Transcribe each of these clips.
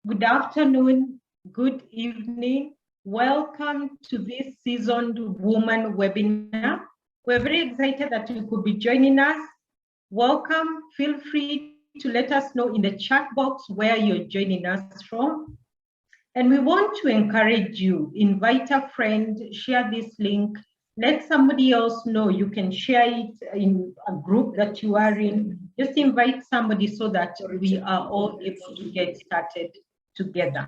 good afternoon, good evening. Welcome to this Seasoned Woman webinar. We're very excited that you could be joining us. Welcome. Feel free to let us know in the chat box where you're joining us from. And we want to encourage you, invite a friend, share this link, let somebody else know. You can share it in a group that you are in. Just invite somebody so that we are all able to get started together.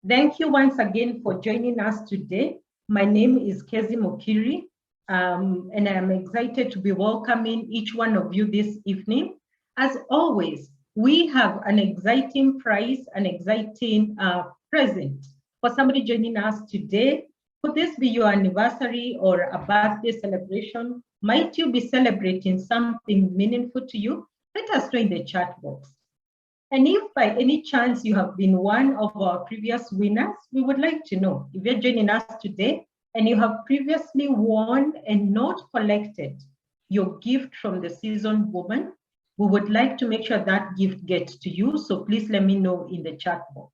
Thank you once again for joining us today. My name is Kezi Mokiri, and I'm excited to be welcoming each one of you this evening. As always, we have an exciting prize, an exciting present for somebody joining us today. Could this be your anniversary or a birthday celebration? Might you be celebrating something meaningful to you? Let us know in the chat box. And if by any chance you have been one of our previous winners, we would like to know. If you're joining us today and you have previously won and not collected your gift from the Seasoned Woman, we would like to make sure that gift gets to you. So please let me know in the chat box.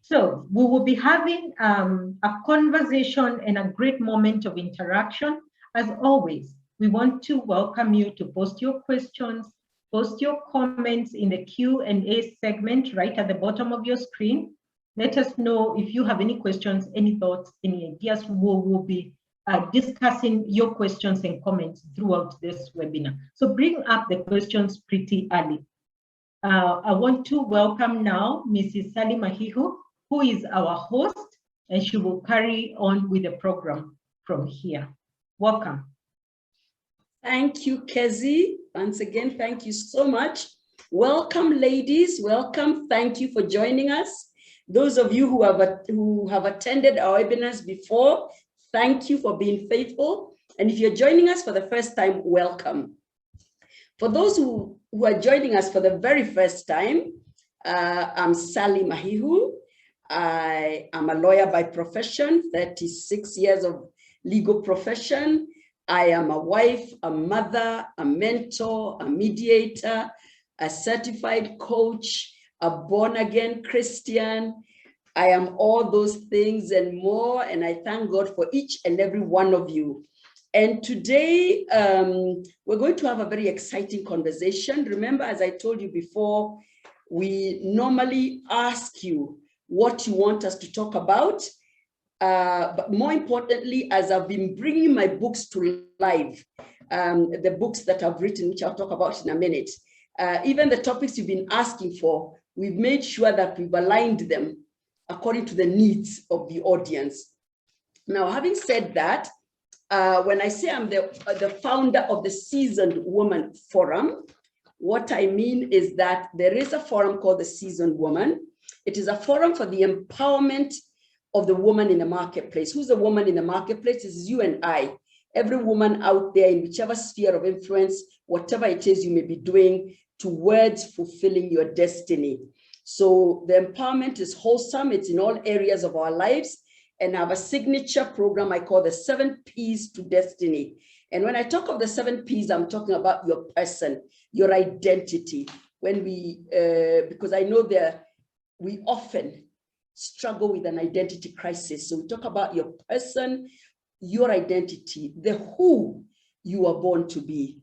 So we will be having a conversation and a great moment of interaction. As always, we want to welcome you to post your questions, post your comments in the Q&A segment right at the bottom of your screen. Let us know if you have any questions, any thoughts, any ideas. We will be discussing your questions and comments throughout this webinar. So bring up the questions pretty early. I want to welcome now Mrs. Sally Mahihu, who is our host, and she will carry on with the program from here. Welcome. Thank you, Kezi. Once again, thank you so much. Welcome, ladies. Welcome. Thank you for joining us. Those of you who have attended our webinars before, thank you for being faithful. And if you're joining us for the first time, welcome. For those who are joining us for the very first time, I'm Sally Mahihu. I am a lawyer by profession, 36 years of legal profession. I am a wife, a mother, a mentor, a mediator, a certified coach, a born-again Christian. I am all those things and more, and I thank God for each and every one of you. And today, we're going to have a very exciting conversation. Remember, as I told you before, we normally ask you what you want us to talk about. But more importantly, as I've been bringing my books to life, the books that I've written, which I'll talk about in a minute, even the topics you've been asking for, we've made sure that we've aligned them according to the needs of the audience. Now, having said that, when I say I'm the founder of the Seasoned Woman Forum, what I mean is that there is a forum called the Seasoned Woman. It is a forum for the empowerment of the woman in the marketplace. Who's the woman in the marketplace? It's you and I. Every woman out there in whichever sphere of influence, whatever it is you may be doing towards fulfilling your destiny. So the empowerment is wholesome. It's in all areas of our lives. And I have a signature program I call the 7 P's to Destiny. And when I talk of the 7 P's, I'm talking about your person, your identity. When we, because I know we often struggle with an identity crisis. So we talk about your person, your identity, the who you are born to be.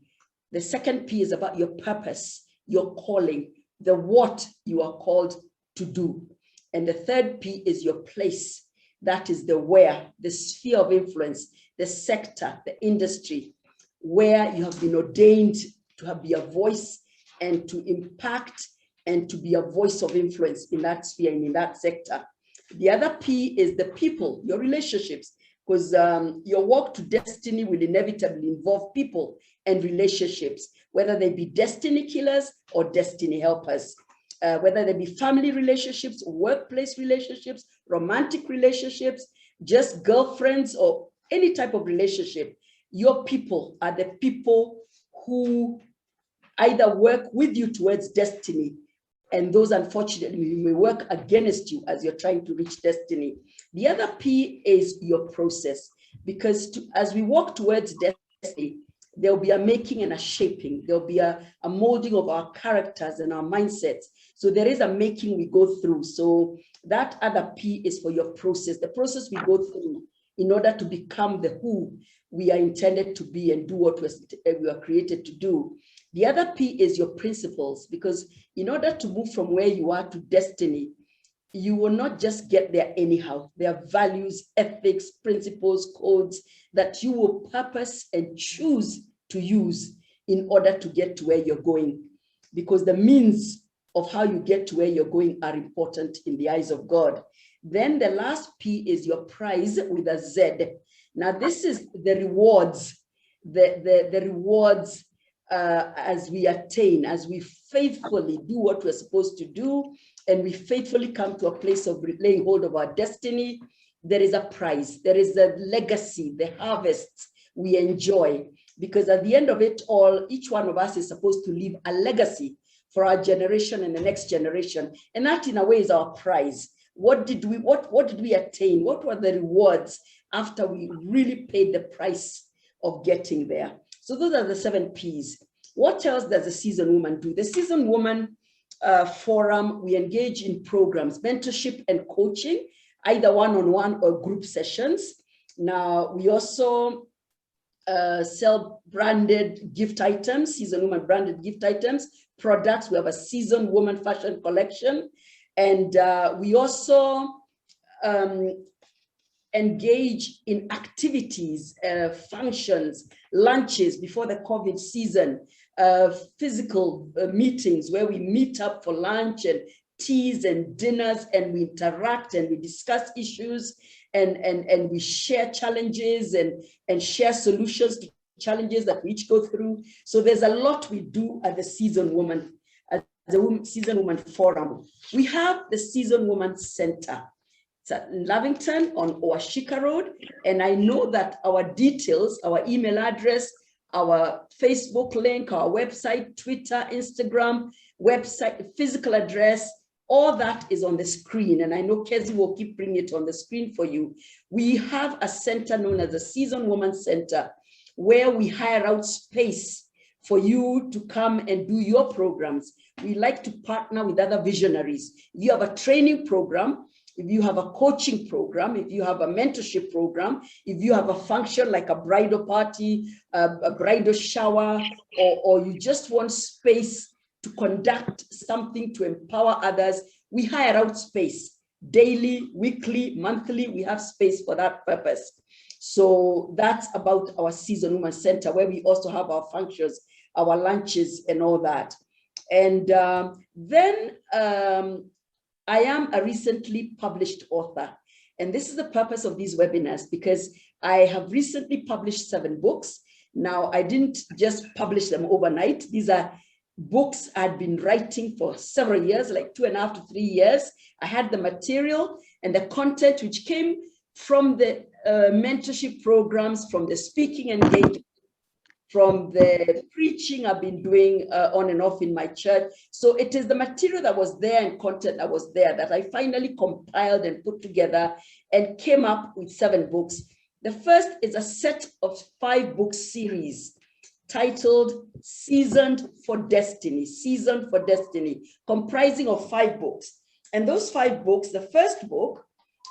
The second P is about your purpose, your calling, the what you are called to do. And the third P is your place. That is the where, the sphere of influence, the sector, the industry, where you have been ordained to be a voice and to impact and to be a voice of influence in that sphere and in that sector. The other P is the people, your relationships, because your walk to destiny will inevitably involve people and relationships, whether they be destiny killers or destiny helpers, whether they be family relationships, workplace relationships, romantic relationships, just girlfriends or any type of relationship. Your people are the people who either work with you towards destiny, and those, unfortunately, may work against you as you're trying to reach destiny. The other P is your process, because as we walk towards destiny, there'll be a making and a shaping. There'll be a molding of our characters and our mindsets So there is a making we go through. So that other P is for your process, the process we go through in order to become the who we are intended to be and do what we are created to do. The other P is your principles, because in order to move from where you are to destiny, you will not just get there anyhow. There are values, ethics, principles, codes that you will purpose and choose to use in order to get to where you're going, because the means of how you get to where you're going are important in the eyes of God. Then the last P is your prize with a Z. Now this is the rewards, the rewards as we attain, as we faithfully do what we're supposed to do, and we faithfully come to a place of laying hold of our destiny. There is a prize, there is a legacy, the harvest we enjoy, because at the end of it all, each one of us is supposed to leave a legacy for our generation and the next generation. And that in a way is our prize. What did we attain? What were the rewards after we really paid the price of getting there? So those are the 7 Ps. What else does the Seasoned Woman do? The Seasoned Woman Forum, we engage in programs, mentorship and coaching, either one-on-one or group sessions. Now, we also sell branded gift items, Seasoned Woman branded gift items, products. We have a Seasoned Woman fashion collection. And we also engage in activities, functions, lunches before the COVID season, physical meetings where we meet up for lunch and teas and dinners, and we interact and we discuss issues, and we share challenges and share solutions to challenges that we each go through. So there's a lot we do at the Seasoned Woman, at the Seasoned Woman Forum. We have the Seasoned Woman Center. It's at Lavington on Owashika Road. And I know that our details, our email address, our Facebook link, our website, Twitter, Instagram, website, physical address, all that is on the screen. And I know Kezi will keep bringing it on the screen for you. We have a center known as the Seasoned Woman Center, where we hire out space for you to come and do your programs. We like to partner with other visionaries. You have a training program, if you have a coaching program, if you have a mentorship program, if you have a function like a bridal party, a bridal shower, or you just want space to conduct something to empower others, we hire out space. Daily, weekly, monthly, we have space for that purpose. So that's about our Seasoned Woman Center, where we also have our functions, our lunches and all that. And then I am a recently published author. And this is the purpose of these webinars, because I have recently published 7 books. Now, I didn't just publish them overnight. These are books I'd been writing for several years, like 2.5 to 3 years. I had the material and the content which came from the mentorship programs, from the speaking engagement, from the preaching I've been doing on and off in my church. So it is the material that was there and content that was there that I finally compiled and put together and came up with 7 books. The first is a set of 5-book series titled Seasoned for Destiny, Seasoned for Destiny, comprising of 5 books. And those 5 books, the first book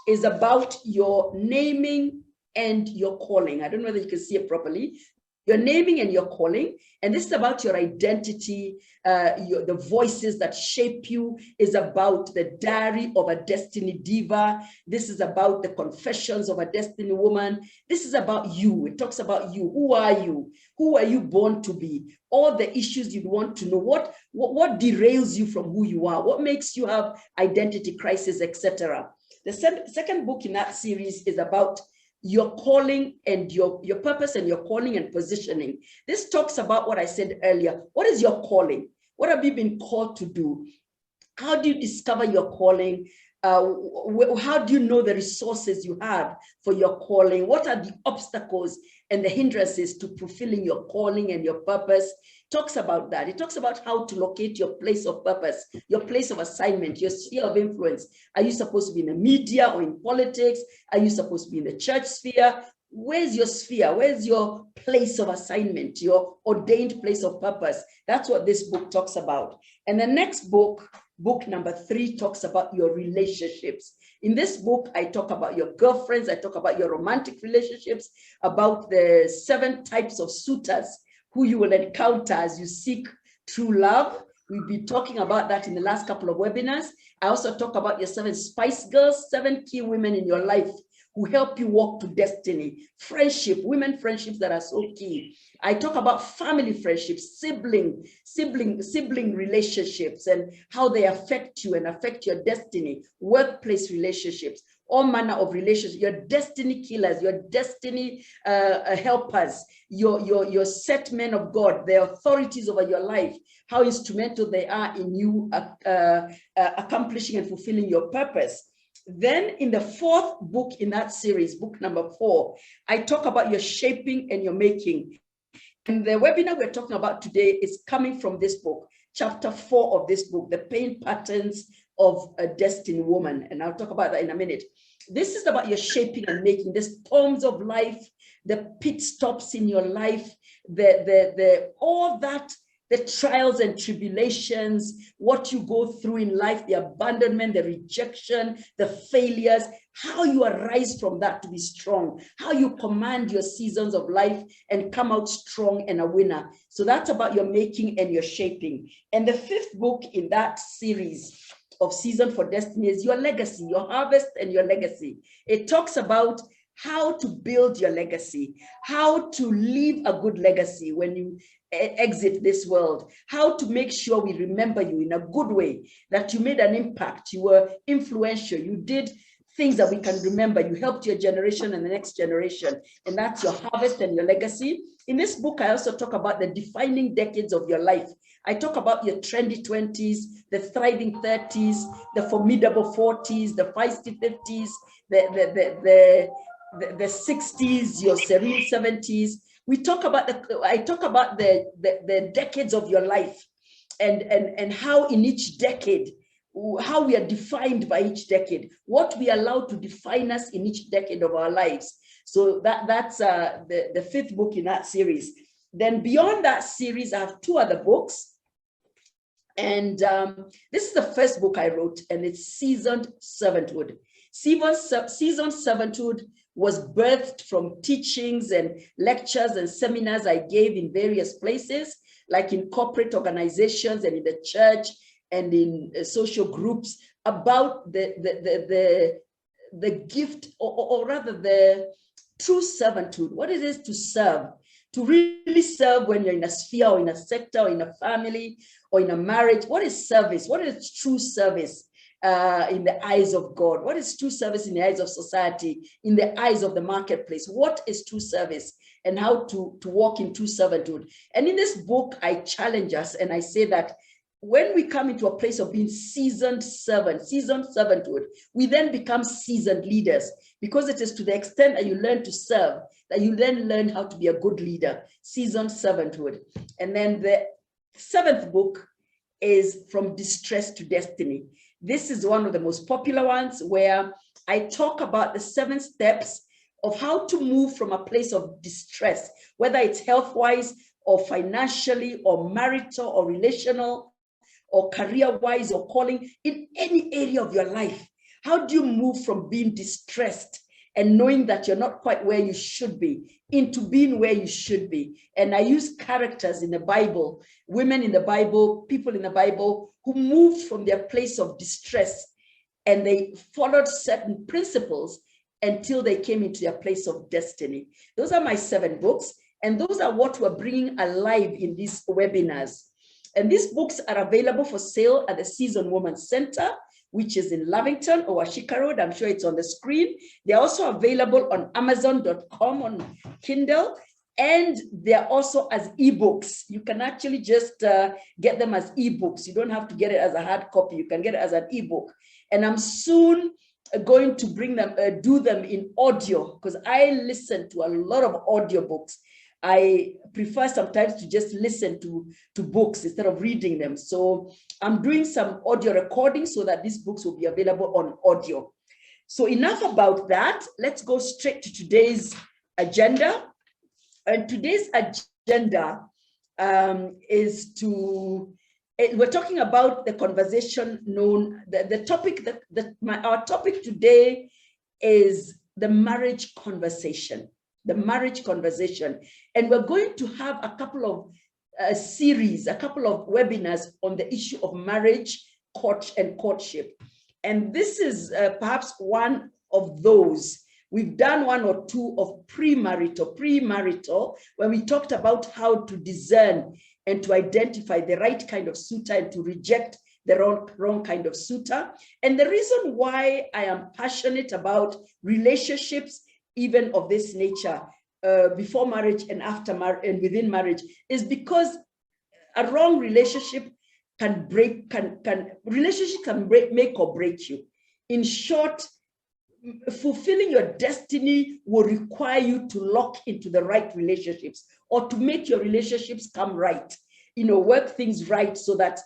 is about your naming and your calling. I don't know whether you can see it properly. Your naming and your calling. And this is about your identity, the voices that shape you, is about the diary of a destiny diva. This is about the confessions of a destiny woman. This is about you. It talks about you. Who are you? Who are you born to be? All the issues you'd want to know. What derails you from who you are? What makes you have identity crisis, etc. The second book in that series is about your calling and your purpose and your calling and positioning. This talks about what I said earlier. What is your calling? What have you been called to do? How do you discover your calling? How do you know the resources you have for your calling? What are the obstacles and the hindrances to fulfilling your calling and your purpose? Talks about that. It talks about how to locate your place of purpose, your place of assignment, your sphere of influence. Are you supposed to be in the media or in politics? Are you supposed to be in the church sphere? Where's your sphere? Where's your place of assignment, your ordained place of purpose? That's what this book talks about. And the next book Book number 3 talks about your relationships. In this book, I talk about your girlfriends, I talk about your romantic relationships, about the 7 types of suitors who you will encounter as you seek true love. We've been talking about that in the last couple of webinars. I also talk about your 7 spice girls, 7 key women in your life who help you walk to destiny. Friendship, women friendships that are so key. I talk about family friendships, sibling relationships and how they affect you and affect your destiny. Workplace relationships, all manner of relationships, your destiny killers, your destiny helpers, your set men of God, the authorities over your life, how instrumental they are in you accomplishing and fulfilling your purpose. Then in the 4th book in that series, book number 4, I talk about your shaping and your making. And the webinar we're talking about today is coming from this book, chapter 4 of this book, The Pain Patterns of a Destined Woman. And I'll talk about that in a minute. This is about your shaping and making, the storms of life, the pit stops in your life, all that, the trials and tribulations, what you go through in life, the abandonment, the rejection, the failures, how you arise from that to be strong, how you command your seasons of life and come out strong and a winner. So that's about your making and your shaping. And the 5th book in that series of Season for Destiny is your legacy, your harvest and your legacy. It talks about how to build your legacy, how to leave a good legacy when you exit this world, how to make sure we remember you in a good way, that you made an impact, you were influential, you did things that we can remember, you helped your generation and the next generation, and that's your harvest and your legacy. In this book, I also talk about the defining decades of your life. I talk about your trendy 20s, the thriving 30s, the formidable 40s, the feisty 50s, the 60s, your serene 70s. We talk about I talk about the decades of your life and how in each decade, how we are defined by each decade, what we allow to define us in each decade of our lives. So that's the 5th book in that series. Then beyond that series, I have 2 other books. And this is the 1st book I wrote, and it's Seasoned Servanthood. Seasoned Servanthood was birthed from teachings and lectures and seminars I gave in various places, like in corporate organizations and in the church and in social groups, about the gift, or rather the true servanthood, what it is to serve, to really serve when you're in a sphere or in a sector or in a family or in a marriage. What is service? What is true service in the eyes of God? What is true service in the eyes of society, in the eyes of the marketplace? What is true service and how to walk in true servanthood? And in this book, I challenge us and I say that when we come into a place of being seasoned servanthood, we then become seasoned leaders, because it is to the extent that you learn to serve that you then learn how to be a good leader, seasoned servanthood. And then the 7th book is From Distress to Destiny. This is one of the most popular ones, where I talk about the 7 steps of how to move from a place of distress, whether it's health-wise or financially or marital or relational or career-wise or calling, in any area of your life. How do you move from being distressed and knowing that you're not quite where you should be into being where you should be? And I use characters in the Bible, women in the Bible, people in the Bible who moved from their place of distress and they followed certain principles until they came into their place of destiny. Those are my 7 books, and those are what we're bringing alive in these webinars. And these books are available for sale at the Seasoned Woman Center, which is in Lavington or Ashika Road. I'm sure it's on the screen. They're also available on Amazon.com on Kindle, and they're also as ebooks. You can actually just get them as ebooks. You don't have to get it as a hard copy. You can get it as an ebook. And I'm soon going to bring them, do them in audio, because I listen to a lot of audiobooks. I prefer sometimes to just listen to books instead of reading them. So I'm doing some audio recording so that these books will be available on audio. So enough about that. Let's go straight to today's agenda. And today's agenda is to we're talking about the conversation known, the topic, our topic today is the marriage conversation, And we're going to have a couple of series, a couple of webinars on the issue of marriage, courtship. And this is perhaps one of those. We've done one or two of premarital, where we talked about how to discern and to identify the right kind of suitor and to reject the wrong kind of suitor. And the reason why I am passionate about relationships, even of this nature, before marriage and after marriage and within marriage, is because a wrong relationship can make or break you. In short, fulfilling your destiny will require you to lock into the right relationships, or to make your relationships come right, work things right so that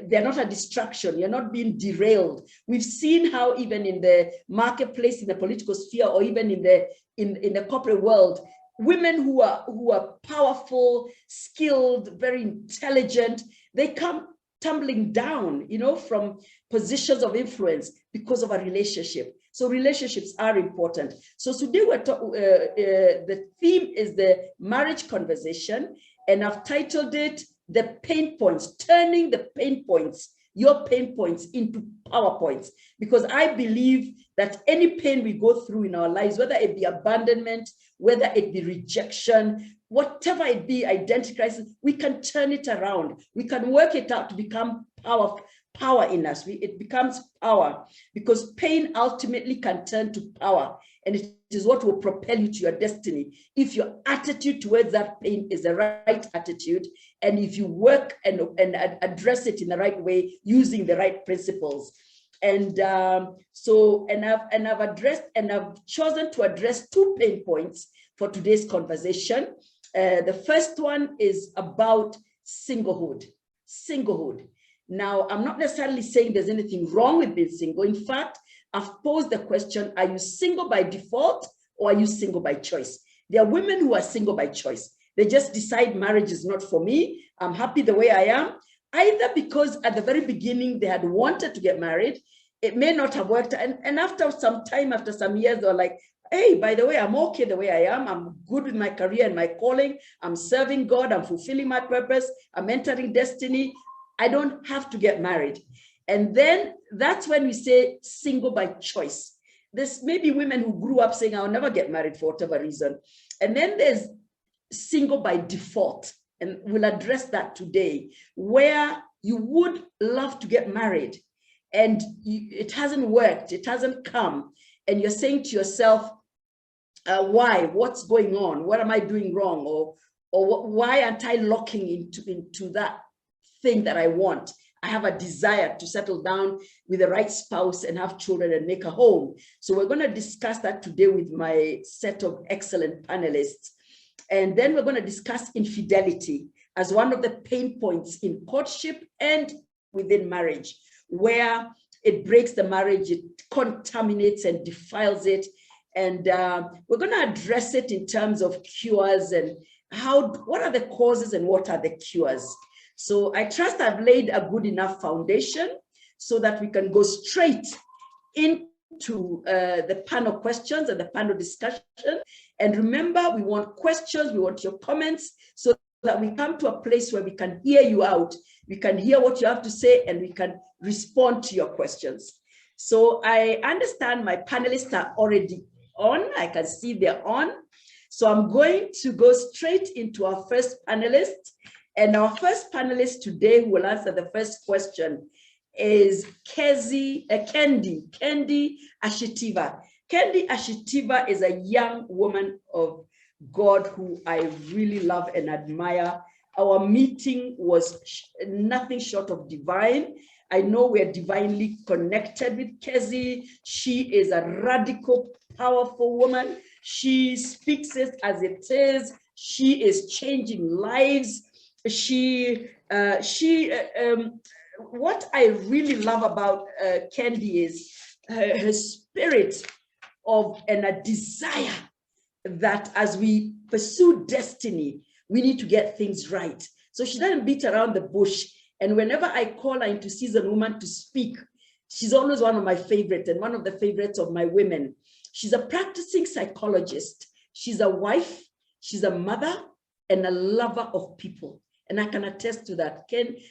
they're not a distraction, you're not being derailed. We've seen how even in the marketplace, in the political sphere, or even in the corporate world, women who are powerful, skilled, very intelligent, they come tumbling down, from positions of influence because of a relationship. So relationships are important. So today the theme is the marriage conversation, and I've titled it The Pain Points, turning the pain points, your pain points, into power points. Because I believe that any pain we go through in our lives, whether it be abandonment, whether it be rejection, whatever it be, identity crisis, we can turn it around. We can work it out to become power in us. It becomes power, because pain ultimately can turn to power, and it is what will propel you to your destiny if your attitude towards that pain is the right attitude, and if you work and address it in the right way using the right principles. And I've chosen to address two pain points for today's conversation. The first one is about singlehood. Now, I'm not necessarily saying there's anything wrong with being single. In fact, I've posed the question, are you single by default, or are you single by choice? There are women who are single by choice. They just decide marriage is not for me. I'm happy the way I am, either because at the very beginning they had wanted to get married. It may not have worked. And after some time, after some years, they're like, hey, by the way, I'm okay the way I am. I'm good with my career and my calling. I'm serving God. I'm fulfilling my purpose. I'm entering destiny. I don't have to get married. And then that's when we say single by choice. There's maybe women who grew up saying, I'll never get married for whatever reason. And then there's single by default. And we'll address that today, where you would love to get married and it hasn't worked, it hasn't come. And you're saying to yourself, why? What's going on? What am I doing wrong? Or why aren't I locking into that thing that I want? I have a desire to settle down with the right spouse and have children and make a home. So we're going to discuss that today with my set of excellent panelists. And then we're going to discuss infidelity as one of the pain points in courtship and within marriage, where it breaks the marriage, it contaminates and defiles it. And we're going to address it in terms of cures and what are the causes and what are the cures. So I trust I've laid a good enough foundation so that we can go straight into the panel questions and the panel discussion. And remember, we want questions, we want your comments, so that we come to a place where we can hear you out, we can hear what you have to say, and we can respond to your questions. So I understand my panelists are already on. I can see they're on. So I'm going to go straight into our first panelist. And our first panelist today who will answer the first question is Kendi Ashitiva. Kendi Ashitiva is a young woman of God who I really love and admire. Our meeting was nothing short of divine. I know we're divinely connected with Kezi. She is a radical, powerful woman. She speaks it as it is. She is changing lives. What I really love about Kendi is her spirit of and a desire that as we pursue destiny, we need to get things right. So she doesn't beat around the bush And whenever I call her into Seasoned Woman to speak, she's always one of my favorites and one of the favorites of my women. She's a practicing psychologist. She's a wife, she's a mother, and a lover of people. And I can attest to that. Kendi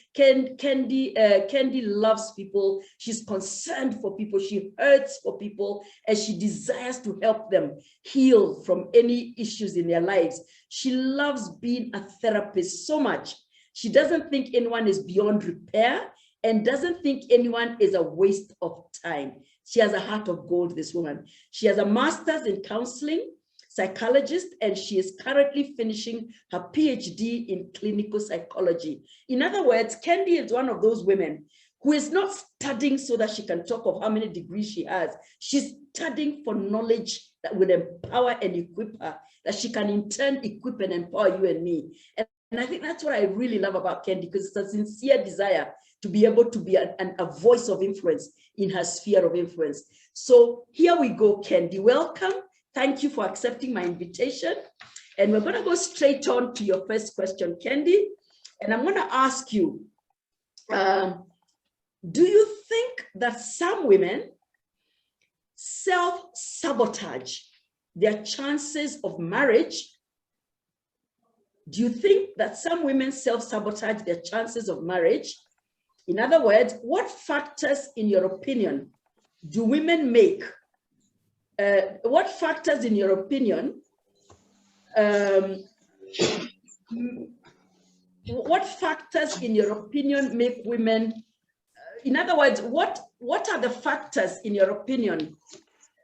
loves people. She's concerned for people. She hurts for people, and she desires to help them heal from any issues in their lives. She loves being a therapist so much. She doesn't think anyone is beyond repair and doesn't think anyone is a waste of time. She has a heart of gold, this woman. She has a master's in counseling, psychologist, and she is currently finishing her PhD in clinical psychology. In other words, Kendi is one of those women who is not studying so that she can talk of how many degrees she has. She's studying for knowledge that will empower and equip her, that she can in turn equip and empower you and me. And I think that's what I really love about Kendi, because it's a sincere desire to be able to be a voice of influence in her sphere of influence. So here we go, Kendi. Welcome. Thank you for accepting my invitation. And we're going to go straight on to your first question, Kendi. And I'm going to ask you, do you think that some women self-sabotage their chances of marriage? Do you think that some women self-sabotage their chances of marriage? In other words, what factors, in your opinion, do women make? What factors, in your opinion, make women, in other words, what are the factors, in your opinion,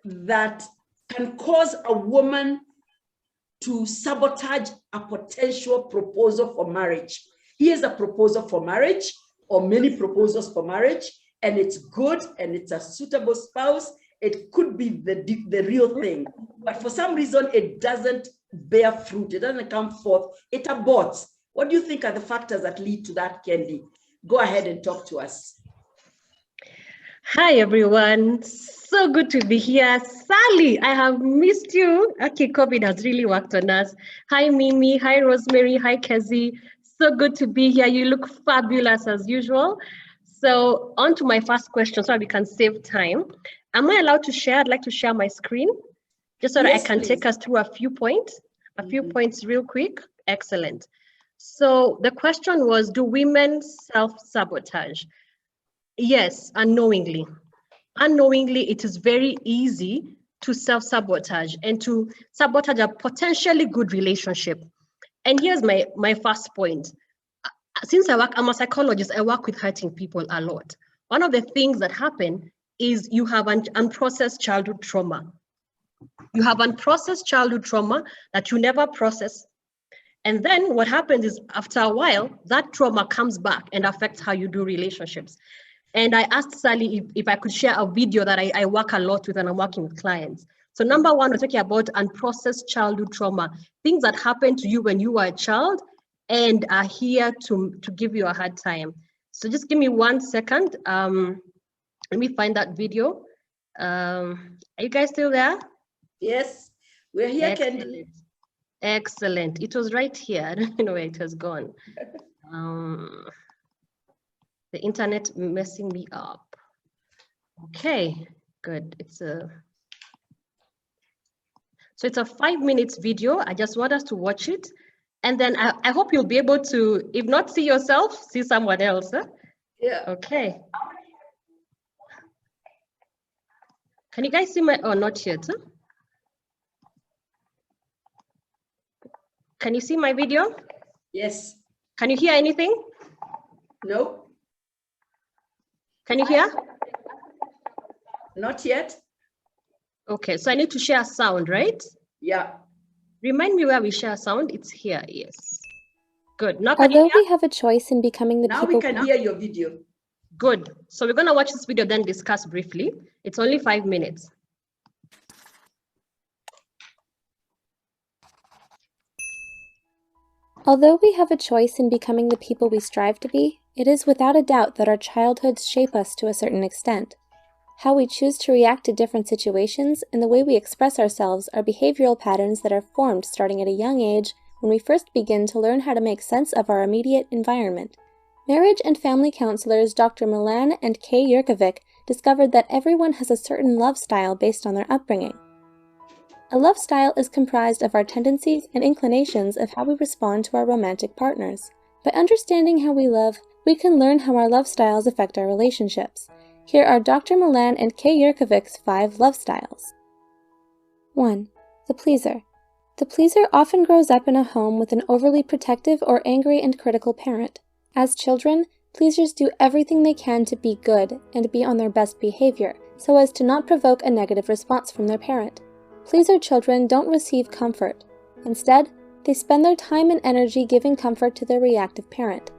that can cause a woman to sabotage a potential proposal for marriage? Here's a proposal for marriage, or many proposals for marriage, and it's good, and it's a suitable spouse. It could be the real thing, but for some reason, it doesn't bear fruit. It doesn't come forth. It aborts. What do you think are the factors that lead to that, Kendi? Go ahead and talk to us. Hi, everyone. So good to be here. Sally, I have missed you. Okay, COVID has really worked on us. Hi, Mimi. Hi, Rosemary. Hi, Kezi. So good to be here. You look fabulous as usual. So on to my first question so we can save time. Am I allowed to share? I'd like to share my screen just so that I can take us through a few points real quick. Excellent. So the question was, do women self-sabotage? Yes, unknowingly. Unknowingly, it is very easy to self-sabotage and to sabotage a potentially good relationship. And here's my first point. Since I'm a psychologist, I work with hurting people a lot. One of the things that happen is you have an unprocessed childhood trauma. You have unprocessed childhood trauma that you never process. And then what happens is after a while, that trauma comes back and affects how you do relationships. And I asked Sally if I could share a video that I work a lot with and I'm working with clients. So number one, we're talking about unprocessed childhood trauma, things that happened to you when you were a child and are here to give you a hard time. So just give me 1 second. Let me find that video. Are you guys still there? Yes, we're here, Excellent. Kendi. Excellent. It was right here. I don't know where it has gone. The internet messing me up. Okay, good. So it's a 5 minutes video. I just want us to watch it. And then I hope you'll be able to, if not see yourself, see someone else. Huh? Yeah. Okay. Can you guys see my, oh, not yet. Huh? Can you see my video? Yes. Can you hear anything? No. Can you hear? Not yet. Okay, so I need to share sound, right? Yeah. Remind me where we share sound. It's here, yes. Good. Now Although we have a choice in becoming the now people. we can hear your video. Good. So we're going to watch this video, then discuss briefly. It's only 5 minutes. Although we have a choice in becoming the people we strive to be, it is without a doubt that our childhoods shape us to a certain extent. How we choose to react to different situations and the way we express ourselves are behavioral patterns that are formed starting at a young age when we first begin to learn how to make sense of our immediate environment. Marriage and family counselors Dr. Milan and Kay Yurkovic discovered that everyone has a certain love style based on their upbringing. A love style is comprised of our tendencies and inclinations of how we respond to our romantic partners. By understanding how we love, we can learn how our love styles affect our relationships. Here are Dr. Milan and Kay Yurkovic's 5 love styles. 1. The pleaser. The pleaser often grows up in a home with an overly protective or angry and critical parent. As children, pleasers do everything they can to be good and be on their best behavior, so as to not provoke a negative response from their parent. Pleaser children don't receive comfort. Instead, they spend their time and energy giving comfort to their reactive parent.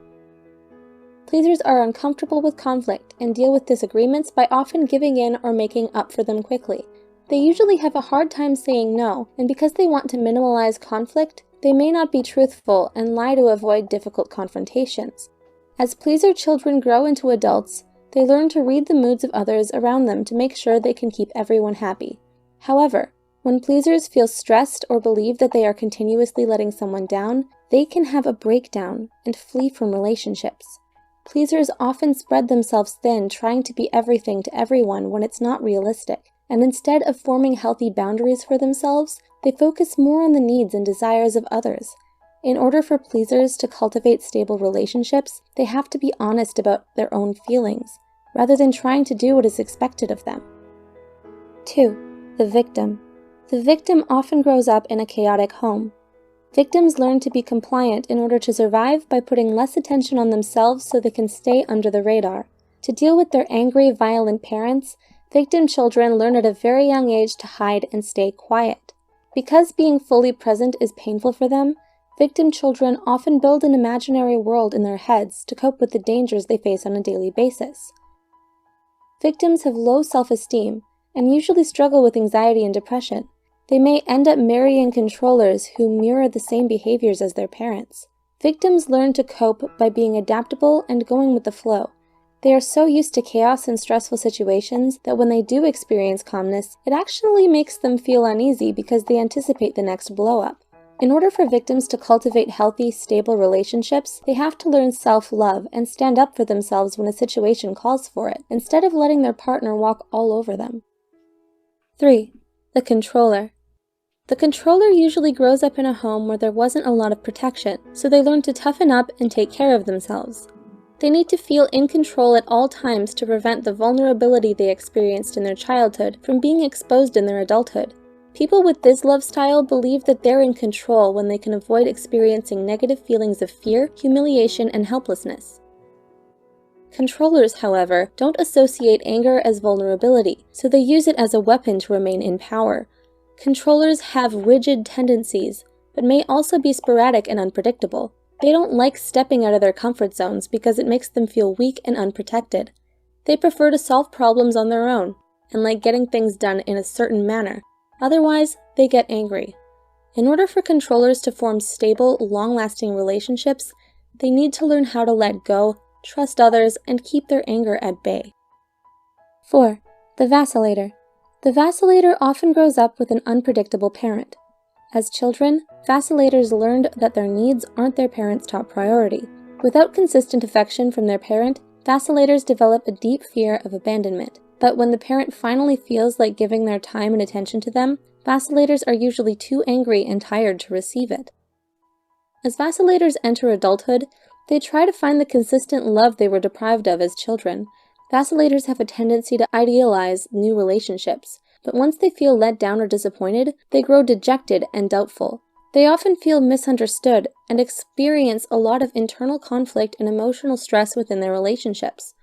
Pleasers are uncomfortable with conflict and deal with disagreements by often giving in or making up for them quickly. They usually have a hard time saying no, and because they want to minimize conflict, they may not be truthful and lie to avoid difficult confrontations. As pleaser children grow into adults, they learn to read the moods of others around them to make sure they can keep everyone happy. However, when pleasers feel stressed or believe that they are continuously letting someone down, they can have a breakdown and flee from relationships. Pleasers often spread themselves thin trying to be everything to everyone when it's not realistic, and instead of forming healthy boundaries for themselves, they focus more on the needs and desires of others. In order for pleasers to cultivate stable relationships, they have to be honest about their own feelings, rather than trying to do what is expected of them. 2. The victim. The victim often grows up in a chaotic home. Victims learn to be compliant in order to survive by putting less attention on themselves so they can stay under the radar. To deal with their angry, violent parents, victim children learn at a very young age to hide and stay quiet. Because being fully present is painful for them, victim children often build an imaginary world in their heads to cope with the dangers they face on a daily basis. Victims have low self-esteem and usually struggle with anxiety and depression. They may end up marrying controllers who mirror the same behaviors as their parents. Victims learn to cope by being adaptable and going with the flow. They are so used to chaos and stressful situations that when they do experience calmness, it actually makes them feel uneasy because they anticipate the next blow-up. In order for victims to cultivate healthy, stable relationships, they have to learn self-love and stand up for themselves when a situation calls for it, instead of letting their partner walk all over them. 3. The controller. The controller usually grows up in a home where there wasn't a lot of protection, so they learn to toughen up and take care of themselves. They need to feel in control at all times to prevent the vulnerability they experienced in their childhood from being exposed in their adulthood. People with this love style believe that they're in control when they can avoid experiencing negative feelings of fear, humiliation, and helplessness. Controllers, however, don't associate anger as vulnerability, so they use it as a weapon to remain in power. Controllers have rigid tendencies, but may also be sporadic and unpredictable. They don't like stepping out of their comfort zones because it makes them feel weak and unprotected. They prefer to solve problems on their own, and like getting things done in a certain manner. Otherwise, they get angry. In order for controllers to form stable, long-lasting relationships, they need to learn how to let go, trust others, and keep their anger at bay. 4. The vacillator. The vacillator often grows up with an unpredictable parent. As children, vacillators learned that their needs aren't their parents' top priority. Without consistent affection from their parent, vacillators develop a deep fear of abandonment. But when the parent finally feels like giving their time and attention to them, vacillators are usually too angry and tired to receive it. As vacillators enter adulthood, they try to find the consistent love they were deprived of as children. Vacillators have a tendency to idealize new relationships, but once they feel let down or disappointed, they grow dejected and doubtful. They often feel misunderstood and experience a lot of internal conflict and emotional stress within their relationships.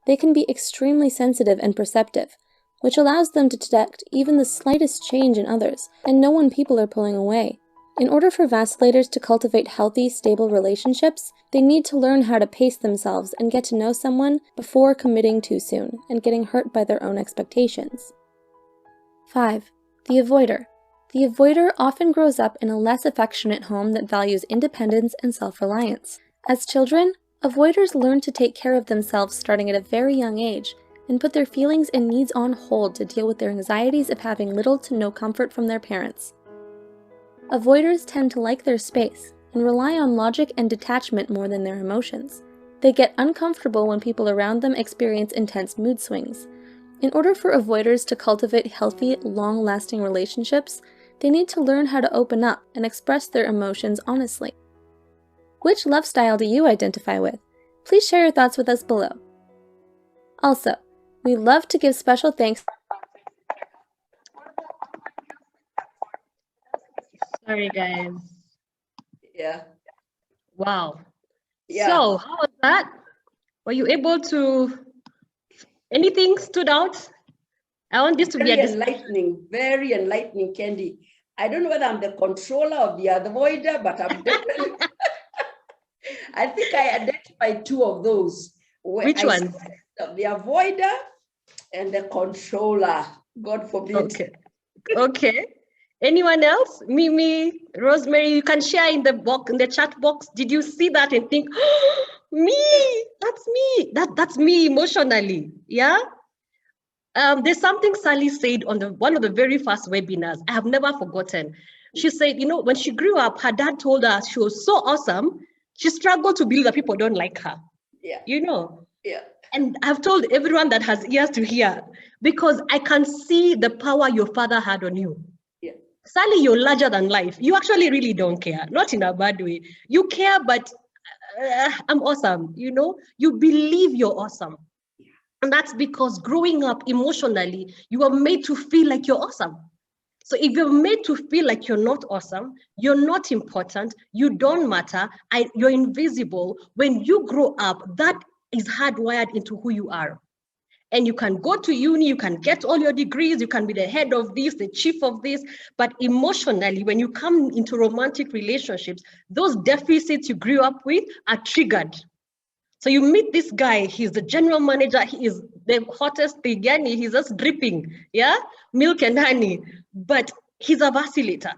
They can be extremely sensitive and perceptive, which allows them to detect even the slightest change in others and know when people are pulling away. In order for vacillators to cultivate healthy, stable relationships, they need to learn how to pace themselves and get to know someone before committing too soon and getting hurt by their own expectations. 5. The avoider. The avoider often grows up in a less affectionate home that values independence and self-reliance. As children, avoiders learn to take care of themselves starting at a very young age and put their feelings and needs on hold to deal with their anxieties of having little to no comfort from their parents. Avoiders tend to like their space and rely on logic and detachment more than their emotions. They get uncomfortable when people around them experience intense mood swings. In order for avoiders to cultivate healthy, long-lasting relationships, they need to learn how to open up and express their emotions honestly. Which love style do you identify with? Please share your thoughts with us below. Also, we love to give special thanks. Sorry, guys. Yeah. Wow. Yeah. So, how was that? Were you able to? Anything stood out? I want this to be Very a very enlightening, Candy. I don't know whether I'm the controller of the avoider, but I'm definitely. I think I identified two of those. Which one? The avoider and the controller. God forbid. Okay. Okay. Anyone else? Mimi, Rosemary, you can share in the box, in the chat box. Did you see that and think, oh, me? That's me. That's me emotionally. Yeah. There's something Sally said on one of the very first webinars. I have never forgotten. She said, you know, when she grew up, her dad told her she was so awesome. She struggled to believe that people don't like her. Yeah. You know. Yeah. And I've told everyone that has ears to hear, because I can see the power your father had on you. Yeah. Sally, you're larger than life. You actually really don't care, not in a bad way. You care, but I'm awesome. You know, you believe you're awesome. And that's because growing up emotionally, you are made to feel like you're awesome. So if you're made to feel like you're not awesome, you're not important, you don't matter, you're invisible, when you grow up, that is hardwired into who you are. And you can go to uni, you can get all your degrees, you can be the head of this, the chief of this, but emotionally, when you come into romantic relationships, those deficits you grew up with are triggered. So you meet this guy, he's the general manager, he is the hottest thing, yani he's just dripping, yeah, milk and honey, but he's a vacillator.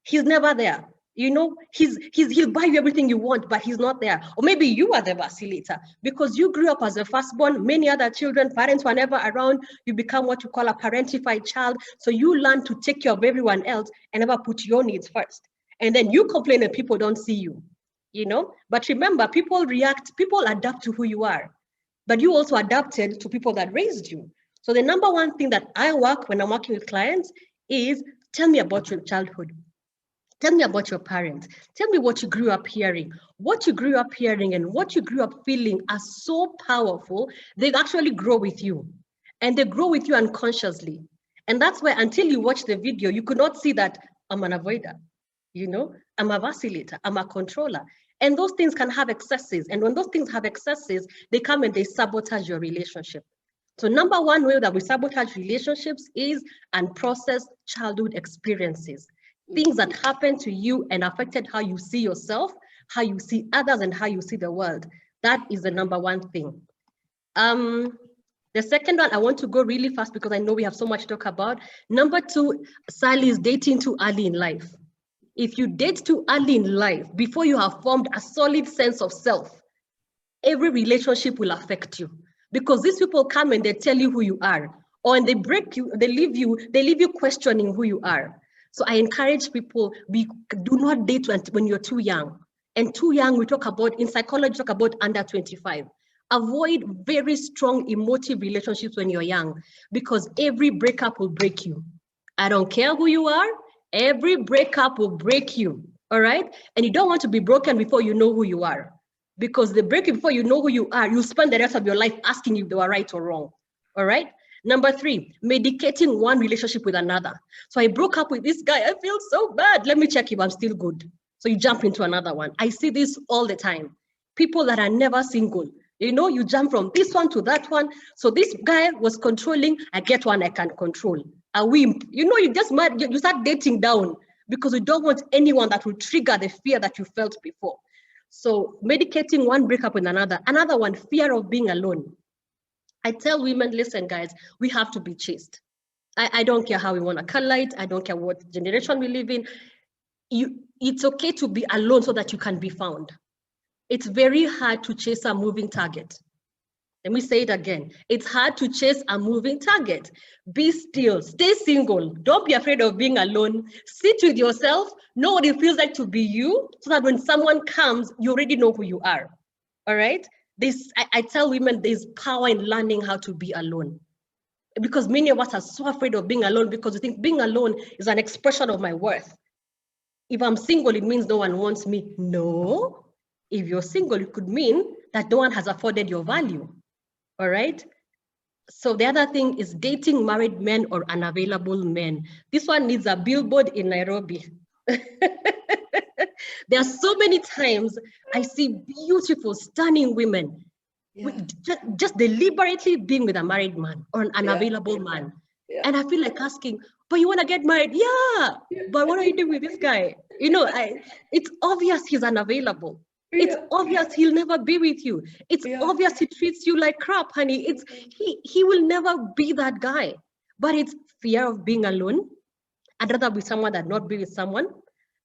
He's never there. You know, he'll buy you everything you want, but he's not there. Or maybe you are the vacillator because you grew up as a firstborn, many other children, parents were never around, you become what you call a parentified child. So you learn to take care of everyone else and never put your needs first. And then you complain and people don't see you. You know, but remember, people adapt to who you are, but you also adapted to people that raised you. So the number one thing that I work when I'm working with clients is tell me about your childhood. Tell me about your parents. Tell me what you grew up hearing. What you grew up hearing and what you grew up feeling are so powerful, they actually grow with you. And they grow with you unconsciously. And that's why until you watch the video, you could not see that I'm an avoider. You know, I'm a vacillator, I'm a controller. And those things can have excesses. And when those things have excesses, they come and they sabotage your relationship. So number one way that we sabotage relationships is unprocessed childhood experiences. Things that happened to you and affected how you see yourself, how you see others, and how you see the world. That is the number one thing. The second one, I want to go really fast because I know we have so much to talk about. Number two, Sally, is dating too early in life. If you date too early in life, before you have formed a solid sense of self, every relationship will affect you because these people come and they tell you who you are, or and they break you, they leave you questioning who you are. So I encourage people, do not date when you're too young. And too young, we talk about, in psychology, talk about under 25. Avoid very strong emotive relationships when you're young because every breakup will break you. I don't care who you are. Every breakup will break you, all right? And you don't want to be broken before you know who you are. Because the breakup before you know who you are, you'll spend the rest of your life asking if they were right or wrong, all right? Number three, medicating one relationship with another. So I broke up with this guy, I feel so bad. Let me check if I'm still good. So you jump into another one. I see this all the time. People that are never single, you know, you jump from this one to that one. So this guy was controlling, I get one I can control. A wimp, you know, you just might, you start dating down because you don't want anyone that will trigger the fear that you felt before. So medicating one breakup with another. Another one, fear of being alone. I tell women, listen, guys, we have to be chaste. I don't care how we want to color it. I don't care what generation we live in. It's okay to be alone so that you can be found. It's very hard to chase a moving target. Let me say it again. It's hard to chase a moving target. Be still, stay single. Don't be afraid of being alone. Sit with yourself, know what it feels like to be you, so that when someone comes, you already know who you are, all right? I tell women there's power in learning how to be alone. Because many of us are so afraid of being alone because we think being alone is an expression of my worth. If I'm single, it means no one wants me. No. If you're single, it could mean that no one has afforded your value. All right? So the other thing is dating married men or unavailable men. This one needs a billboard in Nairobi. There are so many times I see beautiful, stunning women just deliberately being with a married man or an unavailable man. Yeah. And I feel like asking, but you want to get married? Yeah. But what are you doing with this guy? You know, it's obvious he's unavailable. Yeah. It's obvious he'll never be with you. It's obvious he treats you like crap, honey. It's he will never be that guy. But it's fear of being alone. I'd rather be someone than not be with someone.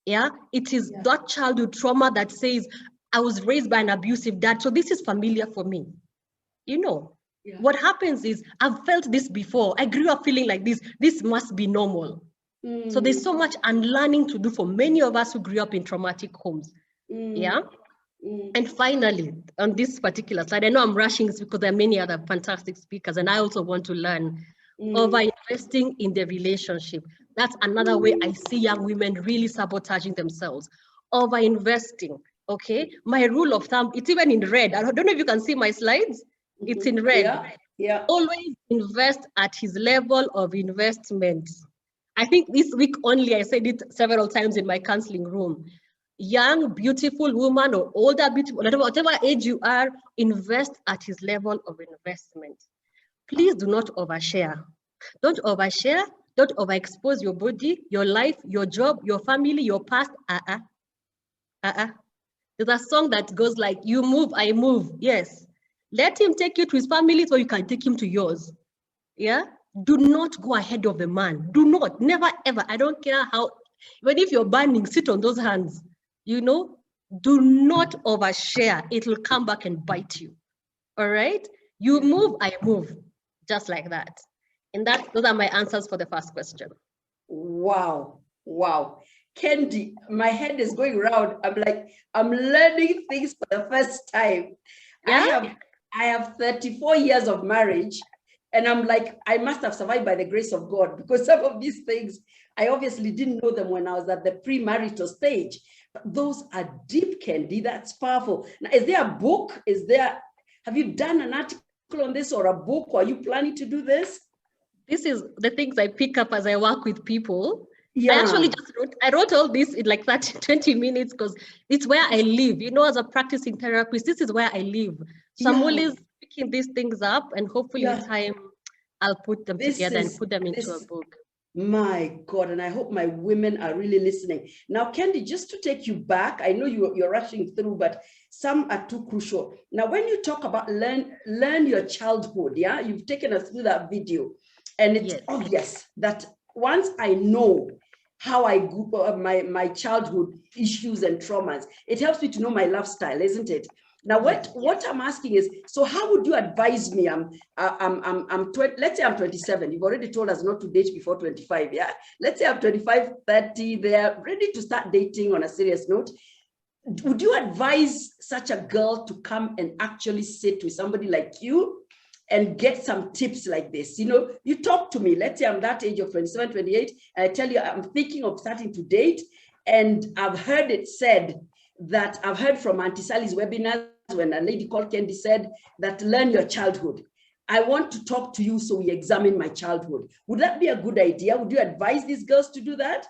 Yeah. It is that childhood trauma that says, I was raised by an abusive dad, so this is familiar for me. You know, what happens is I've felt this before. I grew up feeling like this. This must be normal. So there's so much unlearning to do for many of us who grew up in traumatic homes. Yeah. And finally, on this particular slide, I know I'm rushing because there are many other fantastic speakers, and I also want to learn. Over investing in the relationship. That's another way I see young women really sabotaging themselves. Over investing. Okay, my rule of thumb, it's even in red. I don't know if you can see my slides. It's in red. Yeah. Always invest at his level of investment. I think this week only, I said it several times in my counseling room. Young, beautiful woman or older, beautiful, whatever age you are, invest at his level of investment. Please do not overshare. Don't overshare. Don't overexpose your body, your life, your job, your family, your past. There's a song that goes like, you move, I move. Yes. Let him take you to his family so you can take him to yours. Yeah. Do not go ahead of the man. Do not, never, ever. I don't care how, even if you're burning, sit on those hands. You know, do not overshare. It will come back and bite you. All right. You move, I move. Just like that. And those are my answers for the first question. Wow. Wow. Kendi, my head is going round. I'm like, I'm learning things for the first time. Yeah. I have 34 years of marriage, and I'm like, I must have survived by the grace of God, because some of these things, I obviously didn't know them when I was at the premarital stage. But those are deep, Kendi. That's powerful. Now, is there a book? Have you done an article on this or a book, or are you planning to do this? This is the things I pick up as I work with people. Yeah. I actually I wrote all this in like 20 minutes because it's where I live. You know, as a practicing therapist, this is where I live. So I'm always picking these things up, and hopefully in time, I'll put them together and put them into a book. My God, and I hope my women are really listening. Now, Kendi, just to take you back, I know you're rushing through, but some are too crucial. Now, when you talk about learn your childhood, yeah, you've taken us through that video, and it's obvious that once I know how I grew up, my childhood issues and traumas, it helps me to know my lifestyle, isn't it? Now, what I'm asking is, so how would you advise me? Let's say I'm 27. You've already told us not to date before 25, yeah? Let's say I'm 25, 30, they're ready to start dating on a serious note. Would you advise such a girl to come and actually sit with somebody like you and get some tips like this? You know, you talk to me, let's say I'm that age of 27, 28, and I tell you I'm thinking of starting to date, and I've heard it said that I've heard from Auntie Sally's webinars when a lady called Kendi said that learn your childhood. I want to talk to you so we examine my childhood. Would that be a good idea? Would you advise these girls to do that?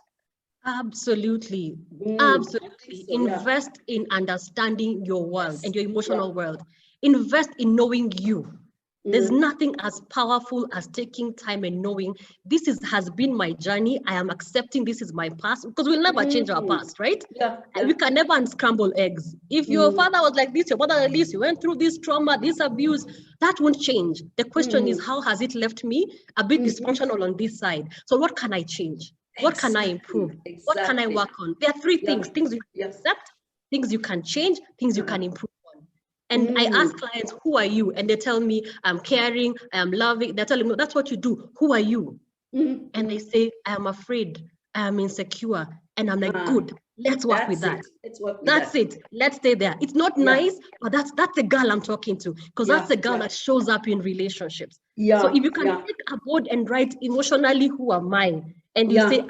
Absolutely. Absolutely. Invest in understanding your world and your emotional world. Invest in knowing you. There's nothing as powerful as taking time and knowing this has been my journey. I am accepting this is my past, because we'll never change our past, right? We can never unscramble eggs. If your father was like this, your mother at least, you went through this trauma, this abuse, that won't change. The question is, how has it left me a bit dysfunctional on this side? So what can I change? What can I improve? What can I work on? There are three things: things you can accept, things you can change, things you can improve. And I ask clients, who are you? And they tell me, I'm caring, I am loving. They're telling me, that's what you do. Who are you? And they say, I am afraid, I am insecure. And I'm like, good. Let's work with that. Let's work with That's that. it. Let's stay there. It's not nice, but that's the girl I'm talking to, because that's the girl that shows up in relationships. So if you can take a board and write emotionally, who am I? And you say,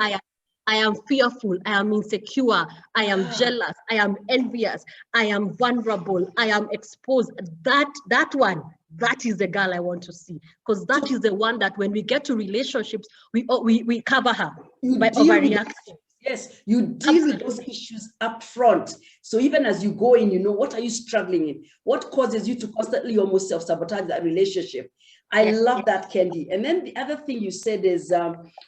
I am fearful, I am insecure, I am jealous, I am envious, I am vulnerable, I am exposed. That one, that is the girl I want to see, because that is the one that when we get to relationships, we cover her by overreacting. Yes, you deal with those issues up front. So even as you go in, you know, what are you struggling in? What causes you to constantly almost self-sabotage that relationship? I love that, Kendi. And then the other thing you said is,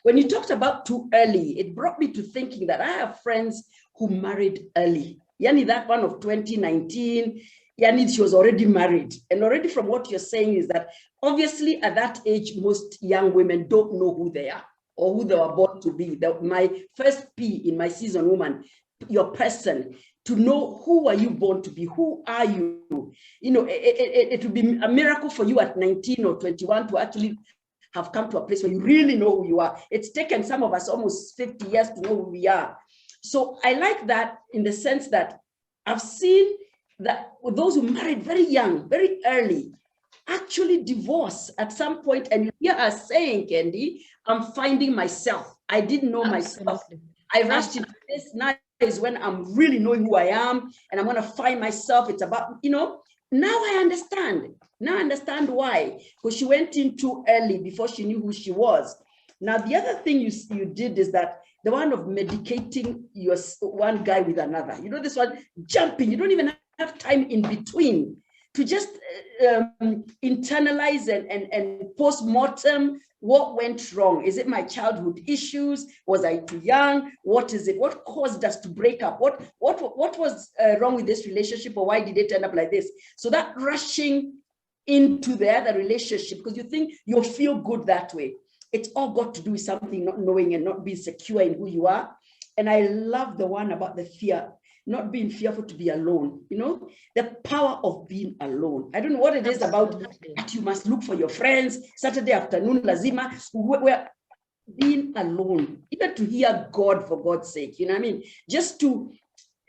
when you talked about too early, it brought me to thinking that I have friends who married early. Yani, that one of 2019, Yani, she was already married. And already from what you're saying is that obviously at that age, most young women don't know who they are or who they were born to be. My first P in my season, woman, your person, to know who are you born to be, who are you? You know, it would be a miracle for you at 19 or 21 to actually have come to a place where you really know who you are. It's taken some of us almost 50 years to know who we are. So I like that in the sense that I've seen that those who married very young, very early, actually divorce at some point, and you hear us saying, Kendi, I'm finding myself. I didn't know myself. I rushed into this. Now is when I'm really knowing who I am, and I'm going to find myself. It's about, you know, now I understand. Now I understand why, because she went in too early before she knew who she was. Now, the other thing you did is that the one of medicating your one guy with another. You know, this one, jumping. You don't even have time in between to just internalize and post-mortem what went wrong. Is it my childhood issues? Was I too young? What is it? What caused us to break up? What was wrong with this relationship, or why did it end up like this? So that rushing into the other relationship because you think you'll feel good that way. It's all got to do with something not knowing and not being secure in who you are. And I love the one about the fear, not being fearful to be alone, you know, the power of being alone. I don't know what it is about that you must look for your friends, Saturday afternoon, lazima, where being alone, even to hear God for God's sake, you know what I mean? Just to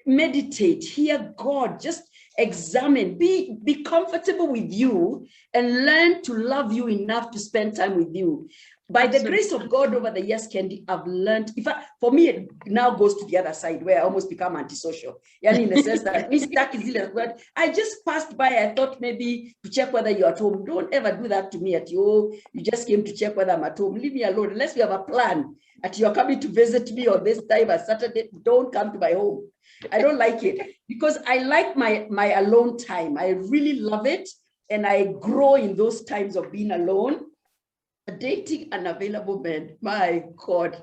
meditate, hear God, just examine, be comfortable with you and learn to love you enough to spend time with you. By the grace of God over the years, Kendi, I've learned, in fact, for me, it now goes to the other side where I almost become antisocial. Yani in the sense that I just passed by, I thought maybe to check whether you're at home. Don't ever do that to me at you. You just came to check whether I'm at home. Leave me alone. Unless we have a plan that you're coming to visit me on this time on Saturday, don't come to my home. I don't like it because I like my alone time. I really love it. And I grow in those times of being alone. Dating unavailable men, my God.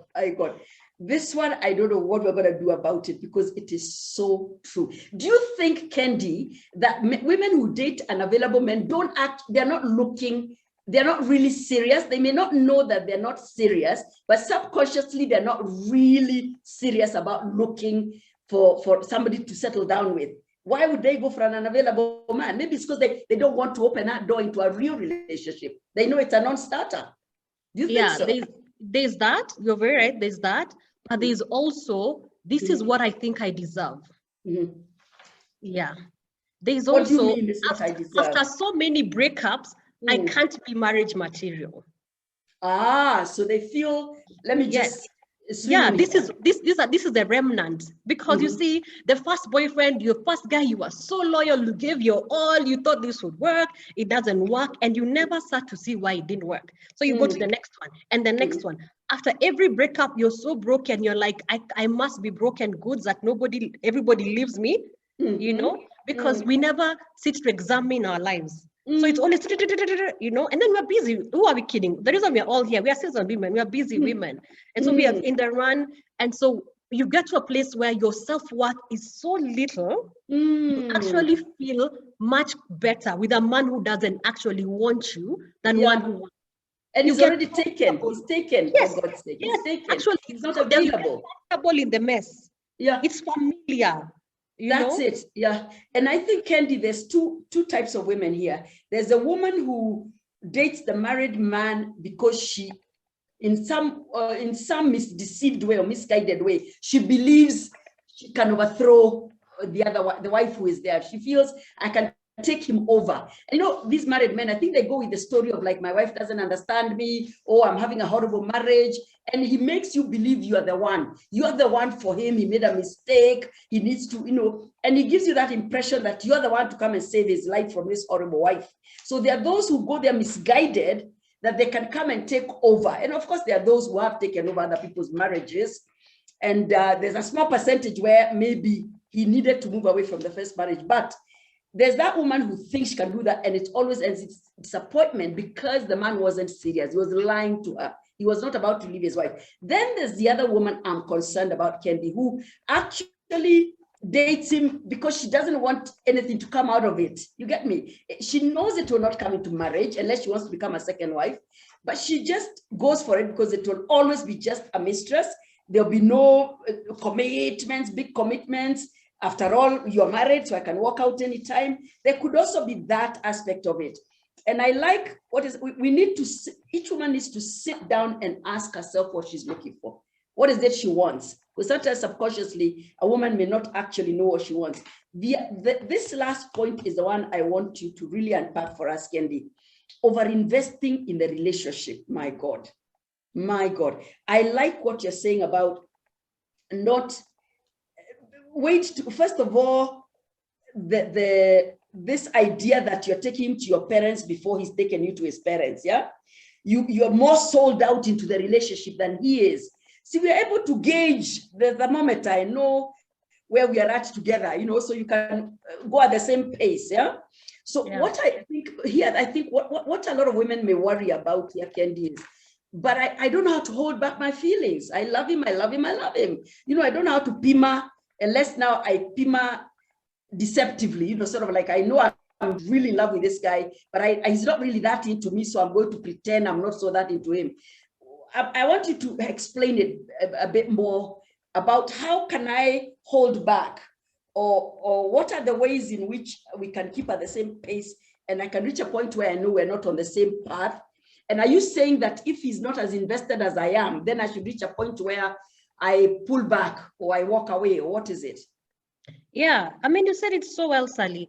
This one, I don't know what we're going to do about it because it is so true. Do you think, Kendi, that women who date unavailable men they're not really serious? They may not know that they're not serious, but subconsciously, they're not really serious about looking for somebody to settle down with. Why would they go for an unavailable man? Maybe it's because they don't want to open that door into a real relationship. They know it's a non-starter. Do you think so? There's that. You're very right. There's that. But there's also, this is what I think I deserve. Yeah. There's what also, do you mean this is what I deserve? After so many breakups, I can't be marriage material. So they feel, let me just... Yeah, this is the remnant, because you see, the first boyfriend, your first guy, you were so loyal, you gave your all, you thought this would work, it doesn't work, and you never start to see why it didn't work. So you go to the next one and the next one. After every breakup, you're so broken, you're like, I must be broken goods that everybody leaves me, you know, because we never sit to examine our lives. So it's always, you know, and then we're busy. Who are we kidding? The reason we're all here, we are seasoned women, we are busy women. And so we are in the run. And so you get to a place where your self-worth is so little, you actually feel much better with a man who doesn't actually want you than one who wants. And he's already taken. He's taken, yes, for God's sake. Yes, he's taken. Actually, he's not available. Comfortable in the mess. Yeah. It's familiar. That's it. Yeah. And I think, Kendi, there's two types of women here. There's a woman who dates the married man because she, in some deceived way or misguided way, she believes she can overthrow the wife who is there. She feels I can take him over. And you know, these married men, I think they go with the story of like, my wife doesn't understand me, or I'm having a horrible marriage. And he makes you believe you are the one. You are the one for him. He made a mistake. He needs to, you know, and he gives you that impression that you're the one to come and save his life from this horrible wife. So there are those who go there misguided that they can come and take over. And of course, there are those who have taken over other people's marriages. And there's a small percentage where maybe he needed to move away from the first marriage. But there's that woman who thinks she can do that, and it always ends in disappointment because the man wasn't serious. He was lying to her. He was not about to leave his wife. Then there's the other woman I'm concerned about, Kendi, who actually dates him because she doesn't want anything to come out of it. You get me? She knows it will not come into marriage unless she wants to become a second wife, but she just goes for it because it will always be just a mistress. There'll be no commitments, big commitments. After all, you're married, so I can walk out anytime. There could also be that aspect of it. And I like we need to, each woman needs to sit down and ask herself what she's looking for. What is it she wants? Because sometimes subconsciously, a woman may not actually know what she wants. This last point is the one I want you to really unpack for us, Kendi. Over-investing in the relationship, my God. My God. I like what you're saying about not first of all, this idea that you're taking him to your parents before he's taken you to his parents, yeah? You're more sold out into the relationship than he is. See, we're able to gauge the thermometer and know where we are at together, you know, so you can go at the same pace, yeah? So yeah. What I think here, what a lot of women may worry about here, Kendi, is, but I don't know how to hold back my feelings. I love him, I love him, I love him. You know, I don't know how to pima, unless now I pima deceptively, you know, sort of like, I know I'm really in love with this guy, but he's not really that into me, so I'm going to pretend I'm not so that into him. I want you to explain it a bit more about how can I hold back, or what are the ways in which we can keep at the same pace and I can reach a point where I know we're not on the same path. And are you saying that if he's not as invested as I am, then I should reach a point where I pull back or I walk away, or what is it? Yeah, I mean, you said it so well, Sally.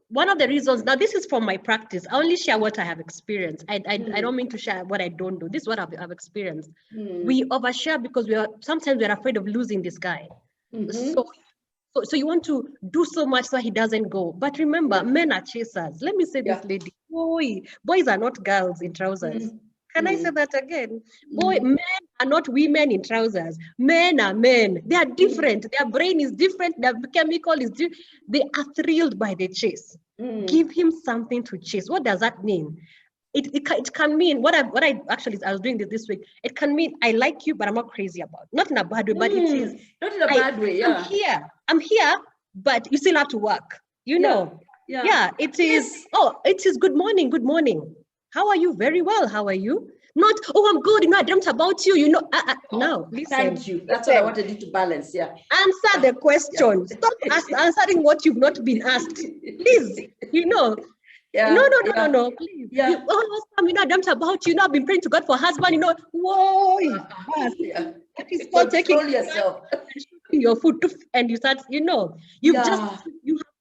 One of the reasons, now this is from my practice, I only share what I have experienced. I don't mean to share what I don't do. This is what I've experienced. We overshare because sometimes we're afraid of losing this guy. So you want to do so much so he doesn't go. But remember, men are chasers. Let me say this, lady. Boys are not girls in trousers. Can I say that again? Men are not women in trousers. Men are men. They are different. Their brain is different. Their chemical is different. They are thrilled by the chase. Give him something to chase. What does that mean? It can mean, I was doing this week. It can mean I like you, but I'm not crazy about it. Not in a bad way, but it is. Not in a bad way, yeah. I'm here, but you still have to work. You know? Yeah, it is. Yes. Oh, it is good morning. How are you? Very well. How are you? Not, oh, I'm good. You know, I dreamt about you. You know, no, listen. Thank you. That's what I wanted you to balance. Yeah. Answer the question. Stop answering what you've not been asked. Please, you know. Yeah. No. Please. Yeah. You know, I dreamt about you. You know, I've been praying to God for husband. You know, whoa. That is called taking yourself. Your food and you start, you know, you have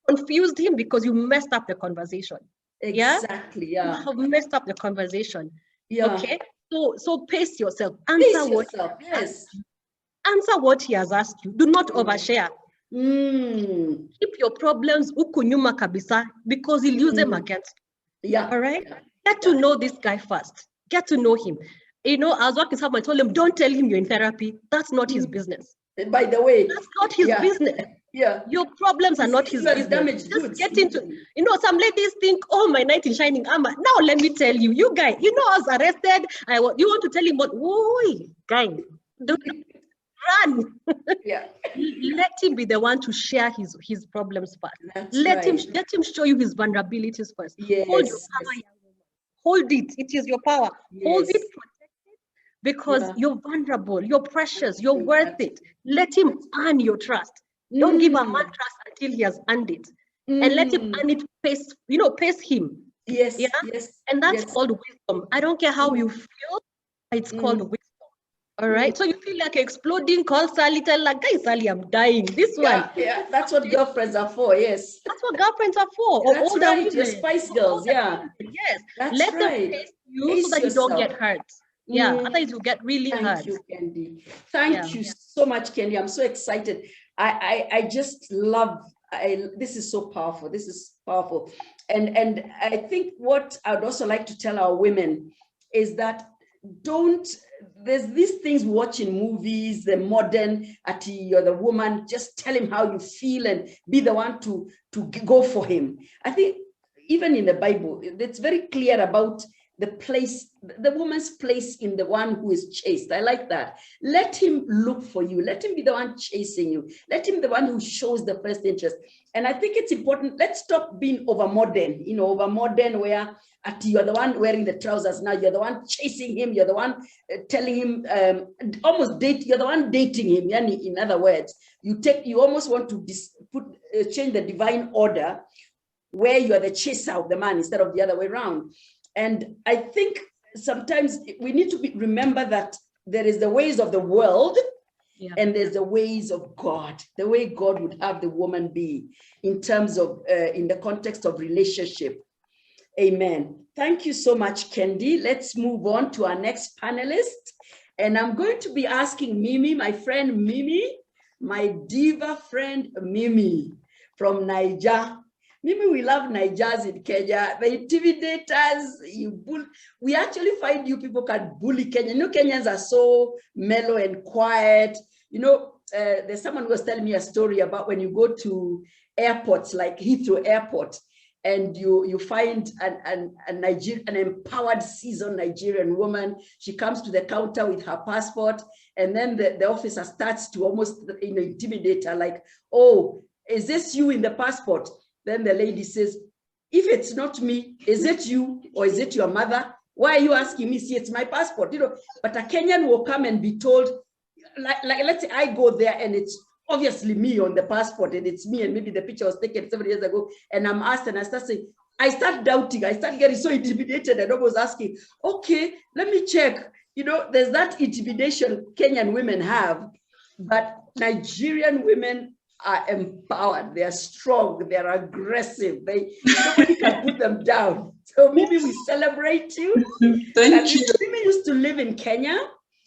confused him because you messed up the conversation. Exactly. You have messed up the conversation. Okay. So pace yourself. Answer what he has asked you. Do not overshare. Keep your problems ukunyuma kabisa, because he'll use them against you. All right. Get to know this guy first. Get to know him. You know, I was working with someone, I told him, don't tell him you're in therapy. That's not his business. By the way, that's not his business. Yeah. Your problems are not his business. Just get into, you know, some ladies think, oh, my knight in shining armor. Now, let me tell you, you guys, you know, I was arrested. You want to tell him what? Oi, guy, don't run. Let him be the one to share his problems first. Let him show you his vulnerabilities first. Yes. Hold your power. Hold it. It is your power. Yes. Hold it. Because you're vulnerable, you're precious, you're worth it. Let him earn your trust. Don't give a man trust until he has earned it. And let him earn it, pace him. Yes. And that's called wisdom. I don't care how you feel, it's called wisdom. All right. So you feel like exploding, call Sally, tell like, guys, Sally, I'm dying. This one. Yeah, that's what girlfriends are for, yes. That's what girlfriends are for. Or That's older right, women. your Spice Or Girls, older yeah. women, yes. That's Let them right. taste you so Pace that you don't yourself. get hurt. Mm. Yeah, otherwise you get really hurt. Thank you, Candy. Thank you so much, Candy. I'm so excited. I just love, this is so powerful. This is powerful. And I think what I would also like to tell our women is that there's these things we watch in movies, the modern, you're the woman, just tell him how you feel and be the one to go for him. I think even in the Bible, it's very clear about the place, the woman's place in the one who is chased. I like that. Let him look for you. Let him be the one chasing you. Let him be the one who shows the first interest. And I think it's important. Let's stop being over modern, over modern where you're the one wearing the trousers now. You're the one chasing him. You're the one telling him, almost date. You're the one dating him. In other words, you almost want to change the divine order where you are the chaser of the man instead of the other way around. And I think sometimes we need to remember that there is the ways of the world and there's the ways of God, the way God would have the woman be in terms of, in the context of relationship. Amen. Thank you so much, Kendi. Let's move on to our next panelist. And I'm going to be asking Mimi, my friend Mimi, my diva friend Mimi from Niger. Mimi, we love Nigers in Kenya. The intimidators, we actually find you people can bully Kenya. Kenyans are so mellow and quiet. There's someone who was telling me a story about when you go to airports like Heathrow Airport, and you find an empowered, seasoned Nigerian woman. She comes to the counter with her passport, and then the officer starts to almost intimidate her, like, "Oh, is this you in the passport?" Then the lady says, "If it's not me, is it you or is it your mother? Why are you asking me? See, it's my passport." But a Kenyan will come and be told, like let's say I go there and it's obviously me on the passport and it's me, and maybe the picture was taken 7 years ago, and I'm asked and I start saying, I start doubting, I start getting so intimidated and almost asking, okay, let me check. There's that intimidation Kenyan women have, but Nigerian women are empowered, they are strong, they are aggressive, nobody can put them down. So Mimi, we celebrate you. Thank you. Mimi used to live in Kenya.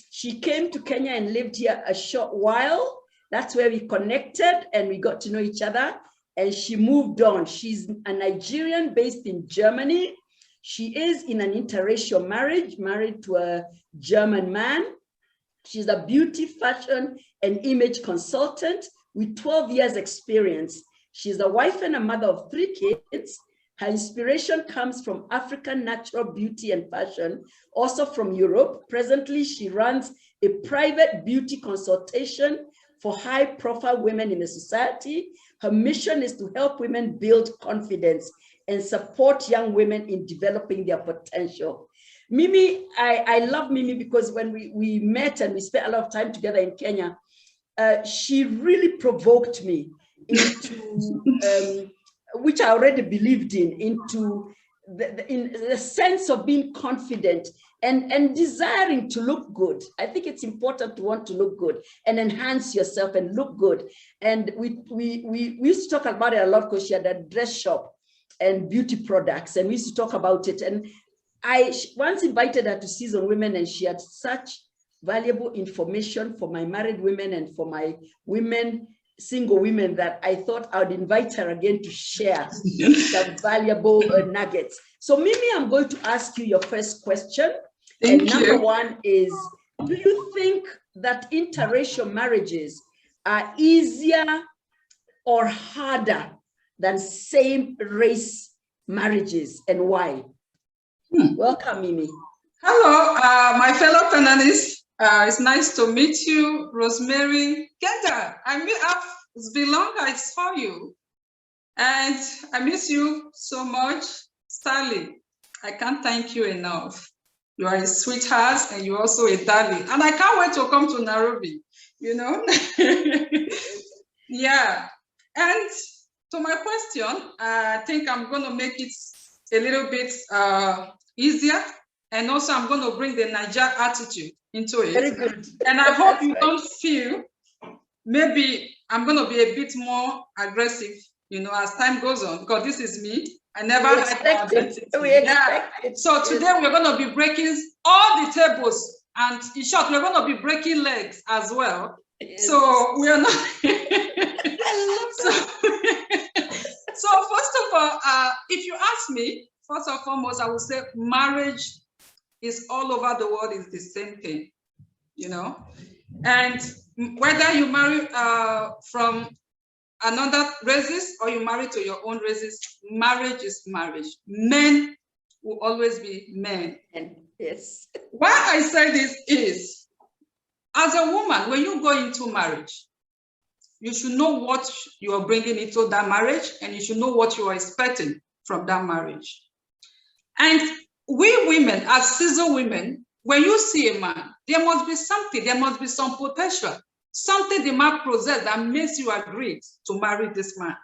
She came to Kenya and lived here a short while. That's where we connected and we got to know each other, and she moved on. She's a Nigerian based in Germany. She is in an interracial marriage, married to a German man. She's a beauty, fashion, and image consultant with 12 years experience. She's a wife and a mother of 3 kids. Her inspiration comes from African natural beauty and fashion, also from Europe. Presently, she runs a private beauty consultation for high-profile women in the society. Her mission is to help women build confidence and support young women in developing their potential. Mimi, I love Mimi because when we met and we spent a lot of time together in Kenya, she really provoked me into, which I already believed into the sense of being confident and desiring to look good. I think it's important to want to look good and enhance yourself and look good. And we used to talk about it a lot because she had a dress shop and beauty products, and we used to talk about it. And I once invited her to Seasoned Women, and she had such valuable information for my married women and for my single women that I thought I would invite her again to share some valuable nuggets. So Mimi, I'm going to ask you your first question. Thank and you. Number one is, do you think that interracial marriages are easier or harder than same-race marriages, and why? Welcome, Mimi. Hello, my fellow panelists. It's nice to meet you, Rosemary. Kenda, it's been long I saw you, and I miss you so much. Sally, I can't thank you enough. You are a sweetheart, and you're also a darling. And I can't wait to come to Nairobi, Yeah, and to my question, I think I'm going to make it a little bit easier And also I'm going to bring the Niger attitude into it. Very good. And I hope you right. don't feel, maybe I'm going to be a bit more aggressive, you know, as time goes on, because this is me. I never had my identity. So today we're going to be breaking all the tables, and in short, we're going to be breaking legs as well. Yes. So we are not. So first of all, if you ask me, first and foremost, I would say marriage is all over the world is the same thing, you know, and whether you marry from another races or you marry to your own races, marriage is marriage. Men will always be men. And yes. Why I say this is, as a woman, when you go into marriage, you should know what you are bringing into that marriage, and you should know what you are expecting from that marriage. And we women, as seasoned women, when you see a man, there must be something, there must be some potential, something the man possesses that makes you agree to marry this man.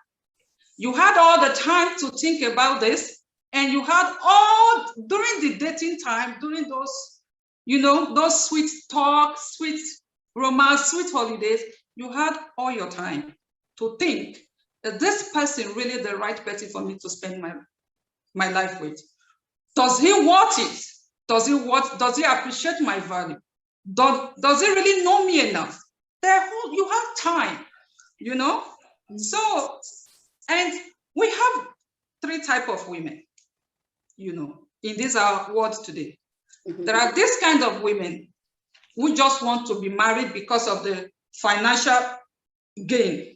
You had all the time to think about this, and you had all, during the dating time, during those, you know, those sweet talks, sweet romance, sweet holidays, you had all your time to think that this person really the right person for me to spend my life with. Does he want it? Does he appreciate my value? Does he really know me enough? Therefore, you have time, you know? So, and we have three types of women, you know, in this our world today. There are this kind of women who just want to be married because of the financial gain.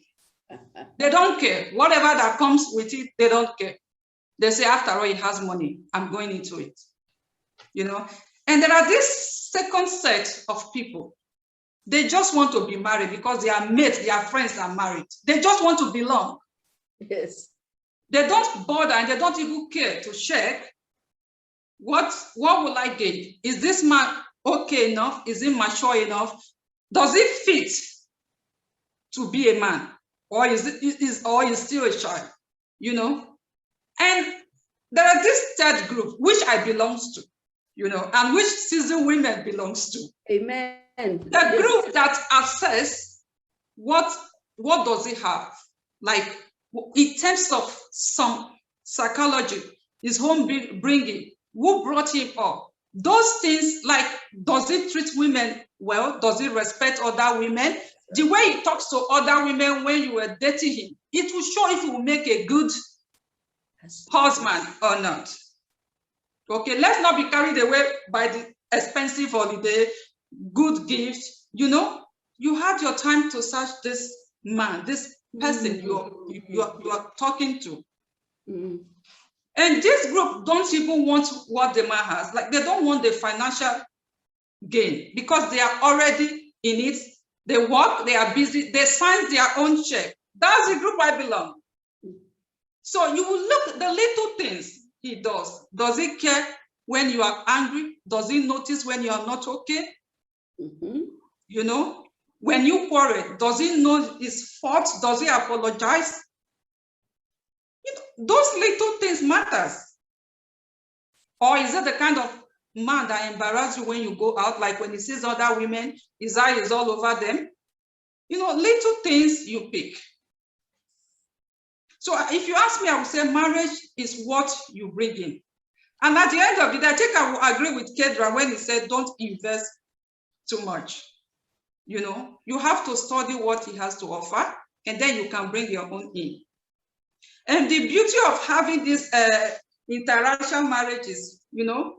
They don't care. Whatever that comes with it, they don't care. They say, after all, he has money, I'm going into it. You know? And there are this second set of people. They just want to be married because their mates, their friends are married. They just want to belong. Yes. They don't bother, and they don't even care to check what will I gain? Is this man okay enough? Is he mature enough? Does he fit to be a man? Or is still a child? You know? And there are this third group, which I belong to, you know, and which seasoned women belongs to. Amen. The group that assess what does he have? Like, in terms of some psychology, his home bringing, who brought him up? Those things, like, does he treat women well? Does he respect other women? The way he talks to other women when you were dating him, it will show if he will make a good husband or not. Okay, let's not be carried away by the expensive holiday, good gifts. You know, you had your time to search this man, this person you are talking to. And this group don't even want what the man has. Like, they don't want the financial gain because they are already in it. They work, they are busy, they sign their own check. That's the group I belong. So you will look at the little things he does. Does he care when you are angry? Does he notice when you are not okay? You know, when you quarrel, does he know his faults? Does he apologize? You know, those little things matters. Or is it the kind of man that embarrasses you when you go out, like when he sees other women, his eye is all over them? You know, little things you pick. So if you ask me, I would say marriage is what you bring in. And at the end of the day, I think I will agree with Kedra when he said, don't invest too much. You know, you have to study what he has to offer, and then you can bring your own in. And the beauty of having this interracial marriages, you know,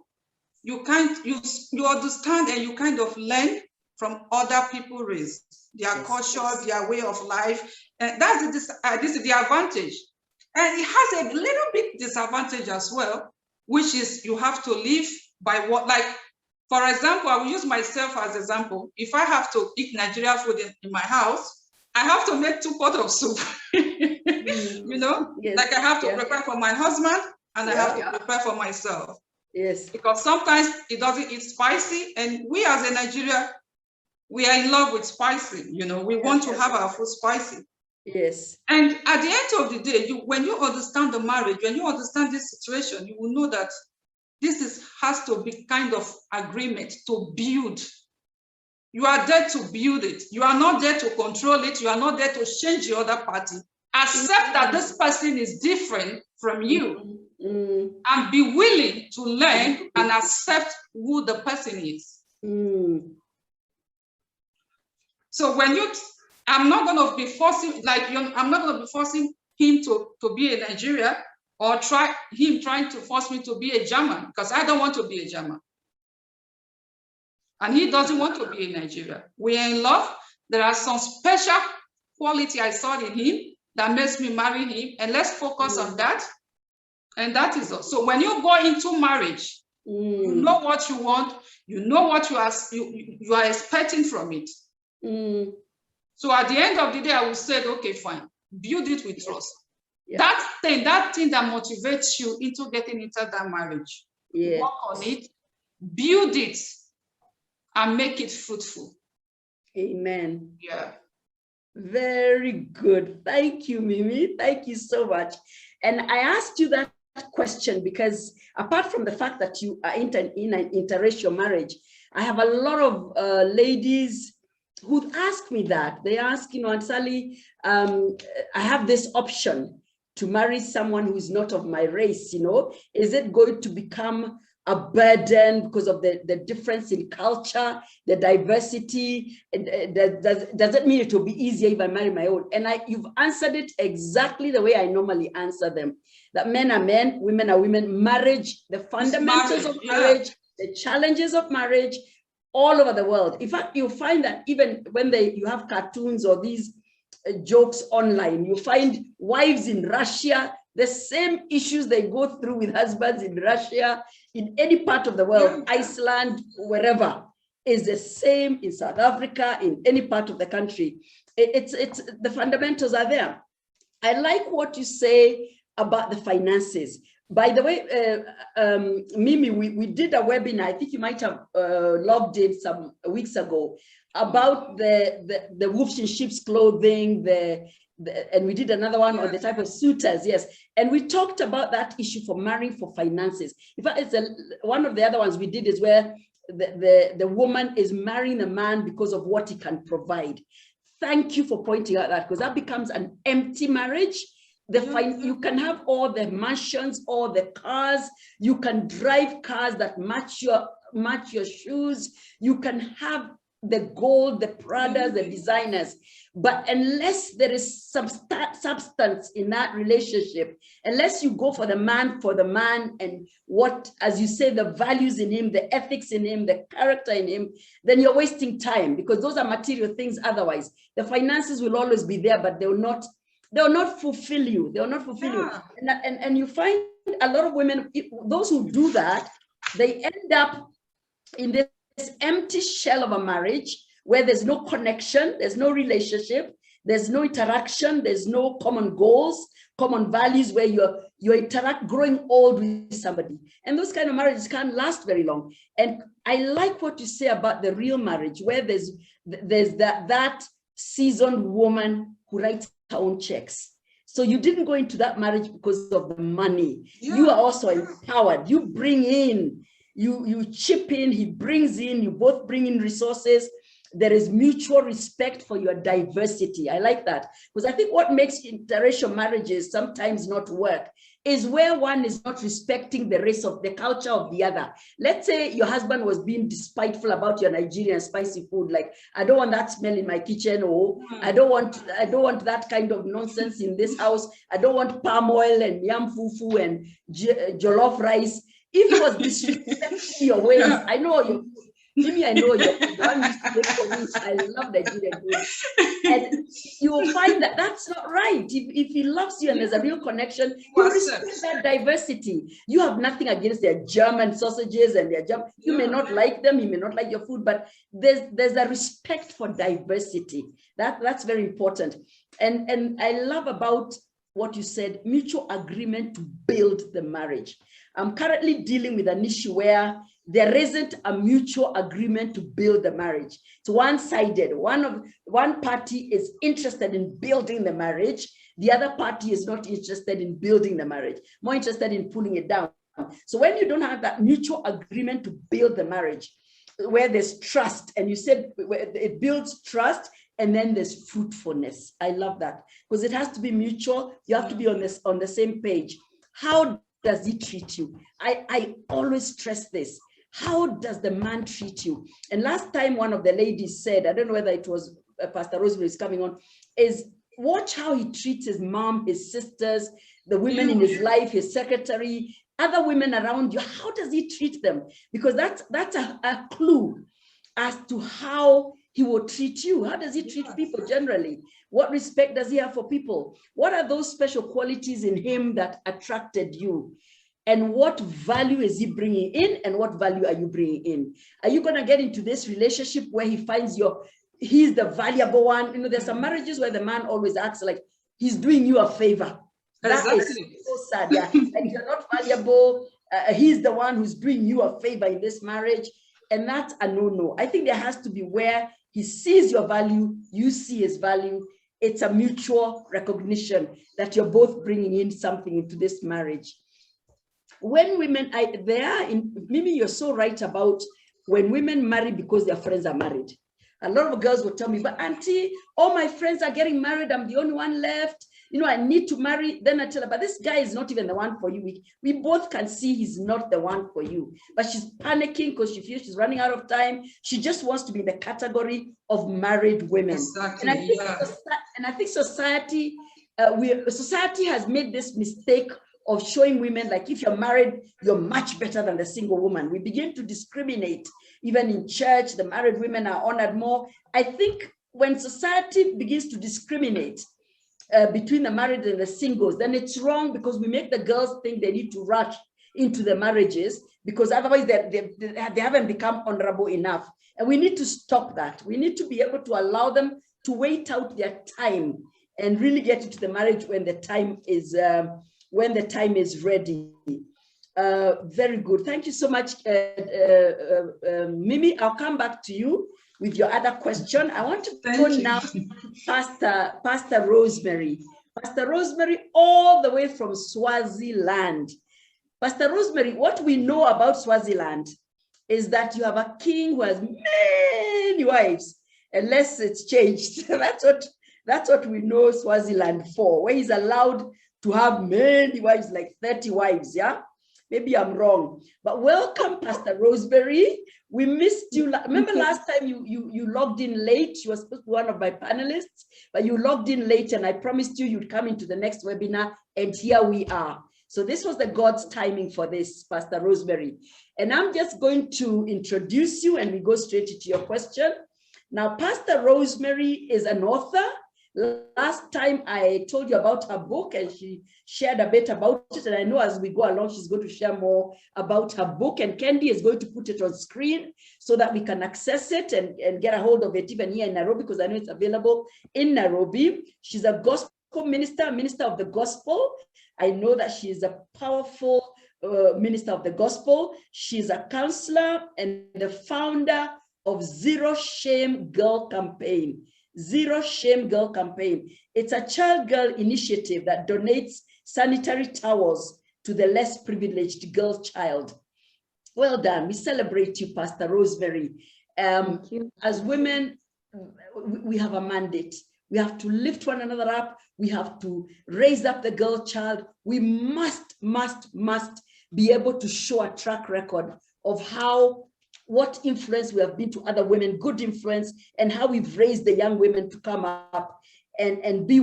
you understand and you kind of learn from other people's race, their culture, their way of life. And that's this is the advantage. And it has a little bit disadvantage as well, which is you have to live by what, like, for example, I will use myself as an example. If I have to eat Nigerian food in my house, I have to make 2 pots of soup. You know, like I have to prepare for my husband and I have to prepare for myself. Yes. Because sometimes it doesn't eat spicy, and we as a Nigeria, we are in love with spicy. You know, we want to have our food spicy. Yes. And at the end of the day, when you understand the marriage, when you understand this situation, you will know that has to be kind of agreement to build. You are there to build it. You are not there to control it. You are not there to change the other party. Accept that this person is different from you, and be willing to learn and accept who the person is. So when I'm not going to be forcing, I'm not going to be forcing him to be a Nigerian, or trying to force me to be a German, because I don't want to be a German. And he doesn't want to be in Nigeria. We are in love. There are some special quality I saw in him that makes me marry him. And let's focus on that. And that is all. So when you go into marriage, you know what you want. You know what you are expecting from it. So at the end of the day, I will say, okay, fine. Build it with trust. Yeah. That thing that motivates you into getting into that marriage. Yeah. Work on it. Build it. And make it fruitful. Amen. Yeah. Very good. Thank you, Mimi. Thank you so much. And I asked you that question because apart from the fact that you are in an interracial marriage, I have a lot of ladies who ask me that. They ask, Aunt Sally, I have this option to marry someone who is not of my race, is it going to become a burden because of the difference in culture, the diversity? Does it mean it will be easier if I marry my own? And you've answered it exactly the way I normally answer them. That men are men, women are women. Marriage, the fundamentals of marriage, the challenges of marriage, all over the world. In fact, you find that even when you have cartoons or these jokes online, you find wives in Russia, the same issues they go through with husbands in Russia, in any part of the world, Iceland, wherever, is the same in South Africa, in any part of the country. It's the fundamentals are there. I like what you say about the finances. By the way, Mimi, we did a webinar, I think you might have logged in some weeks ago, about the wolves in sheep's clothing, and we did another one on the type of suitors, yes. And we talked about that issue for marrying for finances. In fact, it's one of the other ones we did is where the woman is marrying a man because of what he can provide. Thank you for pointing out that, because that becomes an empty marriage. You can have all the mansions, all the cars, you can drive cars that match your shoes, you can have the gold, the Pradas, the designers. But unless there is substance in that relationship, unless you go for the man and what, as you say, the values in him, the ethics in him, the character in him, then you're wasting time, because those are material things otherwise. The finances will always be there, but they will not fulfill you. They will not fulfill you. And you find a lot of women, those who do that, they end up in this empty shell of a marriage where there's no connection, there's no relationship, there's no interaction, there's no common goals, common values, where you interact, growing old with somebody. And those kind of marriages can't last very long. And I like what you say about the real marriage, where there's that seasoned woman who writes her own checks. So you didn't go into that marriage because of the money. Yeah. You are also empowered. You bring in, you chip in, he brings in, you both bring in resources. There is mutual respect for your diversity. I like that, because I think what makes interracial marriages sometimes not work is where one is not respecting the race of the culture of the other. Let's say your husband was being despiteful about your Nigerian spicy food, like, I don't want that smell in my kitchen, or I don't want that kind of nonsense in this house. I don't want palm oil and yam fufu and jollof rice. If it was disrespecting your ways, I know you. Mimi, I know you. One used to make for me. I love Nigerian food. And you will find that that's not right. If he loves you and there's a real connection, you respect that diversity. You have nothing against their German sausages and their German. You may not like them, you may not like your food, but there's a respect for diversity. That's very important. And I love about what you said, mutual agreement to build the marriage. I'm currently dealing with an issue where there isn't a mutual agreement to build the marriage. It's one-sided. One party is interested in building the marriage. The other party is not interested in building the marriage, more interested in pulling it down. So when you don't have that mutual agreement to build the marriage, where there's trust, and you said it builds trust, and then there's fruitfulness. I love that, because it has to be mutual. You have to be on the same page. How does he treat you? I always stress this. How does the man treat you? And last time one of the ladies said, I don't know whether it was Pastor Rosemary is coming on, is watch how he treats his mom, his sisters, the women in his life, his secretary, other women around you. How does he treat them? Because that's a clue as to how he will treat you. How does he treat people generally? What respect does he have for people? What are those special qualities in him that attracted you? And what value is he bringing in, and what value are you bringing in? Are you going to get into this relationship where he finds he's the valuable one? You know, there's some marriages where the man always acts like he's doing you a favor. That is so sad. Yeah, like you're not valuable. He's the one who's doing you a favor in this marriage, and that's a no-no. I think there has to be where he sees your value, you see his value. It's a mutual recognition that you're both bringing in something into this marriage. When women, Mimi, you're so right about when women marry because their friends are married. A lot of girls will tell me, but auntie, all my friends are getting married. I'm the only one left. You know, I need to marry. Then I tell her, but this guy is not even the one for you. We both can see he's not the one for you. But she's panicking because she feels she's running out of time. She just wants to be in the category of married women. Exactly, and I think society has made this mistake of showing women like if you're married, you're much better than the single woman. We begin to discriminate. Even in church, the married women are honored more. I think when society begins to discriminate between the married and the singles, then it's wrong, because we make the girls think they need to rush into the marriages because otherwise they haven't become honorable enough. And we need to stop that. We need to be able to allow them to wait out their time and really get into the marriage when the time is ready. Very good. Thank you so much, Mimi. I'll come back to you with your other question. I want to go now to Pastor Rosemary. Pastor Rosemary, all the way from Swaziland. Pastor Rosemary, what we know about Swaziland is that you have a king who has many wives, unless it's changed. That's what we know Swaziland for, where he's allowed to have many wives, like 30 wives, yeah? Maybe I'm wrong, but welcome, Pastor Rosemary. We missed you. Remember last time you logged in late? You were supposed to be one of my panelists, but you logged in late, and I promised you'd come into the next webinar, and here we are. So this was the God's timing for this, Pastor Rosemary. And I'm just going to introduce you, and we go straight into your question. Now, Pastor Rosemary is an author. Last time I told you about her book, and she shared a bit about it, and I know as we go along she's going to share more about her book, and Kendi is going to put it on screen so that we can access it and get a hold of it even here in Nairobi, because I know it's available in Nairobi. She's a gospel minister of the gospel. I know that she is a powerful minister of the gospel. She's a counselor and the founder of Zero Shame Girl Campaign. Zero Shame Girl Campaign. It's a child girl initiative that donates sanitary towels to the less privileged girl child. Well done. We celebrate you, Pastor Rosemary. Thank you. As women, we have a mandate. We have to lift one another up. We have to raise up the girl child. We must be able to show a track record of what influence we have been to other women, good influence, and how we've raised the young women to come up and be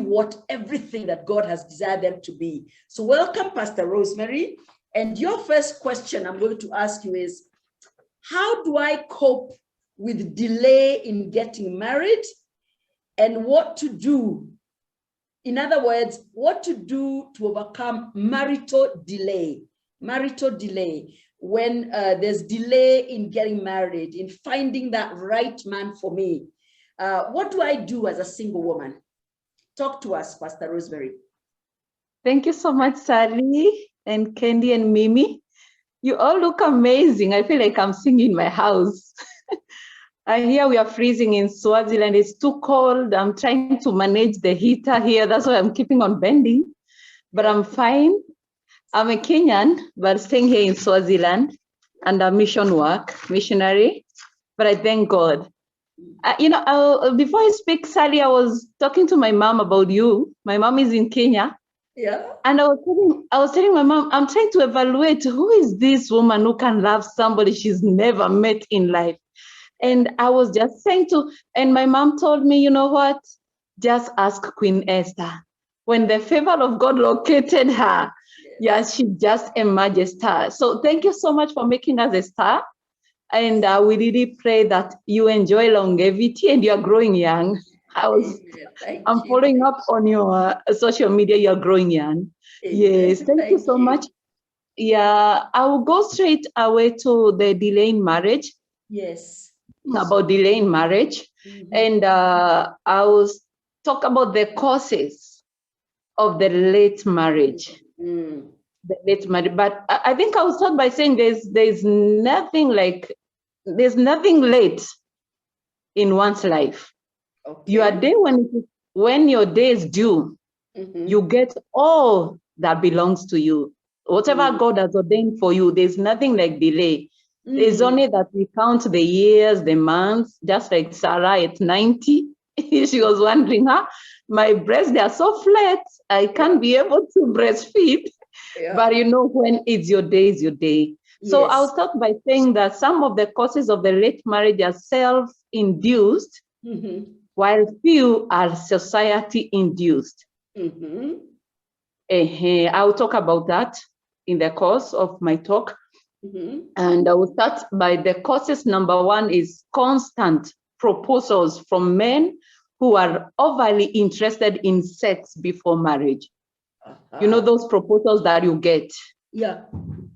everything that God has desired them to be. So welcome, Pastor Rosemary. And your first question I'm going to ask you is, how do I cope with delay in getting married, and what to do? In other words, what to do to overcome marital delay when there's delay in getting married, in finding that right man for me. What do I do as a single woman? Talk to us, Pastor Rosemary. Thank you so much, Sally and Kendi and Mimi. You all look amazing. I feel like I'm singing in my house. I hear we are freezing in Swaziland. It's too cold. I'm trying to manage the heater here. That's why I'm keeping on bending, but I'm fine. I'm a Kenyan, but staying here in Swaziland under mission work, missionary. But I thank God. Before I speak, Sally, I was talking to my mom about you. My mom is in Kenya. Yeah. And I was telling my mom, I'm trying to evaluate who is this woman who can love somebody she's never met in life. And I was just saying and my mom told me, you know what? Just ask Queen Esther. When the favor of God located her, she just emerged a star. So thank you so much for making us a star. And we really pray that you enjoy longevity and you're growing young. I'm following up on your social media, you're growing young. Amen. Yes, thank you so much. Yeah, I will go straight away to the delay in marriage. Yes. About delay in marriage. And I will talk about the causes of the late marriage. The late marriage. But I think I will start by saying there's nothing late in one's life. Okay. Your day when your day is due, you get all that belongs to you. Whatever God has ordained for you, there's nothing like delay. It's only that we count the years, the months, just like Sarah at 90. She was wondering, my breasts, they are so flat, I can't be able to breastfeed. But when it's your day, it's your day. So I'll start by saying that some of the causes of the late marriage are self-induced, while few are society-induced. I'll talk about that in the course of my talk. And I will start by the causes. Number one is constant proposals from men who are overly interested in sex before marriage. You know those proposals that you get? Yeah.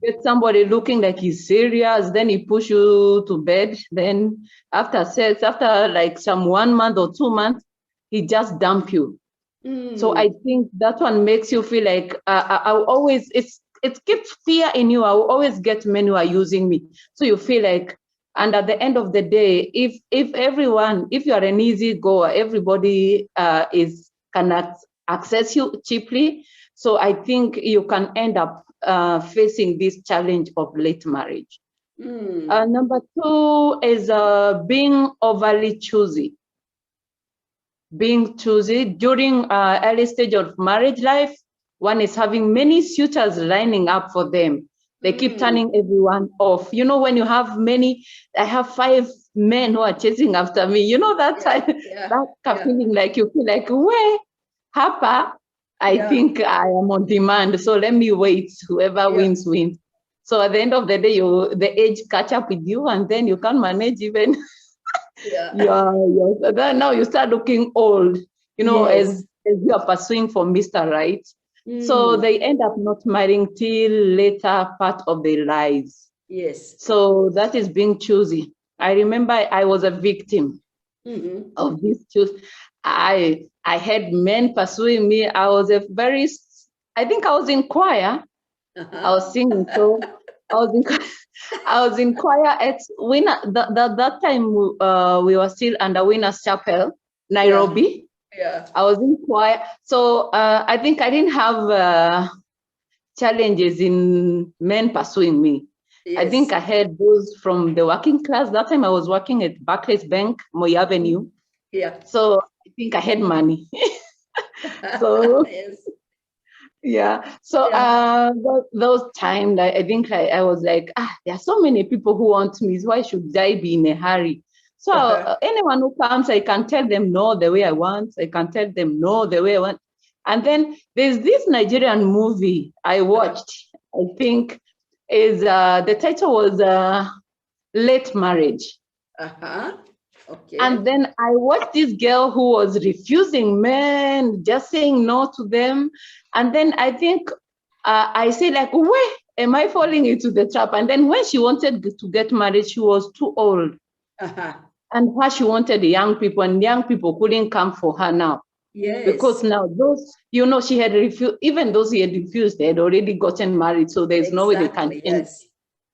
Get somebody looking like he's serious, then he push you to bed. Then after sex, after like some 1 month or 2 months, he just dump you. So I think that one makes you feel like it keeps fear in you. I will always get men who are using me. So you feel like, and at the end of the day, if you are an easy goer, everybody can access you cheaply. So I think you can end up facing this challenge of late marriage. Number two is being overly choosy. Being choosy during early stage of marriage life, one is having many suitors lining up for them. They keep turning everyone off. You know, when you have many, I have 5 men who are chasing after me. You know that feeling like you feel like, where, Hapa, I think I am on demand. So let me wait. Whoever wins, wins. So at the end of the day, the age catch up with you, and then you can't manage even. Now you start looking old. You know, as you are pursuing for Mr. Right. So they end up not marrying till later part of their lives. Yes. So that is being choosy. I remember I was a victim of this choose. I had men pursuing me. I think I was in choir. I was singing. So I was in choir at Winner. That time we were still under Winners Chapel, Nairobi. I was in choir. So I think I didn't have challenges in men pursuing me. I think I had those from the working class. That time I was working at Barclays Bank, Moi Avenue. So I think I had money. So those times I think I was like, there are so many people who want me. Why should I be in a hurry? So anyone who comes, I can tell them no the way I want. I can tell them no the way I want. And then there's this Nigerian movie I watched. I think is the title was Late Marriage. Okay. And then I watched this girl who was refusing men, just saying no to them. And then I think I said like, where am I falling into the trap? And then when she wanted to get married, she was too old. And why she wanted the young people, and young people couldn't come for her now. Because now those, you know, she had refused, even those he had refused, they had already gotten married. So there's no way they can change.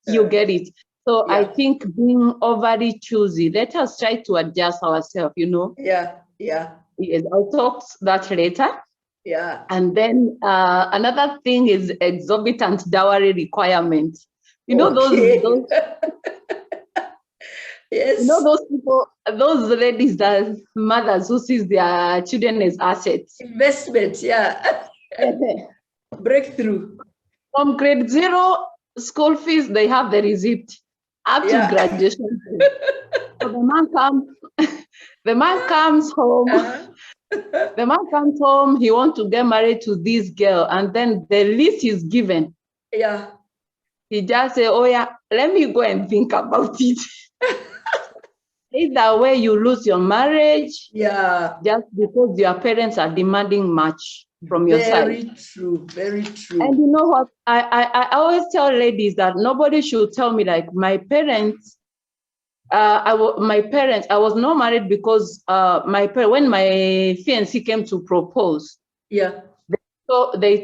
You get it. So I think being overly choosy, let us try to adjust ourselves, you know. Yes, I'll talk that later. Yeah. And then another thing is exorbitant dowry requirement. You know, Okay. those Yes. you know, those people, those ladies, that mothers who sees their children as assets. Investment, yeah. Breakthrough. From grade 0 school fees, they have the receipt up to Yeah. graduation. So the man comes home. The man comes home, he wants to get married to this girl, and then the list is given. Yeah. He just say, oh yeah, let me go and think about it. Either way, you lose your marriage, Yeah. just because your parents are demanding much from your side. Very true, very true. And you know what? I always tell ladies that nobody should tell me, like, my parents, I was not married because when my fiancé came to propose, Yeah. so they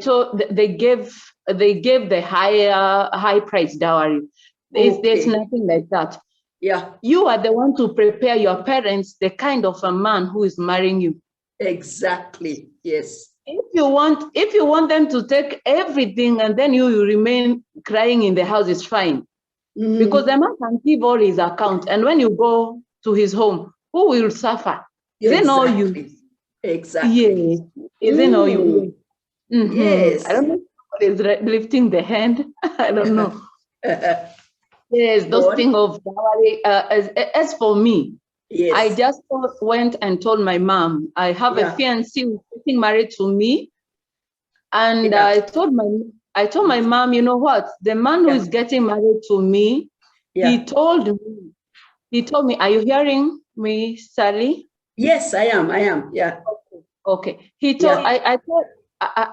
gave the high price dowry. There's nothing like that. Yeah. You are the one to prepare your parents the kind of a man who is marrying you. Exactly. Yes. If you want them to take everything and then you remain crying in the house, it's fine. Mhm. Because the man can give all his account, and when you go to his home, who will suffer? Is it not you? Exactly. Yes. Is it not you? Mhm. Yes. I don't know if somebody is lifting the hand. I don't know. Yes, those things of dowry. As for me, Yes. I just went and told my mom, I have a fiancé who's getting married to me. And I told my mom, you know what? The man who is getting married to me, he told me, are you hearing me, Sally? Yes, I am. Yeah. Okay. He told I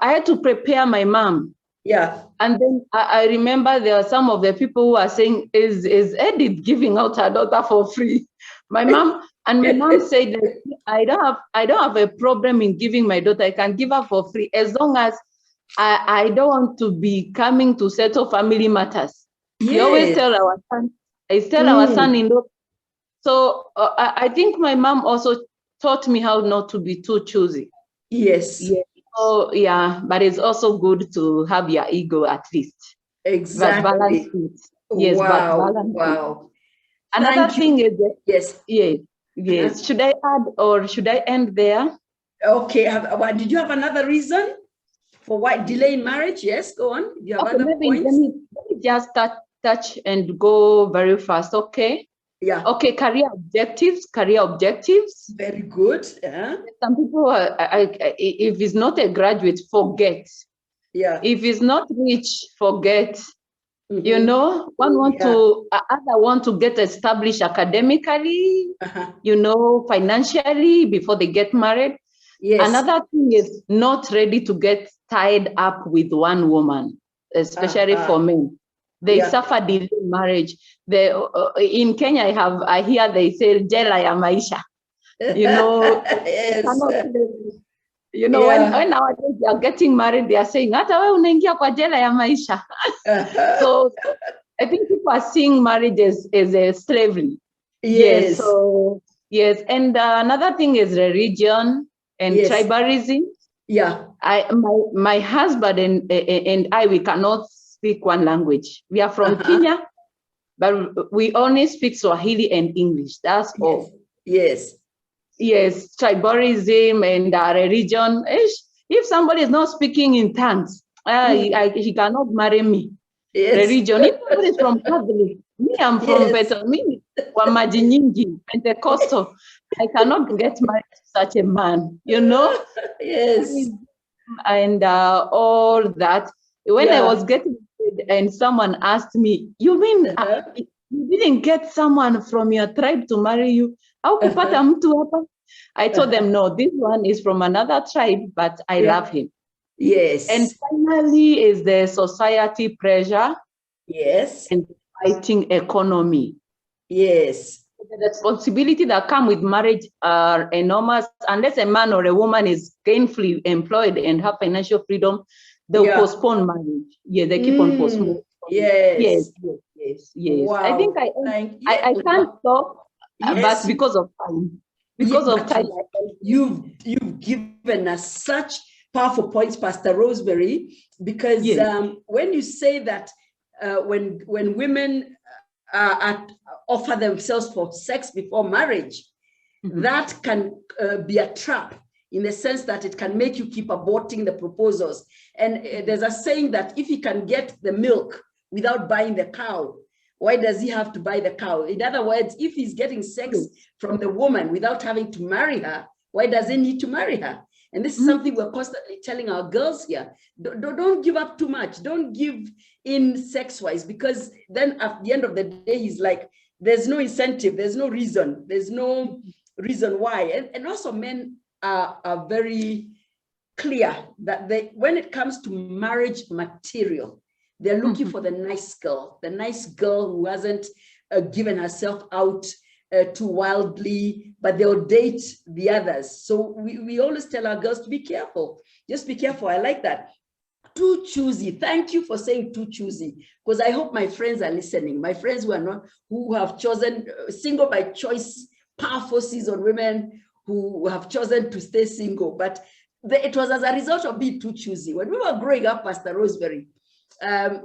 had to prepare my mom. Yeah. And then I remember there are some of the people who are saying, is Edith giving out her daughter for free? My mom said that I don't have a problem in giving my daughter. I can give her for free as long as I don't want to be coming to settle family matters. Yes. We always tell our son-in-law. So I think my mom also taught me how not to be too choosy. Yes. Yeah. So yeah, but it's also good to have your ego at least. Exactly. But balance it. Yes. Wow. But balance Wow. it. Another thing is that, yes. Yes. Should I add or should I end there? Okay. Did you have another reason for why delay in marriage? Yes. Go on. You have other points? Let me just touch and go very fast. Okay. Yeah. Okay, career objectives. Very good. Yeah. Some people, if he's not a graduate, forget. Yeah. If he's not rich, forget. Mm-hmm. You know, other want to get established academically, financially before they get married. Yes. Another thing is not ready to get tied up with one woman, especially for men. They suffer delay in marriage. In Kenya, I hear they say jela ya maisha. You know, yes. When nowadays they are getting married, they are saying, hata wewe unaingia kwa jela ya maisha. So I think people are seeing marriage as a slavery. Yes. So yes, and another thing is religion and tribalism. Yeah. My husband and I, we cannot speak one language. We are from Kenya, but we only speak Swahili and English. That's all. Yes. Yes, tribalism and religion. If somebody is not speaking in tongues, he cannot marry me. Yes. Religion. If somebody is from Catholic, me, I'm from Wamaji Nyingi, Pentecostal. I cannot get married to such a man, Yes. And all that. When I was getting married and someone asked me, you mean you didn't get someone from your tribe to marry you? I told them, no, this one is from another tribe, but I love him. Yes. And finally is the society pressure. Yes. And fighting economy. Yes. The responsibility that come with marriage are enormous. Unless a man or a woman is gainfully employed and have financial freedom, they'll postpone marriage. Yeah, they keep on postponing. Yes. Wow. I think I can't stop, but because of time. You've given us such powerful points, Pastor Rosemary, because Yes. when you say that when women offer themselves for sex before marriage, that can be a trap, in the sense that it can make you keep aborting the proposals. And there's a saying that if he can get the milk without buying the cow, why does he have to buy the cow? In other words, if he's getting sex from the woman without having to marry her, why does he need to marry her? And this is something we're constantly telling our girls here. Don't give up too much. Don't give in sex-wise, because then at the end of the day, he's like, there's no incentive, there's no reason, there's no reason why. And also men are very clear that when it comes to marriage material, they're looking for the nice girl who hasn't given herself out too wildly, but they'll date the others. So we always tell our girls to be careful. Just be careful. I like that. Too choosy. Thank you for saying too choosy, because I hope my friends are listening. My friends who have chosen single by choice, powerful seasoned women who have chosen to stay single, but it was as a result of being too choosy. When we were growing up, Pastor Rosemary, I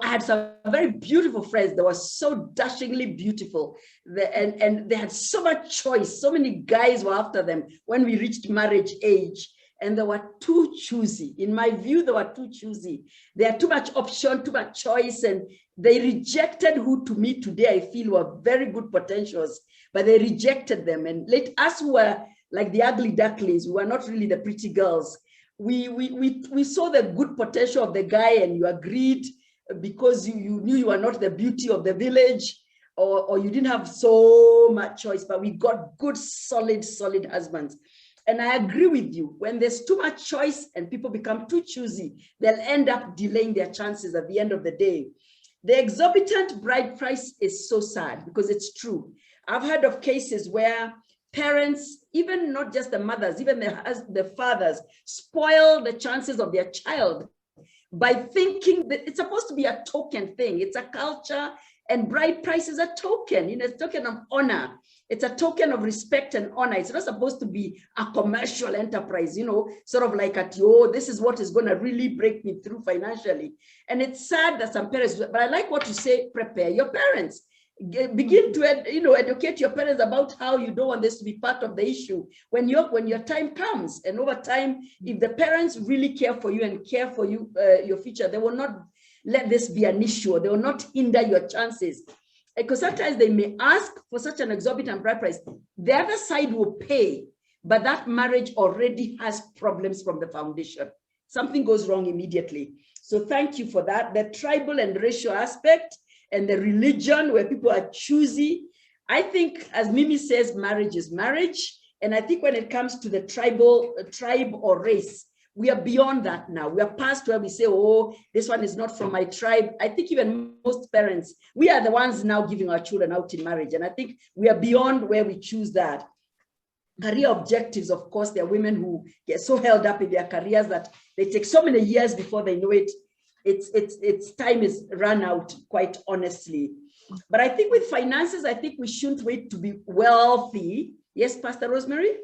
had some very beautiful friends that were so dashingly beautiful, and they had so much choice. So many guys were after them when we reached marriage age, and they were too choosy. In my view, they were too choosy. They had too much option, too much choice, and they rejected who to me today I feel were very good potentials, but they rejected them. And let us who were like the ugly ducklings, we were not really the pretty girls. We saw the good potential of the guy, and you agreed because you knew you were not the beauty of the village, or you didn't have so much choice, but we got good, solid husbands. And I agree with you, when there's too much choice and people become too choosy, they'll end up delaying their chances at the end of the day. The exorbitant bride price is so sad, because it's true. I've heard of cases where parents, even not just the mothers, even the fathers, spoil the chances of their child by thinking that it's supposed to be a token thing. It's a culture, and bride price is a token, it's a token of honor. It's a token of respect and honor. It's not supposed to be a commercial enterprise, sort of like this is what is going to really break me through financially. And it's sad that some parents, but I like what you say, prepare your parents. Begin to educate your parents about how you don't want this to be part of the issue when your time comes. And over time, if the parents really care for you and care for you, your future, they will not let this be an issue. They will not hinder your chances, because sometimes they may ask for such an exorbitant bride price. The other side will pay, but that marriage already has problems from the foundation. Something goes wrong immediately. So thank you for that. The tribal and racial aspect, and the religion where people are choosy. I think, as Mimi says, marriage is marriage. And I think when it comes to the tribe or race, we are beyond that now. We are past where we say, oh, this one is not from my tribe. I think even most parents, we are the ones now giving our children out in marriage. And I think we are beyond where we choose that. Career objectives, of course, there are women who get so held up in their careers that they take so many years before they know it. Its time is run out, quite honestly. But I think with finances, I think we shouldn't wait to be wealthy. Yes, Pastor Rosemary?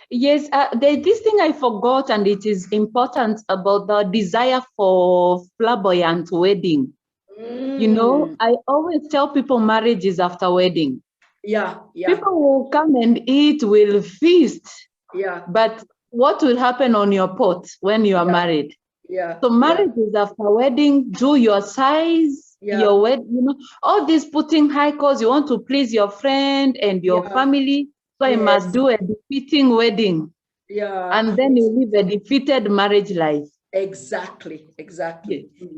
Yes, there's this thing I forgot, and it is important about the desire for flamboyant wedding. I always tell people marriage is after wedding. Yeah. People will come and eat, will feast. Yeah. But what will happen on your pot when you are married? Yeah. So marriage is after wedding. Do your size, your wedding, all this putting high cost. You want to please your friend and your family. So you must do a defeating wedding. Yeah. And then you live a defeated marriage life. Exactly. Yes.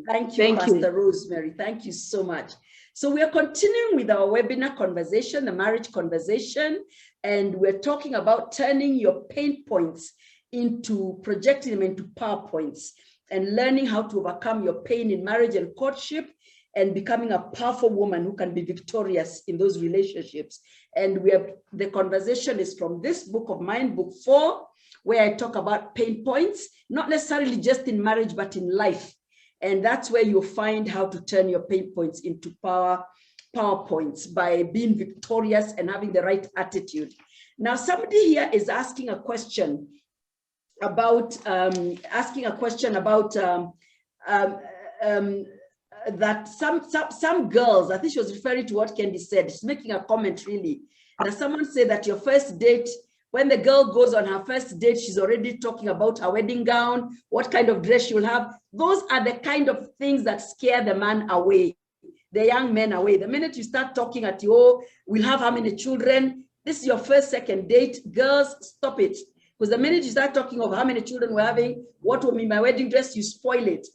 Thank you, Pastor Rosemary. Thank you so much. So we are continuing with our webinar conversation, the marriage conversation, and we're talking about turning your pain points projecting them into PowerPoints, and learning how to overcome your pain in marriage and courtship, and becoming a powerful woman who can be victorious in those relationships. And the conversation is from this book of mine, book 4, where I talk about pain points, not necessarily just in marriage, but in life. And that's where you'll find how to turn your pain points into PowerPoints by being victorious and having the right attitude. Now, somebody here is asking a question. about asking a question about that some girls, I think she was referring to what Candy said. She's making a comment really. That someone said that your first date, when the girl goes on her first date, she's already talking about her wedding gown, what kind of dress she will have. Those are the kind of things that scare the man away, the young men away. The minute you start talking at you, oh, we'll have how many children? This is your first, second date. Girls, stop it. Because the minute you start talking of how many children we're having, what will be my wedding dress, you spoil it.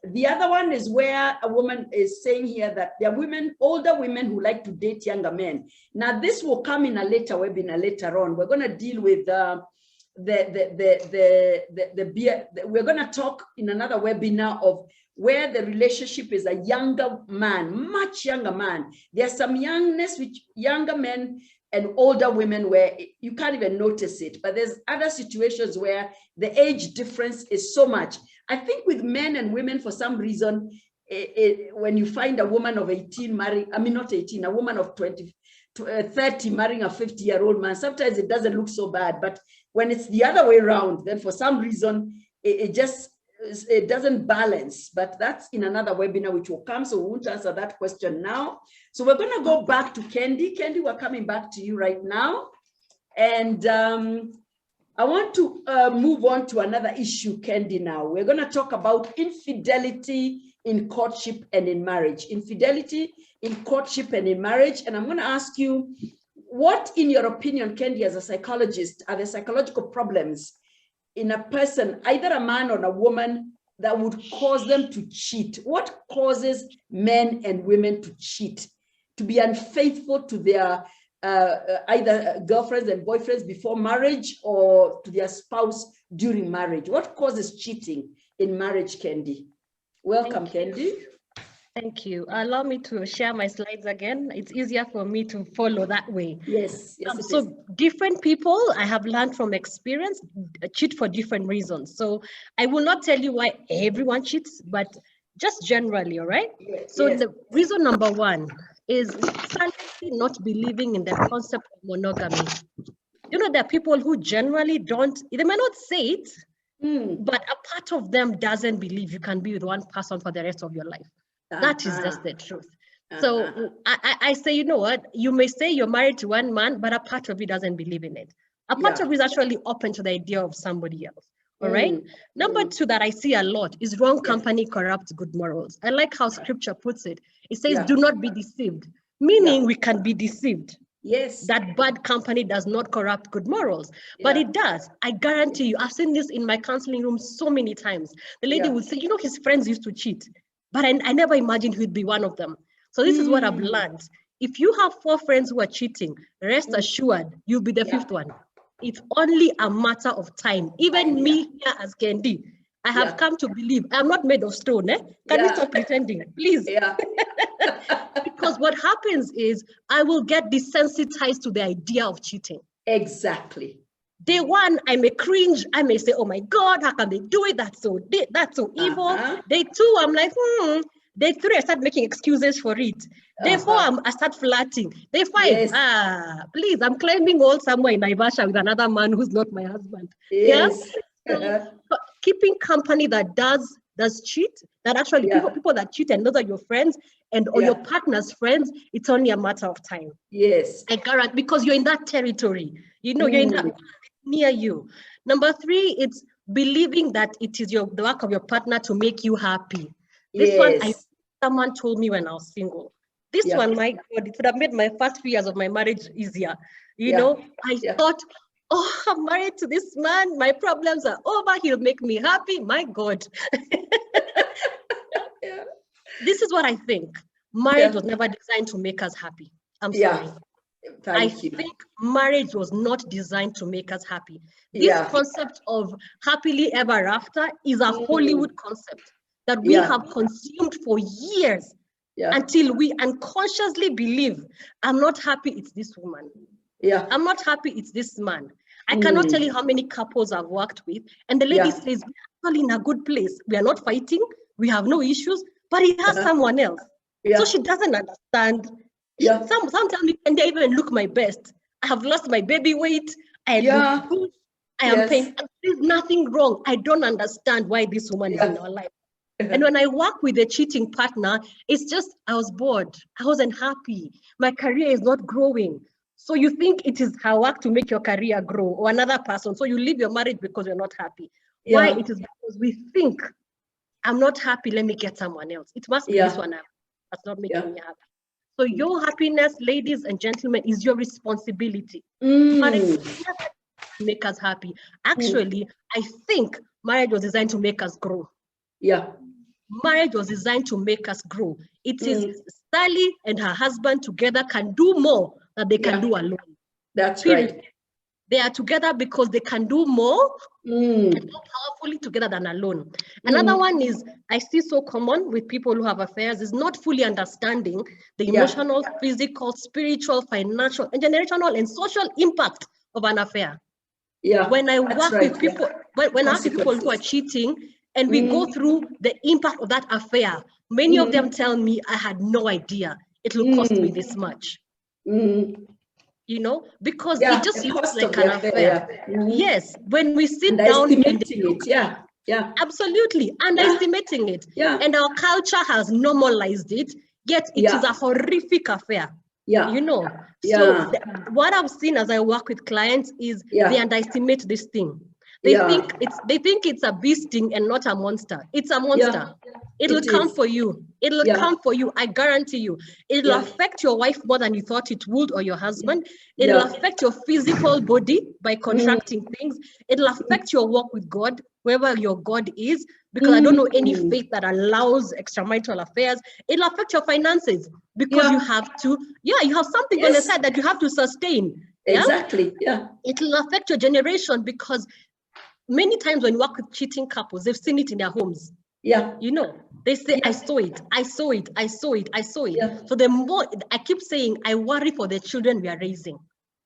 The other one is where a woman is saying here that there are women, older women who like to date younger men. Now, this will come in a later webinar later on. We're going to deal with we're going to talk in another webinar of where the relationship is a younger man, much younger man. There's some youngness with younger men and older women where you can't even notice it. But there's other situations where the age difference is so much. I think with men and women, for some reason, when you find a woman of 18 marrying, I mean, not 18, a woman of 30 marrying a 50-year-old man, sometimes it doesn't look so bad. But when it's the other way around, then for some reason, it doesn't balance. But that's in another webinar which will come, so we won't answer that question now. So we're going to go back to Candy. Candy, we're coming back to you right now. And I want to move on to another issue, Candy, now. We're going to talk about infidelity in courtship and in marriage. Infidelity in courtship and in marriage. And I'm going to ask you, what, in your opinion, Candy, as a psychologist, are the psychological problems in a person, either a man or a woman, that would cause them to cheat? What causes men and women to cheat, to be unfaithful to their either girlfriends and boyfriends before marriage or to their spouse during marriage? What causes cheating in marriage, Candy? Welcome, Candy. Thank you. Allow me to share my slides again. It's easier for me to follow that way. Yes. So different people, I have learned from experience, cheat for different reasons. So I will not tell you why everyone cheats, but just generally, all right? Yes. So the reason number one is silently not believing in the concept of monogamy. You know, there are people who generally don't, they may not say it, but a part of them doesn't believe you can be with one person for the rest of your life. That is just the truth. So I say, you know what, you may say you're married to one man, but a part of you doesn't believe in it. A part of you is actually open to the idea of somebody else. All right. Number two that I see a lot is wrong company corrupts good morals. I like how scripture puts it. It says, do not be deceived, meaning we can be deceived. Yes. That bad company does not corrupt good morals, but it does. I guarantee you, I've seen this in my counseling room so many times. The lady would say, you know, his friends used to cheat, but I never imagined he'd be one of them. So this is what I've learned. If you have 4 friends who are cheating, rest assured, you'll be the 5th one. It's only a matter of time. Even me here as Candy, I have come to believe I'm not made of stone. Can we stop pretending, please? Because what happens is I will get desensitized to the idea of cheating. Exactly. Day one, I may cringe. I may say, oh my God, how can they do it? That's so evil. Day 2, I'm like, Day 3, I start making excuses for it. Day 4, I start flirting. Day 5, please, I'm climbing all somewhere in Naivasha with another man who's not my husband. Yes. So, keeping company that does cheat, that actually people that cheat and those are your friends and or your partner's friends, it's only a matter of time. Yes. I guarantee, because you're in that territory. You know, you're in that near you. Number 3, it's believing that it is the work of your partner to make you happy. This one, someone told me when I was single. This one, my God, it would have made my first few years of my marriage easier. You know, I thought, oh, I'm married to this man. My problems are over. He'll make me happy. My God. This is what I think. Marriage was never designed to make us happy. I'm sorry. I think marriage was not designed to make us happy. This concept of happily ever after is a Hollywood concept that we have consumed for years until we unconsciously believe, I'm not happy, it's this woman. I'm not happy, it's this man. I cannot tell you how many couples I've worked with, and the lady says, we're actually in a good place. We are not fighting, we have no issues, but he has someone else. So she doesn't understand. Some tell me, and they even look my best. I have lost my baby weight. I look good. I am paying. There's nothing wrong. I don't understand why this woman is in our life. And when I work with a cheating partner, it's just, I was bored. I wasn't happy. My career is not growing. So you think it is her work to make your career grow, or another person. So you leave your marriage because you're not happy. Why? It is because we think, I'm not happy, let me get someone else. It must be this one that's not making me happy. So your happiness, ladies and gentlemen, is your responsibility. Marriage make us happy. Actually, I think marriage was designed to make us grow. Marriage was designed to make us grow. It is Sally and her husband together can do more than they can do alone. That's right. They are together because they can do more and more powerfully together than alone. Another one is, I see so common with people who have affairs, is not fully understanding the emotional, physical, spiritual, financial, and generational and social impact of an affair. When I work with people, when I ask people who are cheating, and we go through the impact of that affair, many of them tell me, I had no idea it will cost me this much. You know, because it just looks like an affair. Yes, when we sit down and absolutely underestimating it. And our culture has normalized it, yet it is a horrific affair. You know, so what I've seen as I work with clients is they underestimate this thing. They think it's a bee sting and not a monster. It's a monster. It'll come for you. It'll come for you. I guarantee you. It'll affect your wife more than you thought it would, or your husband. It'll affect your physical body by contracting things. It'll affect your walk with God, wherever your God is, because I don't know any faith that allows extramarital affairs. It'll affect your finances because you have to, you have something on the side that you have to sustain. Exactly. It'll affect your generation because many times when you work with cheating couples, they've seen it in their homes. You know, they say, I saw it, I saw it, I saw it, I saw it. So the more, I keep saying, I worry for the children we are raising.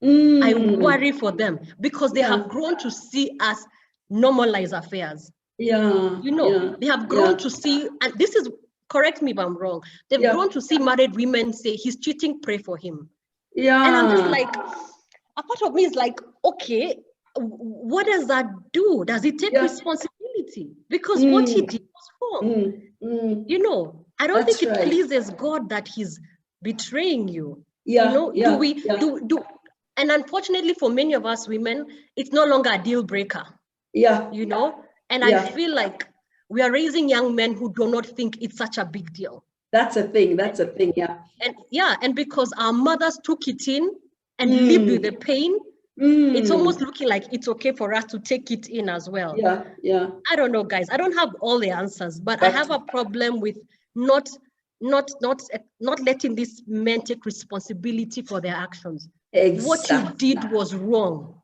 I worry for them because they have grown to see us normalize affairs. You know, they have grown to see, and this is, correct me if I'm wrong, they've grown to see married women say, he's cheating, pray for him. And I'm just like, a part of me is like, okay, what does that do? Does it take responsibility? Because what he did was wrong. You know, I don't think it pleases God that he's betraying you. You know, and unfortunately for many of us women, it's no longer a deal breaker. You know, and I feel like we are raising young men who do not think it's such a big deal. That's a thing. And because our mothers took it in and lived with the pain, it's almost looking like it's okay for us to take it in as well. I don't know, guys. I don't have all the answers, but I have a problem with not letting these men take responsibility for their actions. What you did was wrong.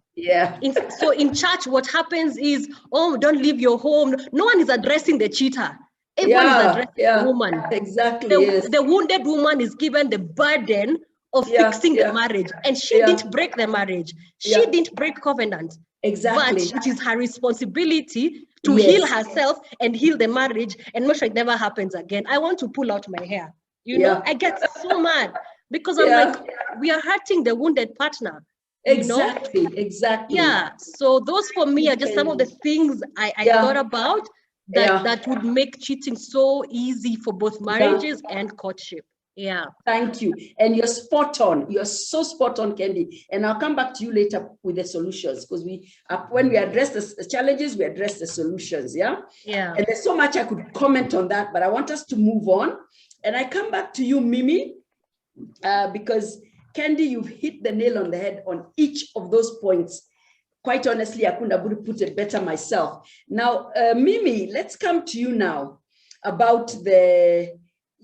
So in church, what happens is, oh, don't leave your home. No one is addressing the cheater. Everyone is addressing the woman. The wounded woman is given the burden of fixing the marriage, and she didn't break the marriage. She didn't break covenant. But it is her responsibility to heal herself and heal the marriage and make sure it never happens again. I want to pull out my hair. You know, I get so mad because I'm like, we are hurting the wounded partner. Exactly. So those for me are just some of the things I thought about that would make cheating so easy for both marriages and courtship. Thank you. And you're spot on. You're so spot on, Kendi. And I'll come back to you later with the solutions, because when we address the challenges, we address the solutions. And there's so much I could comment on that, but I want us to move on. And I come back to you, Mimi, because Kendi, you've hit the nail on the head on each of those points. Quite honestly, I couldn't have put it better myself. Now, Mimi, let's come to you now about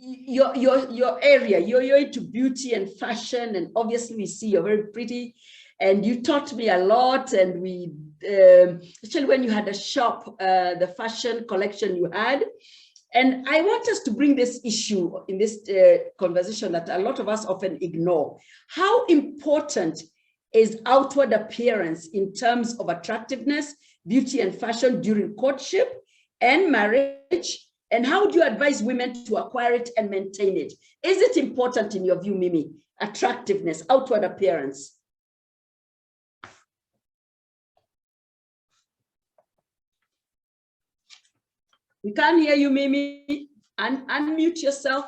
your area. You're into beauty and fashion, and obviously we see you're very pretty, and you taught me a lot. And we especially when you had a shop, the fashion collection you had. And I want us to bring this issue in this conversation that a lot of us often ignore. How important is outward appearance in terms of attractiveness, beauty and fashion during courtship and marriage? And how do you advise women to acquire it and maintain it? Is it important in your view, Mimi? Attractiveness, outward appearance. We can't hear you, Mimi. Unmute yourself.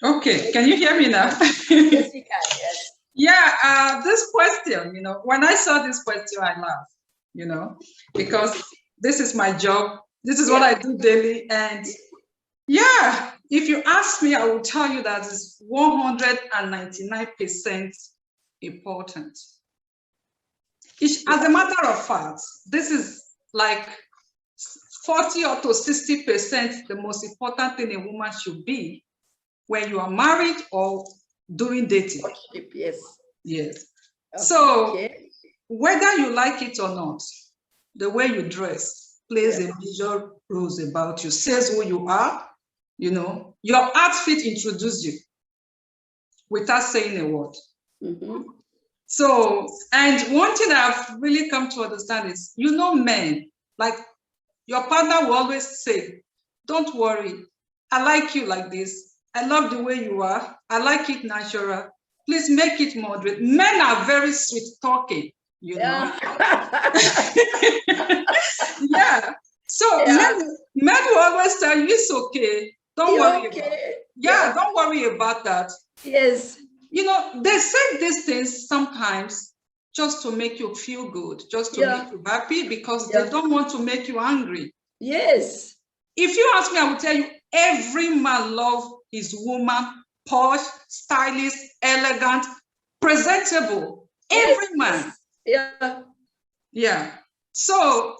Okay, can you hear me now? Yes, you can, yes. Yeah, this question, you know, when I saw this question, I laughed, you know, because this is my job. This is what I do daily. And yeah, if you ask me, I will tell you that it's 199% important. As a matter of fact, this is like 40 up to 60% the most important thing a woman should be when you are married or doing dating. Yes. Yes. Okay. So whether you like it or not, the way you dress plays a major role about you, says who you are, you know, your outfit introduces you without saying a word. Mm-hmm. So, and one thing I've really come to understand is, you know, men, like your partner will always say, don't worry, I like you like this. I love the way you are. I like it natural. Please make it moderate. Men are very sweet talking, you know. Yeah. So men will always tell you it's okay. Don't worry about it. Yeah, don't worry about that. Yes. You know, they say these things sometimes just to make you feel good, just to make you happy, because they don't want to make you angry. Yes. If you ask me, I will tell you, every man loves his woman posh, stylish, elegant, presentable. Every man. Yeah. Yeah. So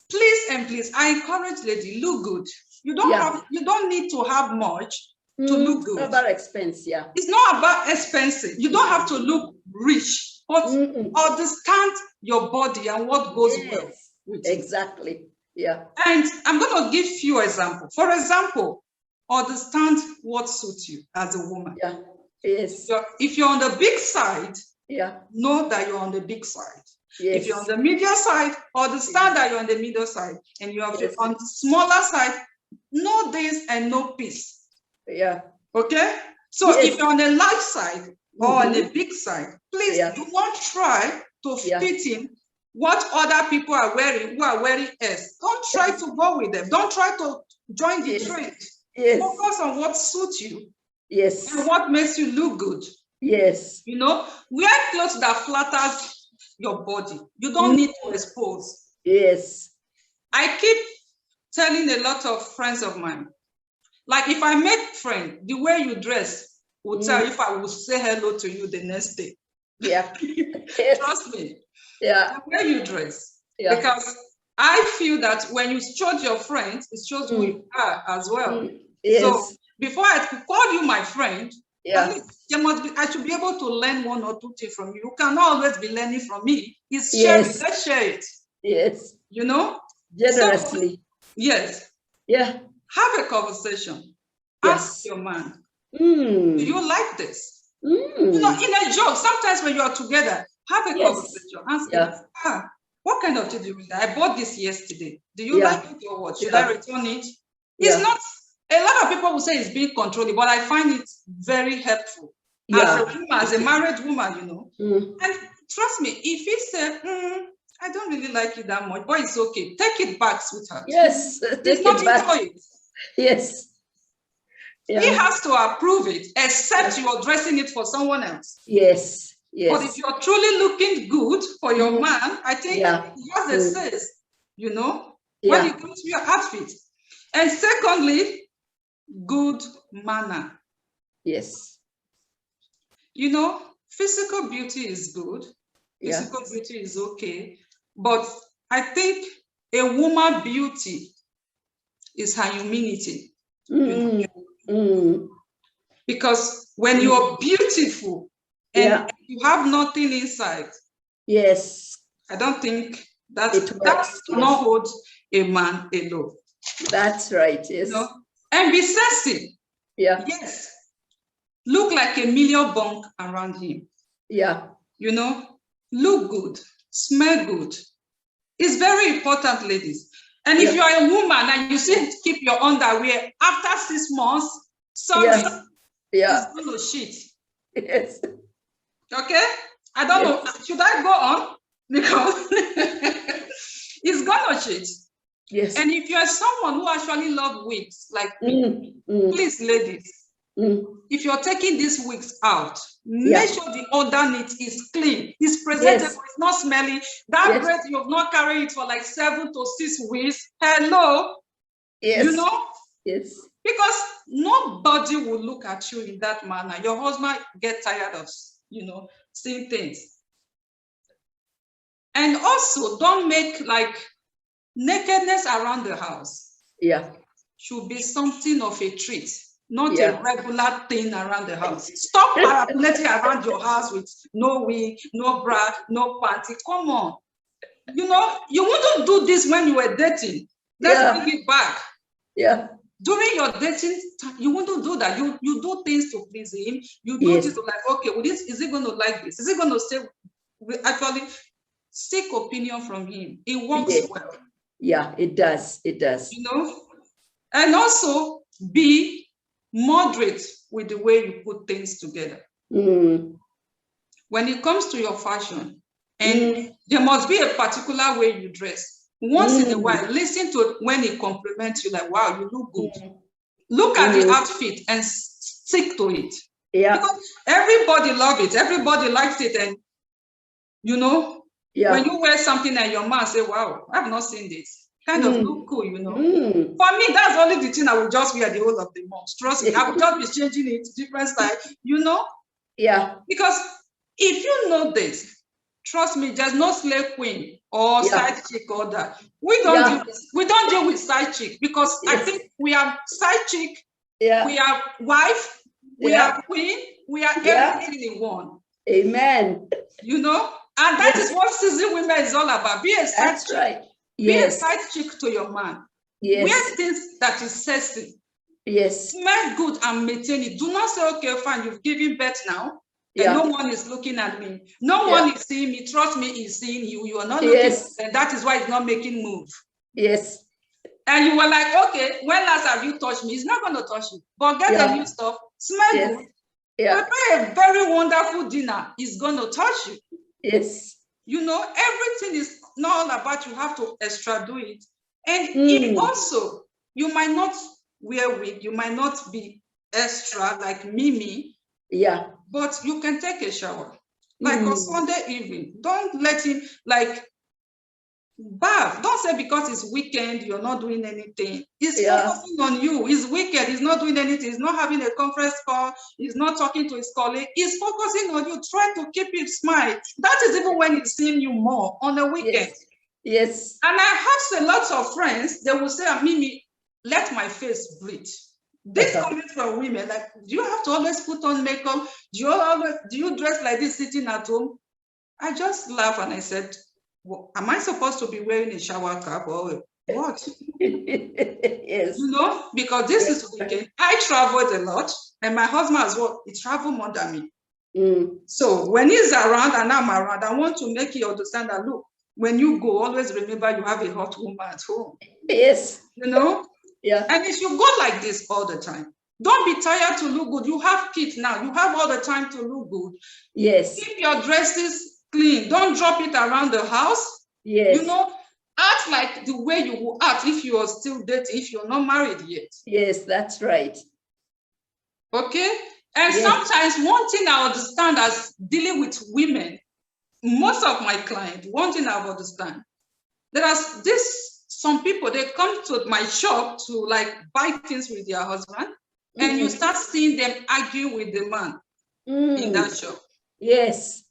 please and please, I encourage lady, look good. You don't need to have much to look good. Not about expense, It's not about expensive. You don't have to look rich, but understand your body and what goes well with it. Exactly. Yeah. And I'm going to give you example. For example, understand what suits you as a woman. Yeah. Yes. If you're on the big side, know that you're on the big side. Yes. If you're on the medium side, understand that you're on the middle side. And you have on the smaller side, know this and know peace. Yeah. Okay? So if you're on the large side or on the big side, please do not try to fit in what other people are wearing who are wearing S. Don't try to go with them. Don't try to join the trend. Focus on what suits you. Yes. And what makes you look good. Yes. You know, wear clothes that flatters your body. You don't need to expose. Yes. I keep telling a lot of friends of mine, like if I make friend, the way you dress will tell if I will say hello to you the next day. Yeah. Trust me. Yeah. The way you dress. Yeah. Because I feel that when you show your friends, it shows who you are as well. Yes. So before I call you my friend, yeah. I should be able to learn one or two things from you. You cannot always be learning from me. It's sharing. Let's share it. Yes. You know? Generously. So, yes. Yeah. Have a conversation. Ask your man, do you like this? You know, in a joke, sometimes when you are together, have a conversation. Ask him, what kind of thing do you like? I bought this yesterday. Do you like it or what? Should I return it? It's not, a lot of people will say it's being controlling, but I find it very helpful. As a woman, as a married woman, you know. And trust me, if he said, I don't really like it that much, but it's okay. Take it back, sweetheart. Yes. It's not into it. Yes. Yeah. He has to approve it, except you are dressing it for someone else. Yes. Yes. But if you're truly looking good for your man, I think he has a sense, you know, when it comes to your outfit. And secondly, good manner. Yes. You know, physical beauty is good. Physical beauty is okay. But I think a woman's beauty is her humility. You know? Because when you're beautiful and you have nothing inside, I don't think that cannot hold a man alone. That's right. Yes. You know? And be sexy. Yeah. Yes. Look like a million bunk around him. Yeah. You know, look good, smell good. It's very important, ladies. And if you are a woman and you still keep your underwear after 6 months, sorry, it's going to shit. Yes. Okay? I don't know. Should I go on? Because he's gonna cheat. Yes. And if you're someone who actually loves wigs, like me, please, ladies, if you're taking these wigs out, make sure the underneath is clean, it's presentable, it's not smelly. That breath, you have not carried it for like 7 to 6 weeks. Hello. Yes. You know? Yes. Because nobody will look at you in that manner. Your husband get tired of, you know, seeing things. And also, don't make like nakedness around the house. Yeah. Should be something of a treat, not a regular thing around the house. Stop parapulating around your house with no wig, no bra, no panty. Come on. You know, you wouldn't do this when you were dating. Let's bring it back. Yeah. During your dating, you wouldn't do that. You do things to please him. You do things to like, okay, well, is he going to like this? Is he going to say, actually seek opinion from him? It works well. Yeah, it does. It does. You know? And also be moderate with the way you put things together. When it comes to your fashion, and there must be a particular way you dress. Once in a while, listen to when he compliments you, like, wow, you look good. Look at the outfit and stick to it. Yeah. Because everybody loves it. Everybody likes it. And, you know, when you wear something and your man say, wow, I've not seen this. Kind of look cool, you know. For me, that's only the thing I will just wear the whole of the month. Trust me, I will just be changing it, different style, you know. Yeah. Because if you know this, trust me, there's no slave queen or side chick or that. We don't deal with side chick because I think we are side chick, we are wife, we are queen, we are everything in one. Amen. You know, and that is what seasoned women is all about. Be a side chick. Right. Be a side chick to your man. Wear things that is sexy. Smell good and maintain it. Do not say, okay, fine, you've given birth now. And no one is looking at me. No one is seeing me. Trust me, he's seeing you. You are not looking, and that is why he's not making move. Yes. And you were like, okay, when last have you touched me? He's not going to touch you. But get the new stuff. Smell good. Prepare a very wonderful dinner. He's going to touch you. Yes. You know, everything is not all about you have to extra do it. And if also, you might not wear wig. You might not be extra like Mimi. Yeah. But you can take a shower. Like on Sunday evening. Don't let him like bath. Don't say because it's weekend, you're not doing anything. He's focusing on you. It's weekend, he's not doing anything. He's not having a conference call. He's not talking to his colleague. He's focusing on you. Try to keep him smile. That is even when he's seeing you more on the weekend. Yes. And I have a lot of friends, they will say, Mimi, let my face breathe. This coming from women, like, do you have to always put on makeup? Do you dress like this sitting at home? I just laugh and I said, well, am I supposed to be wearing a shower cap or what? Yes. You know, because this is weekend. I traveled a lot, and my husband as well, he traveled more than me. So when he's around and I'm around, I want to make you understand that, look, when you go, always remember you have a hot woman at home. Yes. You know? Yeah. And if you go like this all the time, don't be tired to look good. You have kids now. You have all the time to look good. Yes. Keep your dresses clean. Don't drop it around the house. Yes. You know, act like the way you will act if you are still dating, if you're not married yet. Yes, that's right. Okay? And sometimes one thing I understand as dealing with women, most of my clients, one thing I understand, there are some people, they come to my shop to like buy things with their husband, and you start seeing them argue with the man in that shop. Yes.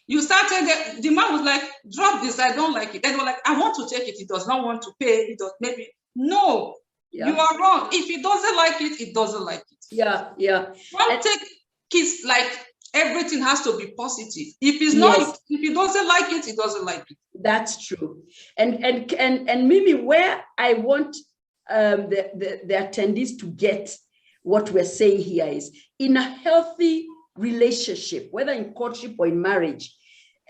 You started, the man was like, drop this, I don't like it. And they were like, I want to take it, he does not want to pay, it does maybe. No, you are wrong. If he doesn't like it, he doesn't like it. Yeah, yeah. Don't take kids like everything has to be positive. If it's not, if he doesn't like it, he doesn't like it. That's true. And Mimi, where I want the attendees to get what we're saying here is, in a healthy relationship, whether in courtship or in marriage,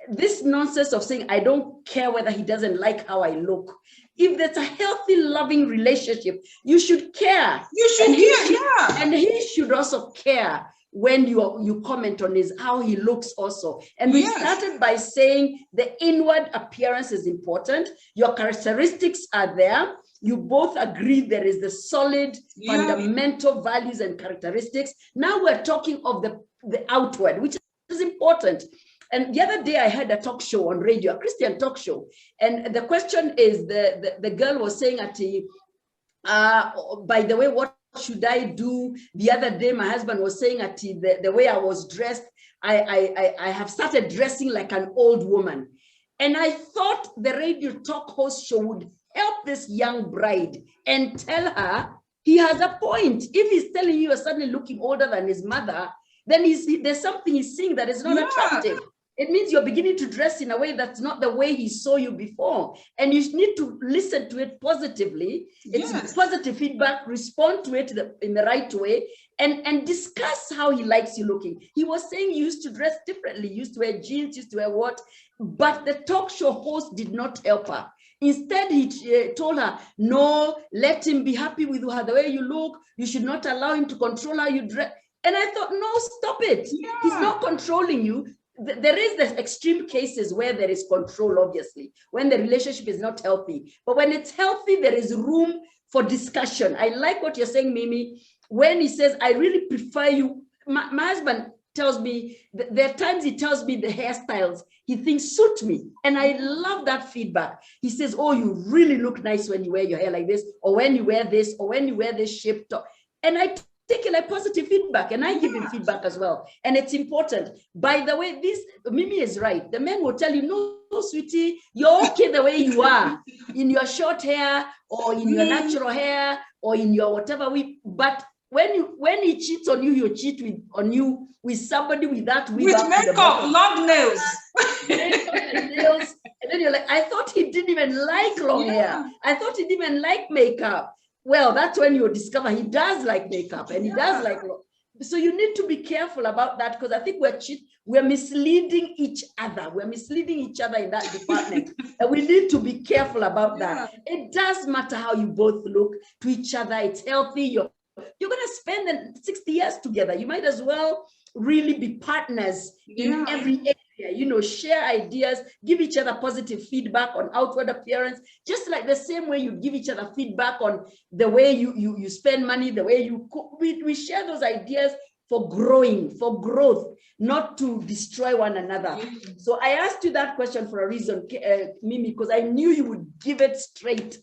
this nonsense of saying, I don't care whether he doesn't like how I look. If there's a healthy, loving relationship, you should care. You should care, yeah. And he should also care when you comment on is how he looks also. And we started by saying the inward appearance is important. Your characteristics are there. You both agree there is the solid fundamental values and characteristics. Now we're talking of the outward, which is important. And the other day I had a talk show on radio, a Christian talk show. And the question is, the girl was saying, by the way, what should I do? The other day, my husband was saying the way I was dressed, I have started dressing like an old woman. And I thought the radio talk host show would help this young bride and tell her he has a point. If he's telling you you're suddenly looking older than his mother, then there's something he's seeing that is not attractive. It means you're beginning to dress in a way that's not the way he saw you before. And you need to listen to it positively. It's positive feedback, respond to it in the right way, and discuss how he likes you looking. He was saying he used to dress differently, used to wear jeans, used to wear what, but the talk show host did not help her. Instead, he told her, no, let him be happy with her, the way you look. You should not allow him to control how you dress. And I thought, no, stop it. He's not controlling you. There is the extreme cases where there is control, obviously, when the relationship is not healthy. But when it's healthy, there is room for discussion. I like what you're saying, Mimi, when he says, I really prefer you. My husband tells me, there are times he tells me the hairstyles he thinks suit me. And I love that feedback. He says, oh, you really look nice when you wear your hair like this, or when you wear this, or when you wear this shape top. And I take it like positive feedback, and I give him feedback as well. And it's important. By the way, Mimi is right. The men will tell you, no, sweetie, you're okay the way you are, in your short hair, or in your natural hair, or in your whatever. But when he cheats on you, you cheat with somebody with that wig with makeup, long nails. And then you're like, I thought he didn't even like long hair. I thought he didn't even like makeup. Well, that's when you discover he does like makeup, and he does like. So you need to be careful about that, because I think we're misleading each other. We're misleading each other in that department. And we need to be careful about that. It does matter how you both look to each other. It's healthy. You're going to spend 60 years together. You might as well really be partners in every area. Share ideas, give each other positive feedback on outward appearance, just like the same way you give each other feedback on the way you spend money, the way you cook. We share those ideas for growth, not to destroy one another. So I asked you that question for a reason, Mimi, because I knew you would give it straight.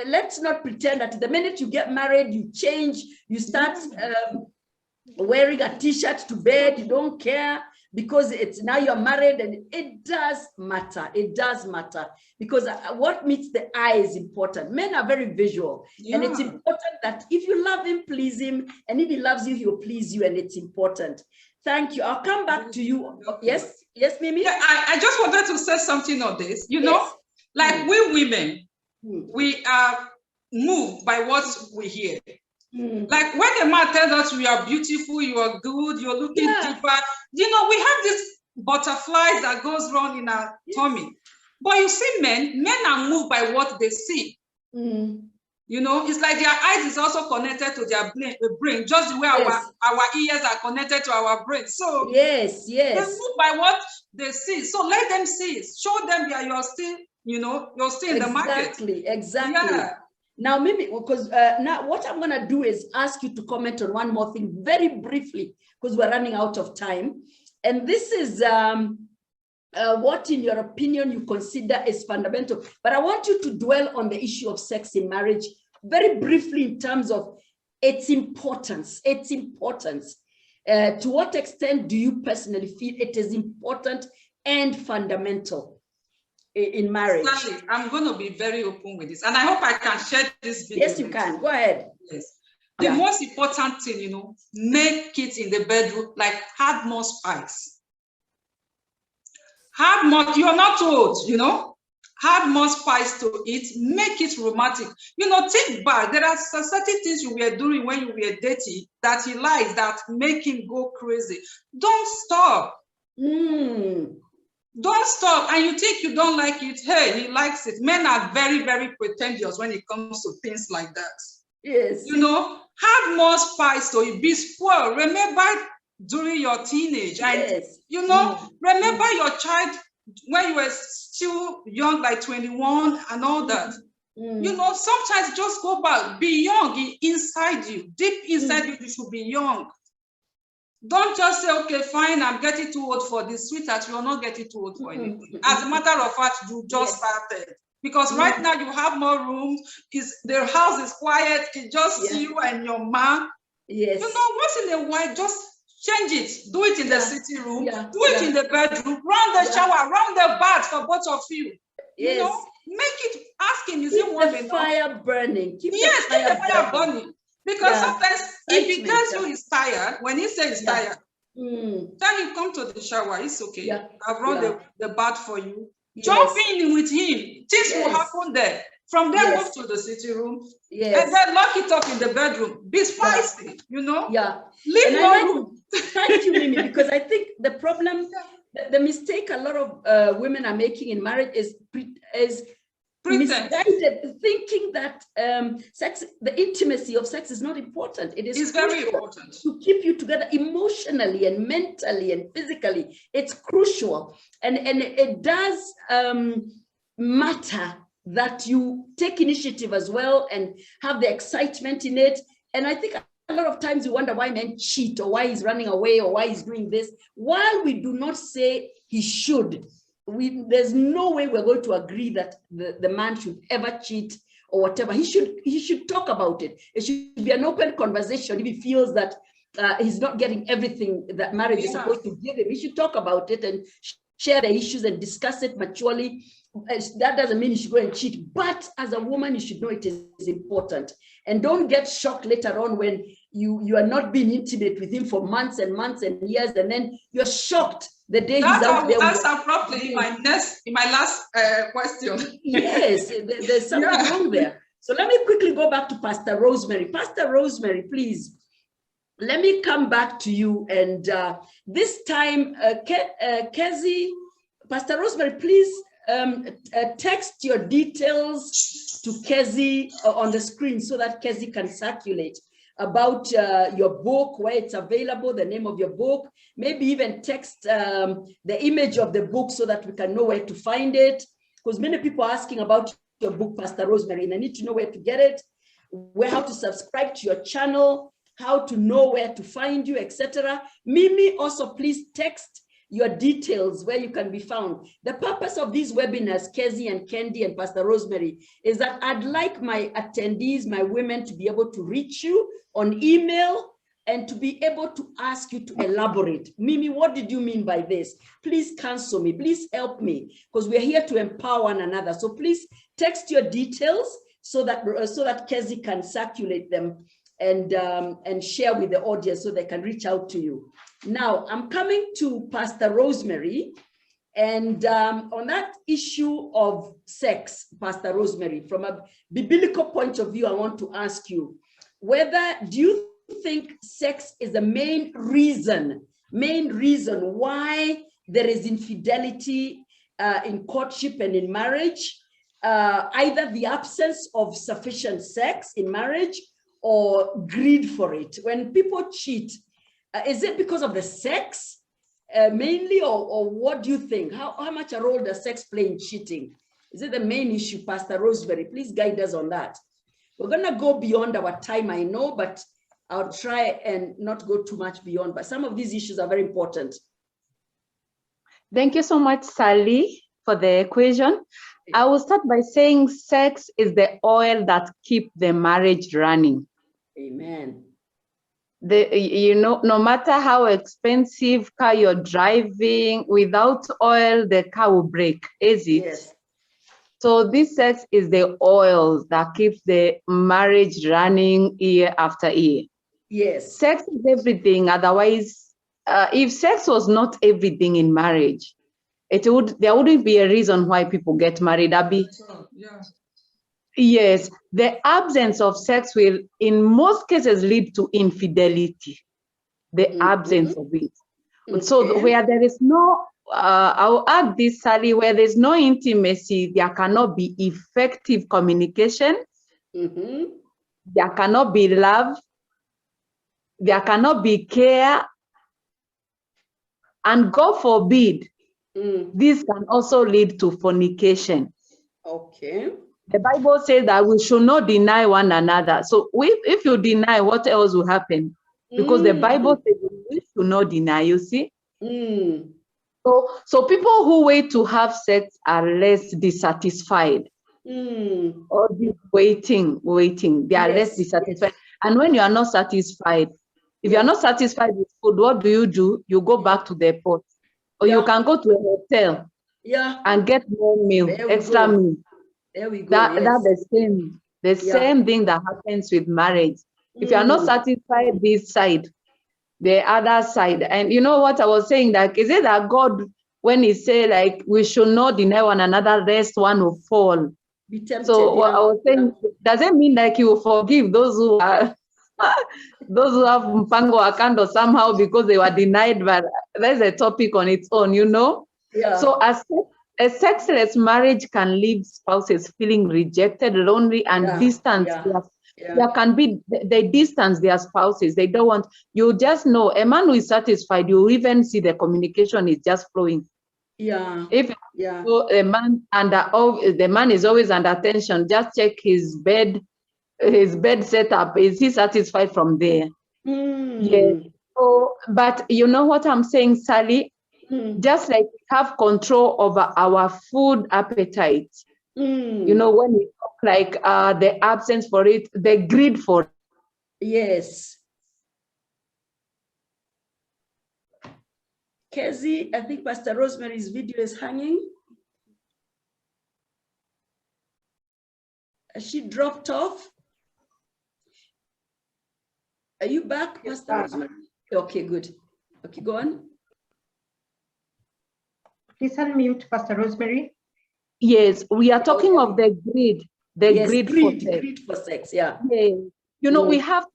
Let's not pretend that the minute you get married, you change, you start wearing a t-shirt to bed, you don't care, because it's now you're married. And it does matter. It does matter, because what meets the eye is important. Men are very visual, and it's important that if you love him, please him, and if he loves you, he'll please you, and it's important. Thank you. I'll come back to you. Yes, Mimi? Yeah, I just wanted to say something on this. Like we women, we are moved by what we hear. Like when a man tells us we are beautiful, you are good, you're looking deeper, we have this butterflies that goes around in our tummy. But you see, men are moved by what they see. It's like their eyes is also connected to their brain, just the way our ears are connected to our brain. So they're moved by what they see. So let them see. Show them that you're still, you're still in the market. Exactly. Yeah. Now, maybe because now what I'm going to do is ask you to comment on one more thing very briefly, because we're running out of time. And this is what, in your opinion, you consider is fundamental. But I want you to dwell on the issue of sex in marriage very briefly in terms of its importance. To what extent do you personally feel it is important and fundamental in marriage? Sally, I'm going to be very open with this, and I hope I can share this video. Yes, you can. Go ahead. Yes. The most important thing, make it in the bedroom, like have more spice. You're not old, have more spice to it, make it romantic. Think back. There are certain things you were doing when you were dating that he likes, that make him go crazy. Don't stop. Don't stop. And you think you don't like it. Hey, he likes it. Men are very, very pretentious when it comes to things like that. Yes. Have more spice to it. Be spoiled. Remember during your teenage. And, Yes. you know, remember your child when you were still young, like 21 and all that. You know, sometimes just go back, be young inside you, deep inside you, you should be young. Don't just say, okay, fine, I'm getting too old for this. Sweetheart, you're not getting too old for anything. As a matter of fact, you just started. Because right now you have more rooms, the house is quiet, it's just you and your man. Yes. You know, once in a while, just change it. Do it in the sitting room, do it in the bedroom, run the shower, run the bath for both of you. Yes. You know, make it, ask him, is Keep it one the fire burning. Keep keep the fire burning. Because sometimes if he tells you he's tired, when he says he's tired, tell him come to the shower, it's okay. I've run the bath for you. Jump in with him. Things will happen there. From there, move to the sitting room. And then lock it up in the bedroom. Be spicy, you know? Leave no room. Thank you, Mimi, because I think the problem, the mistake a lot of women are making in marriage is misguided, thinking that sex, the intimacy of sex is not important. It is very important to keep you together emotionally and mentally and physically. It's crucial, and it does matter that you take initiative as well and have the excitement in it. And I think a lot of times we wonder why men cheat, or why he's running away, or why he's doing this. While we do not say he should, there's no way we're going to agree that the man should ever cheat or whatever. He should talk about it. It should be an open conversation. If he feels that he's not getting everything that marriage is supposed to give him, he should talk about it and share the issues and discuss it maturely. That doesn't mean you should go and cheat, but as a woman, you should know it is important. And don't get shocked later on when you are not being intimate with him for months and months and years, and then you're shocked the day he's out there. That's abruptly in my last question. Yes, there's something wrong there. So let me quickly go back to Pastor Rosemary. Pastor Rosemary, please, let me come back to you. And this time, Kezi, Pastor Rosemary, please text your details to Kezi on the screen so that Kezi can circulate about your book, where it's available, the name of your book, maybe even text the image of the book so that we can know where to find it. Because many people are asking about your book, Pastor Rosemary, and I need to know where to get it, how to subscribe to your channel, how to know where to find you, etc. Mimi, also please text your details where you can be found. The purpose of these webinars, Kezi and Kendi and Pastor Rosemary, is that I'd like my attendees, my women, to be able to reach you on email and to be able to ask you to elaborate. Mimi, what did you mean by this? Please counsel me, please help me, because we're here to empower one another. So please text your details so that Kezi can circulate them and share with the audience so they can reach out to you. Now, I'm coming to Pastor Rosemary, and on that issue of sex, Pastor Rosemary, from a biblical point of view, I want to ask you, do you think sex is the main reason why there is infidelity in courtship and in marriage, either the absence of sufficient sex in marriage or greed for it? When people cheat, is it because of the sex mainly, or what do you think? How much a role does sex play in cheating? Is it the main issue, Pastor Rosemary? Please guide us on that. We're going to go beyond our time, I know, but I'll try and not go too much beyond. But some of these issues are very important. Thank you so much, Sally, for the question. I will start by saying sex is the oil that keeps the marriage running. Amen. No matter how expensive car you're driving, without oil, the car will break, is it? Yes. So this sex is the oil that keeps the marriage running year after year. Yes. Sex is everything. Otherwise, if sex was not everything in marriage, there wouldn't be a reason why people get married, Abby. Yeah. Yes, the absence of sex will, in most cases, lead to infidelity. The absence of it. Okay. So where there is no, I'll add this, Sally, where there's no intimacy, there cannot be effective communication. There cannot be love. There cannot be care. And God forbid, this can also lead to fornication. Okay. The Bible says that we should not deny one another. So if you deny, what else will happen? Because the Bible says we should not deny, you see? So people who wait to have sex are less dissatisfied. Or waiting. They are less dissatisfied. And when you are not satisfied, if you are not satisfied with food, what do? You go back to the pot. Or you can go to a hotel and get more meal, extra meal. There we go. That's the same thing that happens with marriage. If you are not satisfied this side, the other side. And you know what I was saying, like, is it that God, when he say like we should not deny one another, lest one will fall? Be tempted, so what I was saying, does it mean like you will forgive those who are those who have mpango akando somehow because they were denied? But there's a topic on its own, you know. So a sexless marriage can leave spouses feeling rejected, lonely, and distant. There can be, they distance their spouses. They don't want, you just know, a man who is satisfied, you even see the communication is just flowing. If so, the man is always under tension, just check his bed setup. Is he satisfied from there? Yes. So, but you know what I'm saying, Sally? Just like we have control over our food appetite. You know, when we talk like the absence for it, the greed for it. Yes. Kezzy, I think Pastor Rosemary's video is hanging. Has she dropped off? Are you back, Pastor Rosemary? Okay, good. Okay, go on. Please unmute, Pastor Rosemary. Yes, we are talking of the greed. Greed for sex. Yeah. You know, we have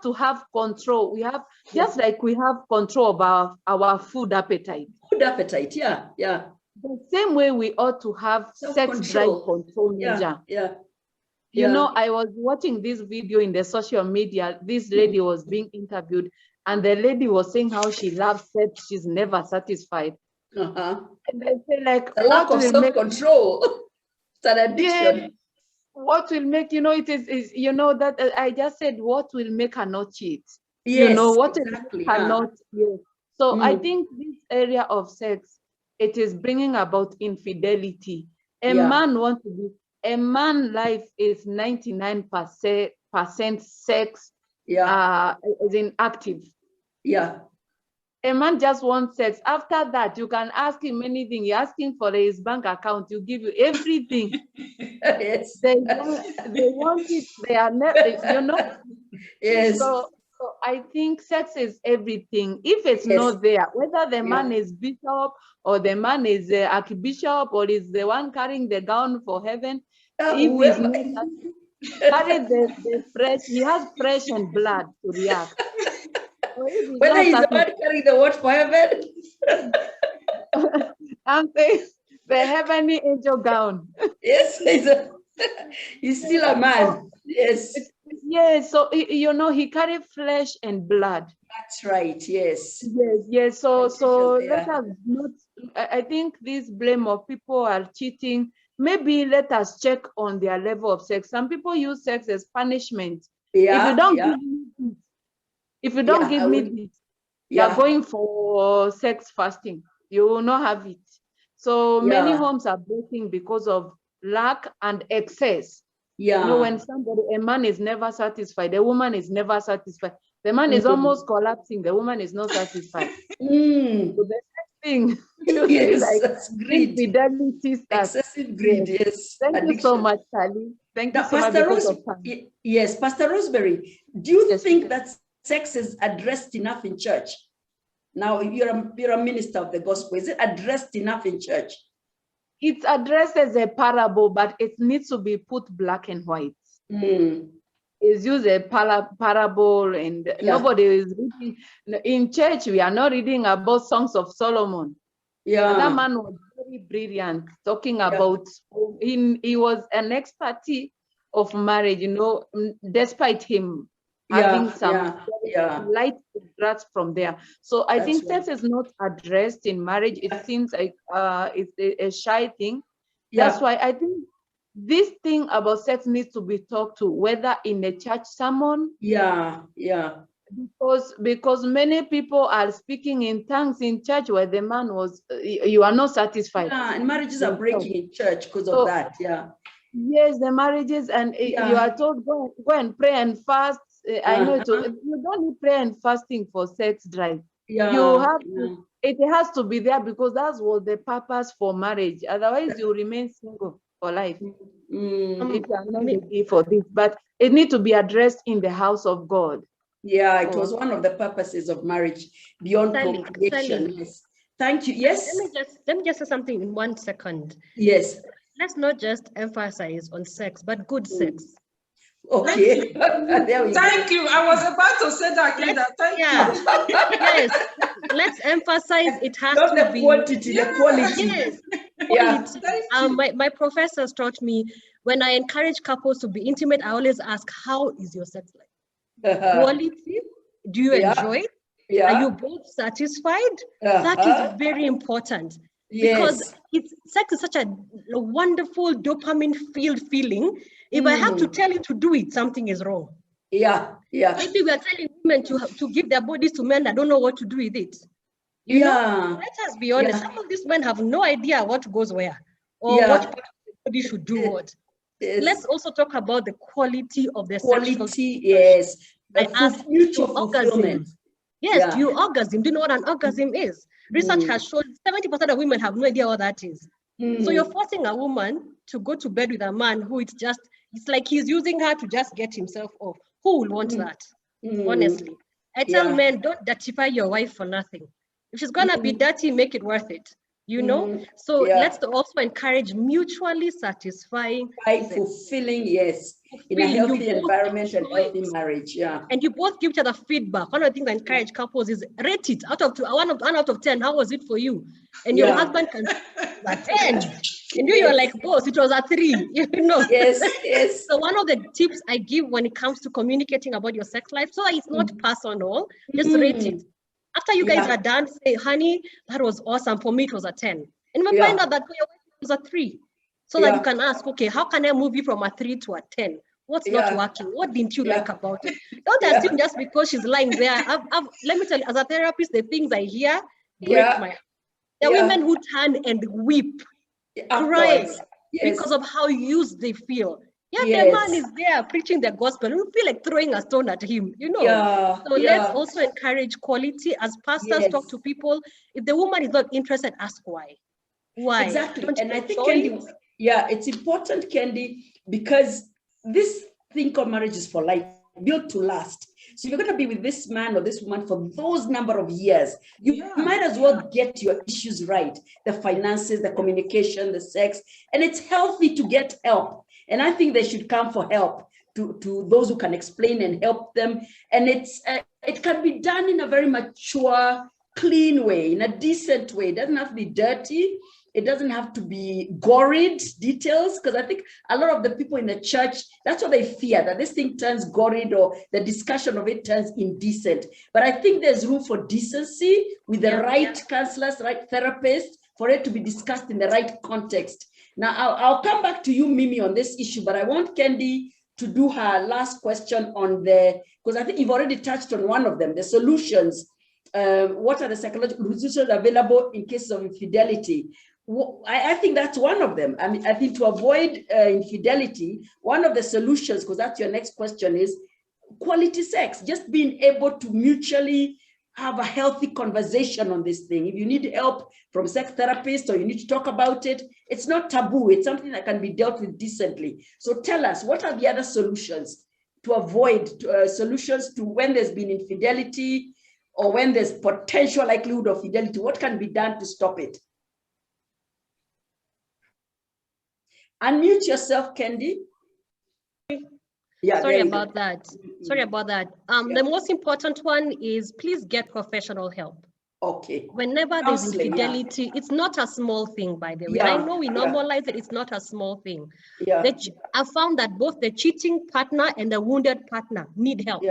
to have control. We have, just like we have control about our food appetite. Food appetite, yeah. The same way we ought to have sex drive control measure. You know, I was watching this video in the social media. This lady was being interviewed, and the lady was saying how she loves sex. She's never satisfied. And they say, like, the lack of self-control. It's an addiction. Yeah, what will make, you know, it is you know, that I just said, what will make her not cheat? Yes, you know, what exactly, will make her not, So I think this area of sex, it is bringing about infidelity. A man wants to be, a man life is 99% sex, is inactive. A man just wants sex. After that, you can ask him anything. You're asking for his bank account, you give you everything. Yes. They want it, they are never, you know. Yes. So I think sex is everything. If it's not there, whether the man is bishop or the man is archbishop or is the one carrying the gown for heaven, if he's not carry the fresh, he has flesh and blood to react. Whether he's the one carrying the word for heaven. I'm saying the heavenly angel gown. Yes, he's still a man. Yes. Yes, so you know, he carried flesh and blood. That's right, yes. Yes. So let us not, I think this blame of people are cheating. Maybe let us check on their level of sex. Some people use sex as punishment. If you don't give me this, if you don't give me this, you're going for sex fasting. You will not have it. So many homes are breaking because of lack and excess. You know, when a man is never satisfied, a woman is never satisfied. The man is almost collapsing. The woman is not satisfied. So the next thing, that's greed. Infidelity, excessive greed. Yes. Thank you so much, Sally. Thank you so much. Yes, Pastor Rosemary, do you think that sex is addressed enough in church? Now you're a minister of the gospel. Is it addressed enough in church? It's addressed as a parable, but it needs to be put black and white. It's used a parable, and nobody is reading. In church, we are not reading about Songs of Solomon. That man was very brilliant, talking about, he was an expert of marriage, you know, despite him having some light grasp from there. So I think sex is not addressed in marriage. It seems like it's a shy thing. That's why I think this thing about sex needs to be talked to, whether in a church sermon. Because many people are speaking in tongues in church where the man was, you are not satisfied. Yeah, and marriages are breaking in church because of that. Yes, the marriages, and you are told go and pray and fast. I know you don't need prayer and fasting for sex drive. You have to, it has to be there because that's what the purpose for marriage. Otherwise, you remain single for life. If you are not ready for this, but it needs to be addressed in the house of God. Yeah, it was one of the purposes of marriage beyond procreation. Yes. Thank you. Yes. Let me just say something in 1 second. Yes. Let's not just emphasize on sex, but good sex. Okay. There we Thank you. I was about to say that, Kenda. Thank you. Yes. Let's emphasize it has not to the be quantity, the quality. Yes. My professors taught me when I encourage couples to be intimate, I always ask, how is your sex life? Quality? Do you enjoy it? Are you both satisfied? That is very important because sex is such a wonderful dopamine filled feeling. If I have to tell you to do it, something is wrong. Maybe we are telling women to give their bodies to men that don't know what to do with it. You know, let us be honest. Some of these men have no idea what goes where or what part of the body should do what. Let's also talk about the quality of the sexual. Yes. I asked you orgasm. Yes, you orgasm. Do you know what an orgasm is? Research has shown 70% of women have no idea what that is. So you're forcing a woman to go to bed with a man who it's like he's using her to just get himself off. Who will want that? Honestly. I tell men, don't dirtify your wife for nothing. If she's gonna be dirty, make it worth it. You know? So let's also encourage mutually satisfying, fulfilling, in a healthy environment and healthy marriage. And you both give each other feedback. One of the things I encourage couples is rate it out of 1 out of 10. How was it for you? And your husband can a 10. And you're like, boss, it was a 3. You know? Yes. So one of the tips I give when it comes to communicating about your sex life, so that it's not personal, just rate it. After you guys are done, say, honey, that was awesome. For me, it was a 10. And we find out that for your wife, it was a 3. So that you can ask, okay, how can I move you from a 3 to a 10? What's not working? What didn't you like about it? Don't assume just because she's lying there. Let me tell you, as a therapist, the things I hear break my heart. There are women who turn and weep, cry, because of how used they feel. The man is there preaching the gospel. We feel like throwing a stone at him, you know. So let's also encourage quality as pastors talk to people. If the woman is not interested, ask why. Why? Exactly. And I think, Kendi, it's important, Kendi, because this thing called marriage is for life, built to last. So you're going to be with this man or this woman for those number of years. You might as well get your issues right. The finances, the communication, the sex, and it's healthy to get help. And I think they should come for help to those who can explain and help them. And it can be done in a very mature, clean way, in a decent way. It doesn't have to be dirty. It doesn't have to be gory details, because I think a lot of the people in the church, that's what they fear, that this thing turns gory or the discussion of it turns indecent. But I think there's room for decency with the right counselors, right therapists, for it to be discussed in the right context. Now, I'll come back to you, Mimi, on this issue, but I want Kendi to do her last question on because I think you've already touched on one of them, the solutions. What are the psychological solutions available in cases of infidelity? I think that's one of them. I mean, I think to avoid infidelity, one of the solutions, because that's your next question, is quality sex, just being able to mutually have a healthy conversation on this thing. If you need help from sex therapists or you need to talk about it, it's not taboo. It's something that can be dealt with decently. So tell us, what are the other solutions to avoid, solutions to when there's been infidelity or when there's potential likelihood of fidelity? What can be done to stop it? Unmute yourself, Kendi. Sorry about that. The most important one is please get professional help. Okay. Whenever there's infidelity, it's not a small thing, by the way. I know we normalize it, it's not a small thing. I found that both the cheating partner and the wounded partner need help.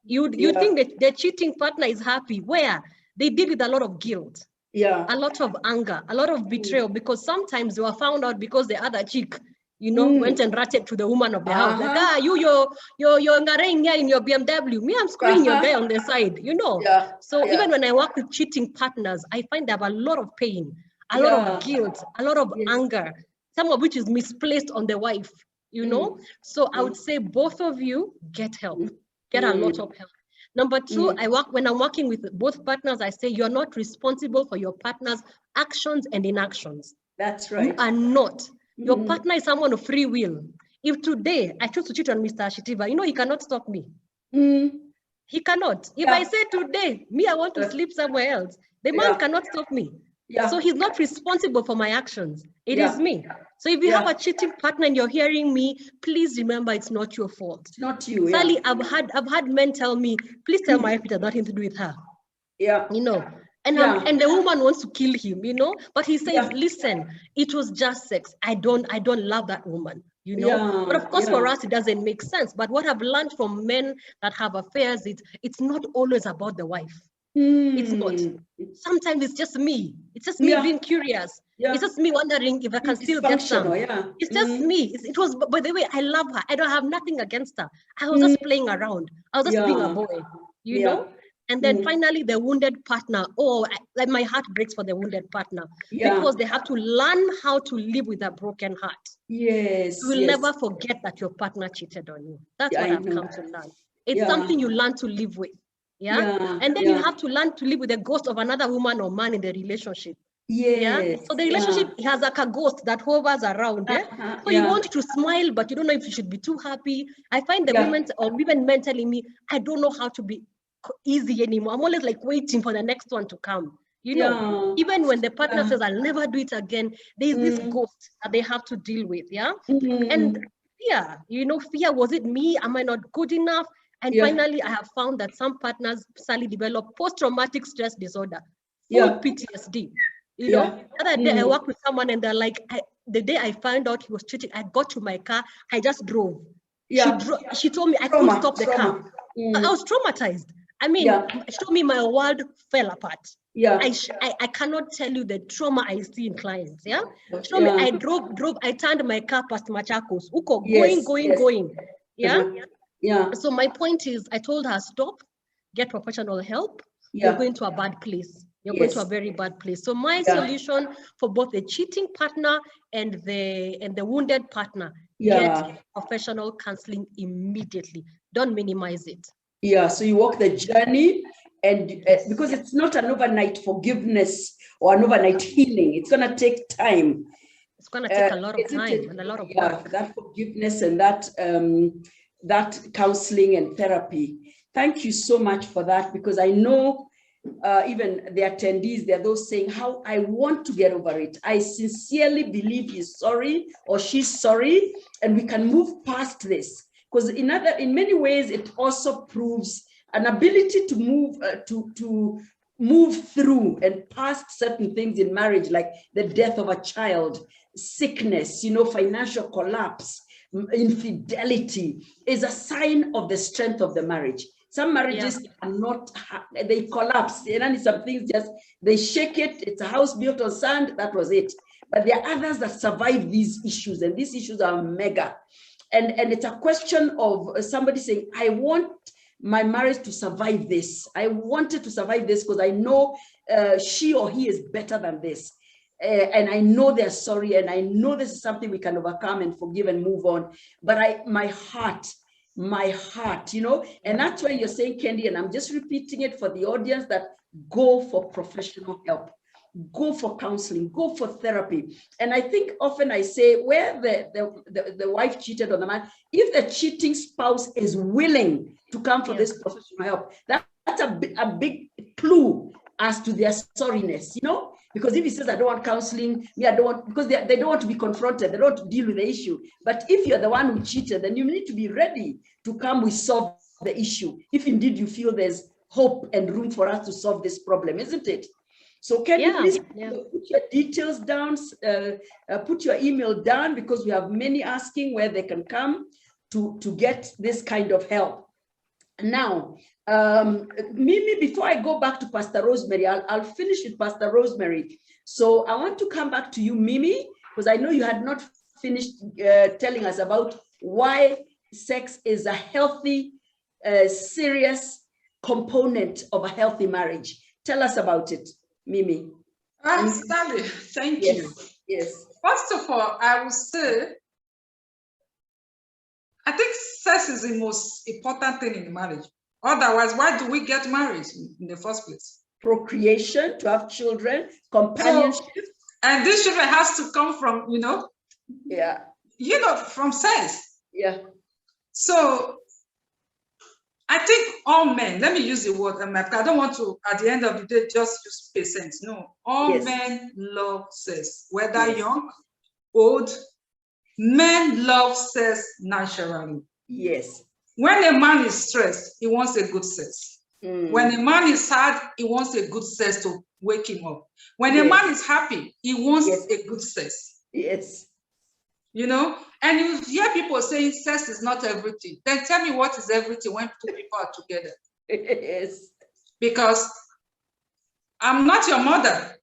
You think that their cheating partner is happy, where they deal with a lot of guilt, a lot of anger, a lot of betrayal, because sometimes they were found out because the other chick, went and ratted to the woman of the house. Like, you're ngarang here in your BMW. Me, I'm screwing your guy on the side, So even when I work with cheating partners, I find they have a lot of pain, a lot of guilt, a lot of anger, some of which is misplaced on the wife, So I would say both of you get help, get a lot of help. Number two, when I'm working with both partners, I say you're not responsible for your partner's actions and inactions. That's right. You are not. Your partner is someone of free will. If today I choose to cheat on Mr. Shitiba, he cannot stop me. He cannot. If I say today, I want to sleep somewhere else, the man cannot stop me. So he's not responsible for my actions. It is me. So if you have a cheating partner and you're hearing me, please remember it's not your fault. It's not you. Sally, I've had men tell me, please tell my wife it has nothing to do with her. And the woman wants to kill him, but he says, listen, it was just sex. I don't love that woman, But of course, for us, it doesn't make sense. But what I've learned from men that have affairs, it's not always about the wife. It's not. Sometimes it's just me. It's just me being curious. It's just me wondering if I can still get some. It's just me. It was, by the way, I love her. I don't have nothing against her. I was just playing around. I was just being a boy, know? And then finally, the wounded partner. Like my heart breaks for the wounded partner because they have to learn how to live with a broken heart. Yes. You will never forget that your partner cheated on you. That's what I've come to learn. It's something you learn to live with. And then you have to learn to live with the ghost of another woman or man in the relationship. So the relationship has like a ghost that hovers around. So you want to smile, but you don't know if you should be too happy. I find the women or even men telling me, I don't know how to be easy anymore. I'm always like waiting for the next one to come. Even when the partner says, I'll never do it again, there's this ghost that they have to deal with. And fear, fear, was it me? Am I not good enough? And finally, I have found that some partners sadly develop post-traumatic stress disorder, PTSD. The other day I worked with someone and they're like, the day I found out he was cheating, I got to my car, I just drove. She told me I couldn't stop the car. I was traumatized. I mean, she told me my world fell apart. I cannot tell you the trauma I see in clients. She told me I drove, I turned my car past Machakos, going. So my point is, I told her, stop, get professional help. You're going to a bad place. You're going to a very bad place. So my solution for both the cheating partner and the wounded partner, get professional counseling immediately. Don't minimize it. So you walk the journey, and because it's not an overnight forgiveness or an overnight healing, it's going to take time. It's going to take a lot of time and a lot of work. That forgiveness and that counseling and therapy. Thank you so much for that, because I know even the attendees, there are those saying, how I want to get over it. I sincerely believe he's sorry or she's sorry, and we can move past this. Because in many ways, it also proves an ability to move through and past certain things in marriage, like the death of a child, sickness, financial collapse, infidelity, is a sign of the strength of the marriage. Some marriages are not, they collapse. And some things they shake it. It's a house built on sand. That was it. But there are others that survive these issues, and these issues are mega. And it's a question of somebody saying, I want my marriage to survive this. I wanted to survive this because I know she or he is better than this. And I know they're sorry, and I know this is something we can overcome and forgive and move on. But my heart, and that's why you're saying, Kendi, and I'm just repeating it for the audience, that go for professional help. Go for counseling, go for therapy. And I think often I say, where the wife cheated on the man, if the cheating spouse is willing to come for this professional help, that's a big clue as to their sorriness, because if he says, I don't want counseling, I don't want, because they don't want to be confronted, they don't want to deal with the issue. But if you're the one who cheated, then you need to be ready to come with solve the issue, if indeed you feel there's hope and room for us to solve this problem, isn't it? So can you please put your details down, put your email down, because we have many asking where they can come to get this kind of help. Now, Mimi, before I go back to Pastor Rosemary, I'll finish with Pastor Rosemary. So I want to come back to you, Mimi, because I know you had not finished telling us about why sex is a healthy, serious component of a healthy marriage. Tell us about it, Mimi. Sally, thank Yes. you. Yes. First of all, I would say, I think sex is the most important thing in marriage. Otherwise, why do we get married in the first place? Procreation, to have children, companionship. So, and this children has to come from, Yeah. From sex. Yeah. So I think all men, let me use the word, I don't want to, at the end of the day, just use percent. No, all Yes. men love sex, whether Yes. young, old, men love sex naturally. Yes. When a man is stressed, he wants a good sex. When a man is sad, he wants a good sex to wake him up. When a man is happy, he wants a good sex. Yes. And you hear people saying sex is not everything. Then tell me what is everything when two people are together. Yes. Because I'm not your mother.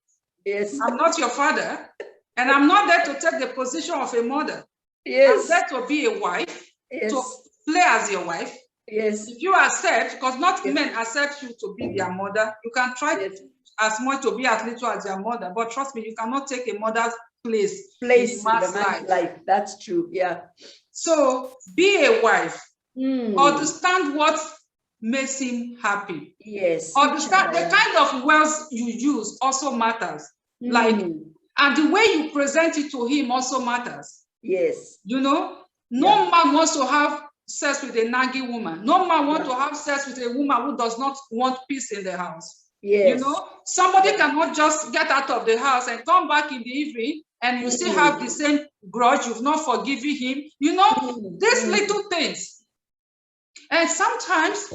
Yes. I'm not your father. And I'm not there to take the position of a mother. Yes. I'm there to be a wife, Yes. to play as your wife. Yes. If you accept, because not men accept you to be their mother, you can try as much to be as little as your mother. But trust me, you cannot take a mother's place in the man's man's life. That's true. Yeah. So be a wife. Understand what makes him happy. Yes. Understand the kind of words you use also matters. And the way you present it to him also matters. Yes. No man wants to have sex with a nagging woman. No man wants to have sex with a woman who does not want peace in the house. Yes. Somebody cannot just get out of the house and come back in the evening and you still have the same grudge, you've not forgiven him. These little things. And sometimes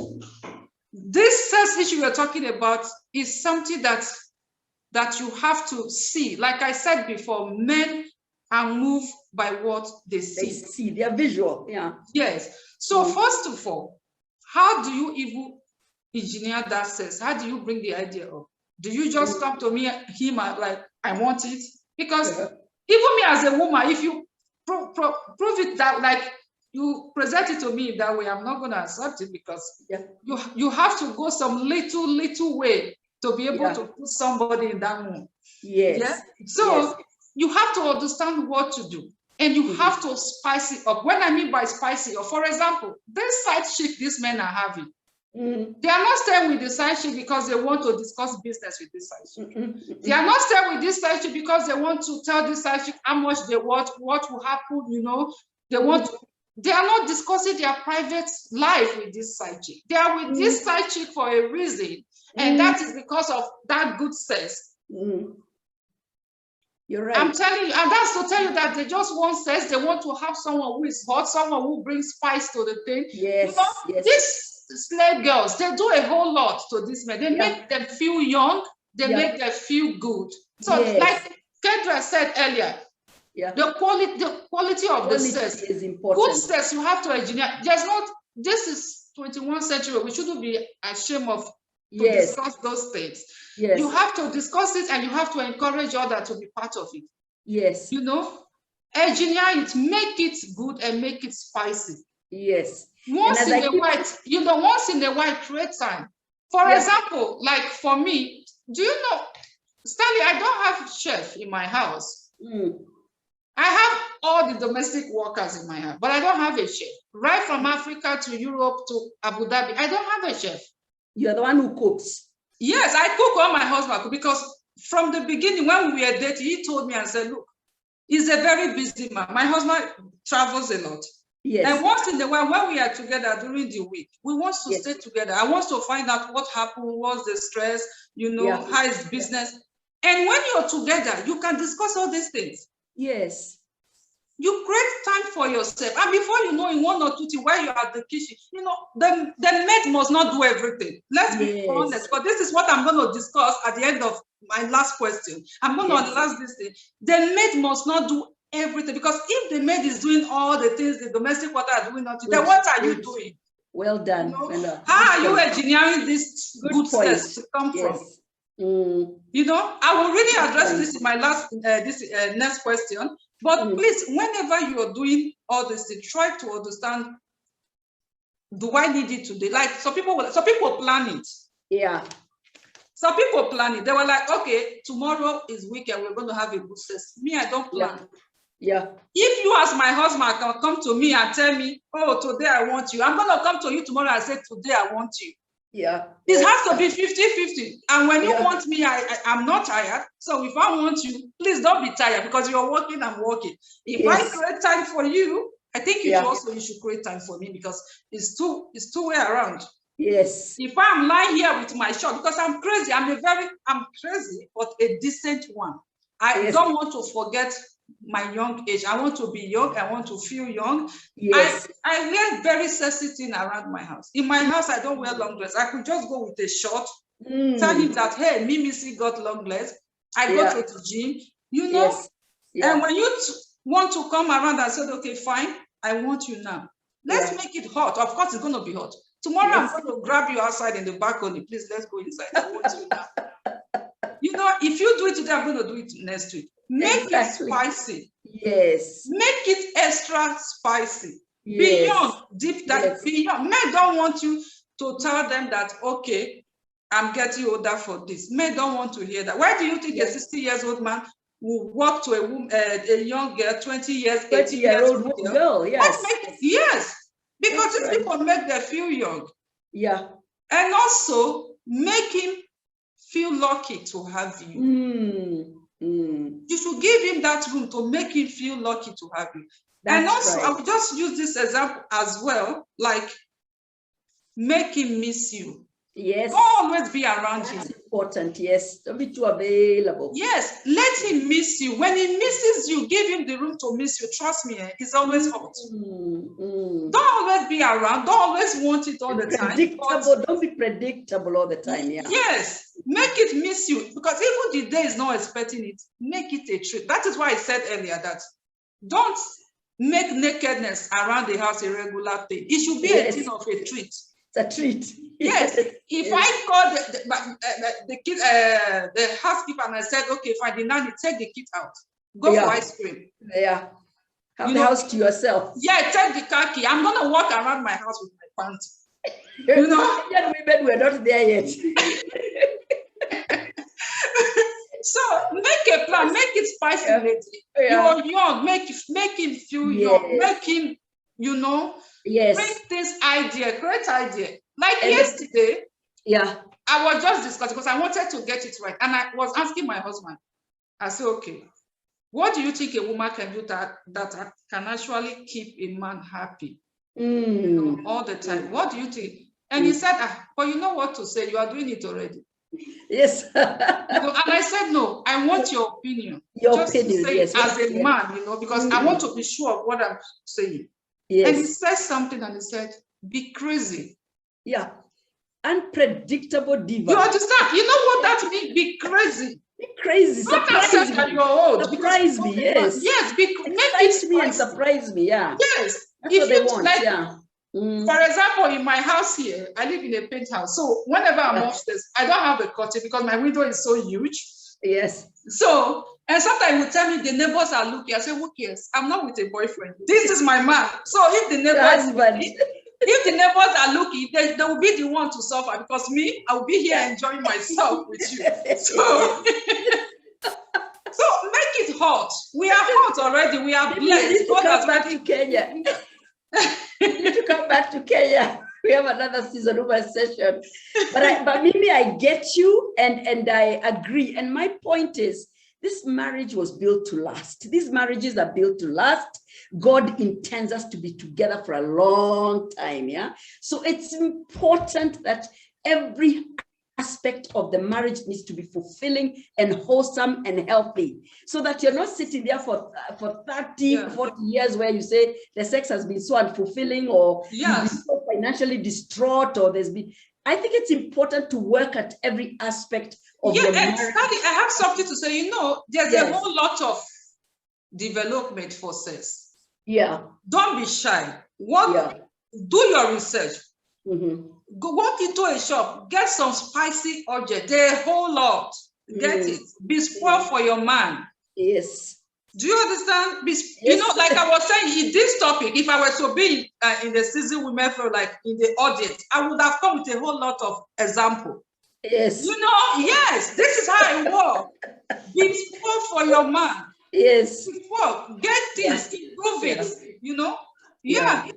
this sex issue you're talking about is something that you have to see. Like I said before, men are moved by what they see. They see, they're visual. Yeah. Yes. So first of all, how do you even engineer that sex? How do you bring the idea up? Do you just come to him like, I want it? Because even me as a woman, if you prove it that, like, you present it to me that way, I'm not going to accept it, because you have to go some little way to be able to put somebody in that mood. Yes. Yeah? So you have to understand what to do, and you have to spice it up. When I mean by spice it up, for example, this side chick these men are having, they are not staying with the side chick because they want to discuss business with this side chick. They are not staying with this side chick because they want to tell this side chick how much they want, what will happen, They want to, they are not discussing their private life with this side chick. They are with this side chick for a reason, and that is because of that good sex. You're right. I'm telling you, and that's to tell you that they just want sex. They want to have someone who is hot, someone who brings spice to the thing. Yes. These slave girls, they do a whole lot to these men. They make them feel young. They make them feel good. So, like Kendra said earlier, the quality of the sex is important. Good sex, you have to engineer. This is 21st century. We shouldn't be ashamed of to discuss those things. Yes. You have to discuss it, and you have to encourage others to be part of it. Yes. Engineer it, make it good, and make it spicy. Yes. Once in a while, create time. For example, like for me, do you know, Stanley, I don't have a chef in my house. I have all the domestic workers in my house, but I don't have a chef. Right from Africa to Europe to Abu Dhabi, I don't have a chef. You're the one who cooks. Yes, I cook all my husband, because from the beginning, when we were dating, he told me and said, look, he's a very busy man. My husband travels a lot. Yes. And once in a while, when we are together during the week, we want to stay together. I want to find out what happened, what's the stress, how is business. And when you're together, you can discuss all these things. Yes. You create time for yourself. And before you know, in one or two things, while you're at the kitchen, the maid must not do everything. Let's be honest. But this is what I'm going to discuss at the end of my last question. I'm going to analyze this thing. The maid must not do everything, because if the maid is doing all the things the domestic workers are doing, then what are you doing? Well done. You know, Well done. how are you engineering this good point. sense to come from? Yes. Mm. You know, I will really address point. this in my last next question. But please, whenever you are doing all this, try to understand. Do I need it today? Like some people plan it. Yeah. Some people plan it. They were like, okay, tomorrow is weekend. We're going to have a good sex. Me, I don't plan. Yeah. If you as my husband can come to me and tell me, oh, today I want you, I'm going to come to you tomorrow and say, today I want you. Yeah. It has to be 50-50. And when you want me, I'm not tired. So if I want you, please don't be tired because you're working, I'm working. If I create time for you, I think you should create time for me because it's two way around. Yes. If I'm lying here with my shot, because I'm crazy, I'm crazy, but a decent one. I don't want to forget my young age. I want to be young. I want to feel young. Yes. I wear very sexy thing around my house. In my house, I don't wear long dress. I could just go with a short, tell him that, hey, Mimi got long legs. I go to the gym, you know. Yes. And when you want to come around and say, okay, fine, I want you now. Let's make it hot. Of course, it's going to be hot. Tomorrow, I'm going to grab you outside in the balcony. Please, let's go inside. I want you now. You know, if you do it today, I'm going to do it next week. Make it spicy. Yes. Make it extra spicy. Beyond deep that beyond. Men don't want you to tell them that, okay, I'm getting older for this. Men don't want to hear that. Why do you think a 60-year-old man will walk to a woman, a young girl, 20-year-old girl? Yes. Yes. Because these people make them feel young. Yeah. And also make him feel lucky to have you. You should give him that room to make him feel lucky to have you. And also, I will just use this example as well, like make him miss you. Yes. Don't always be around him. That's important, yes. Don't be too available. Yes, let him miss you. When he misses you, give him the room to miss you. Trust me, he's always hot. Don't always be around. Don't always want it all the time. Don't be predictable all the time, yeah. Yes, make it miss you. Because even the day is not expecting it, make it a treat. That is why I said earlier that don't make nakedness around the house a regular thing. It should be a thing of a treat. It's a treat. Yes. If I call the kid, the housekeeper, and I said, okay, fine, the nanny, take the kid out. Go for ice cream. Yeah. Have the house to yourself. Yeah, take the car key. I'm going to walk around my house with my pants. You know? Young women were not there yet. So make a plan, make it spicy. You're young, make him feel young, make him, you know, make this idea, great idea. Like yesterday, I was just discussing because I wanted to get it right. And I was asking my husband, I said, okay, what do you think a woman can do that can actually keep a man happy you know, all the time? What do you think? And he said, but you know what to say, you are doing it already. Yes. You know, and I said, no, I want your opinion. Your just opinion, to say yes. As a man, you know, because I want to be sure of what I'm saying. Yes. And he said something and he said, be crazy. Yeah. Unpredictable diva. You understand? You know what that means? Be crazy. Be crazy. Surprise me. You're old. Surprise me, yes. Yes, excite me and surprise me, yeah. Yes. That's what they want, like, For example, in my house here, I live in a penthouse. So whenever I'm upstairs, I don't have a curtain because my window is so huge. Yes. So, and sometimes you tell me the neighbors are looking. I say, who cares? I'm not with a boyfriend. This is my man. So if the neighbors are looking, they will be the one to suffer because me, I will be here enjoying myself with you. So, so make it hot. We are hot already. We are blessed. God has back to Kenya. You need to come back to Kenya. We have another season of a session. But Mimi, I get you and I agree. And my point is, this marriage was built to last. These marriages are built to last. God intends us to be together for a long time, yeah? So it's important that every aspect of the marriage needs to be fulfilling and wholesome and healthy, so that you're not sitting there for 30, 40 years where you say the sex has been so unfulfilling or you've been so financially distraught or there's been... I think it's important to work at every aspect of your marriage. Exactly. I have something to say. You know, there's a whole lot of development for sex. Yeah. Don't be shy. Do your research. Go walk into a shop, get some spicy object, a whole lot. Get it. Be spoiled for your man. Yes. Do you understand? You know, like I was saying, in this topic, if I were to be in the season women feel like in the audience, I would have come with a whole lot of example. Yes. You know, yes, this is how it works. Be spoiled for your man. Yes. Get things, improve it, you know? Yeah.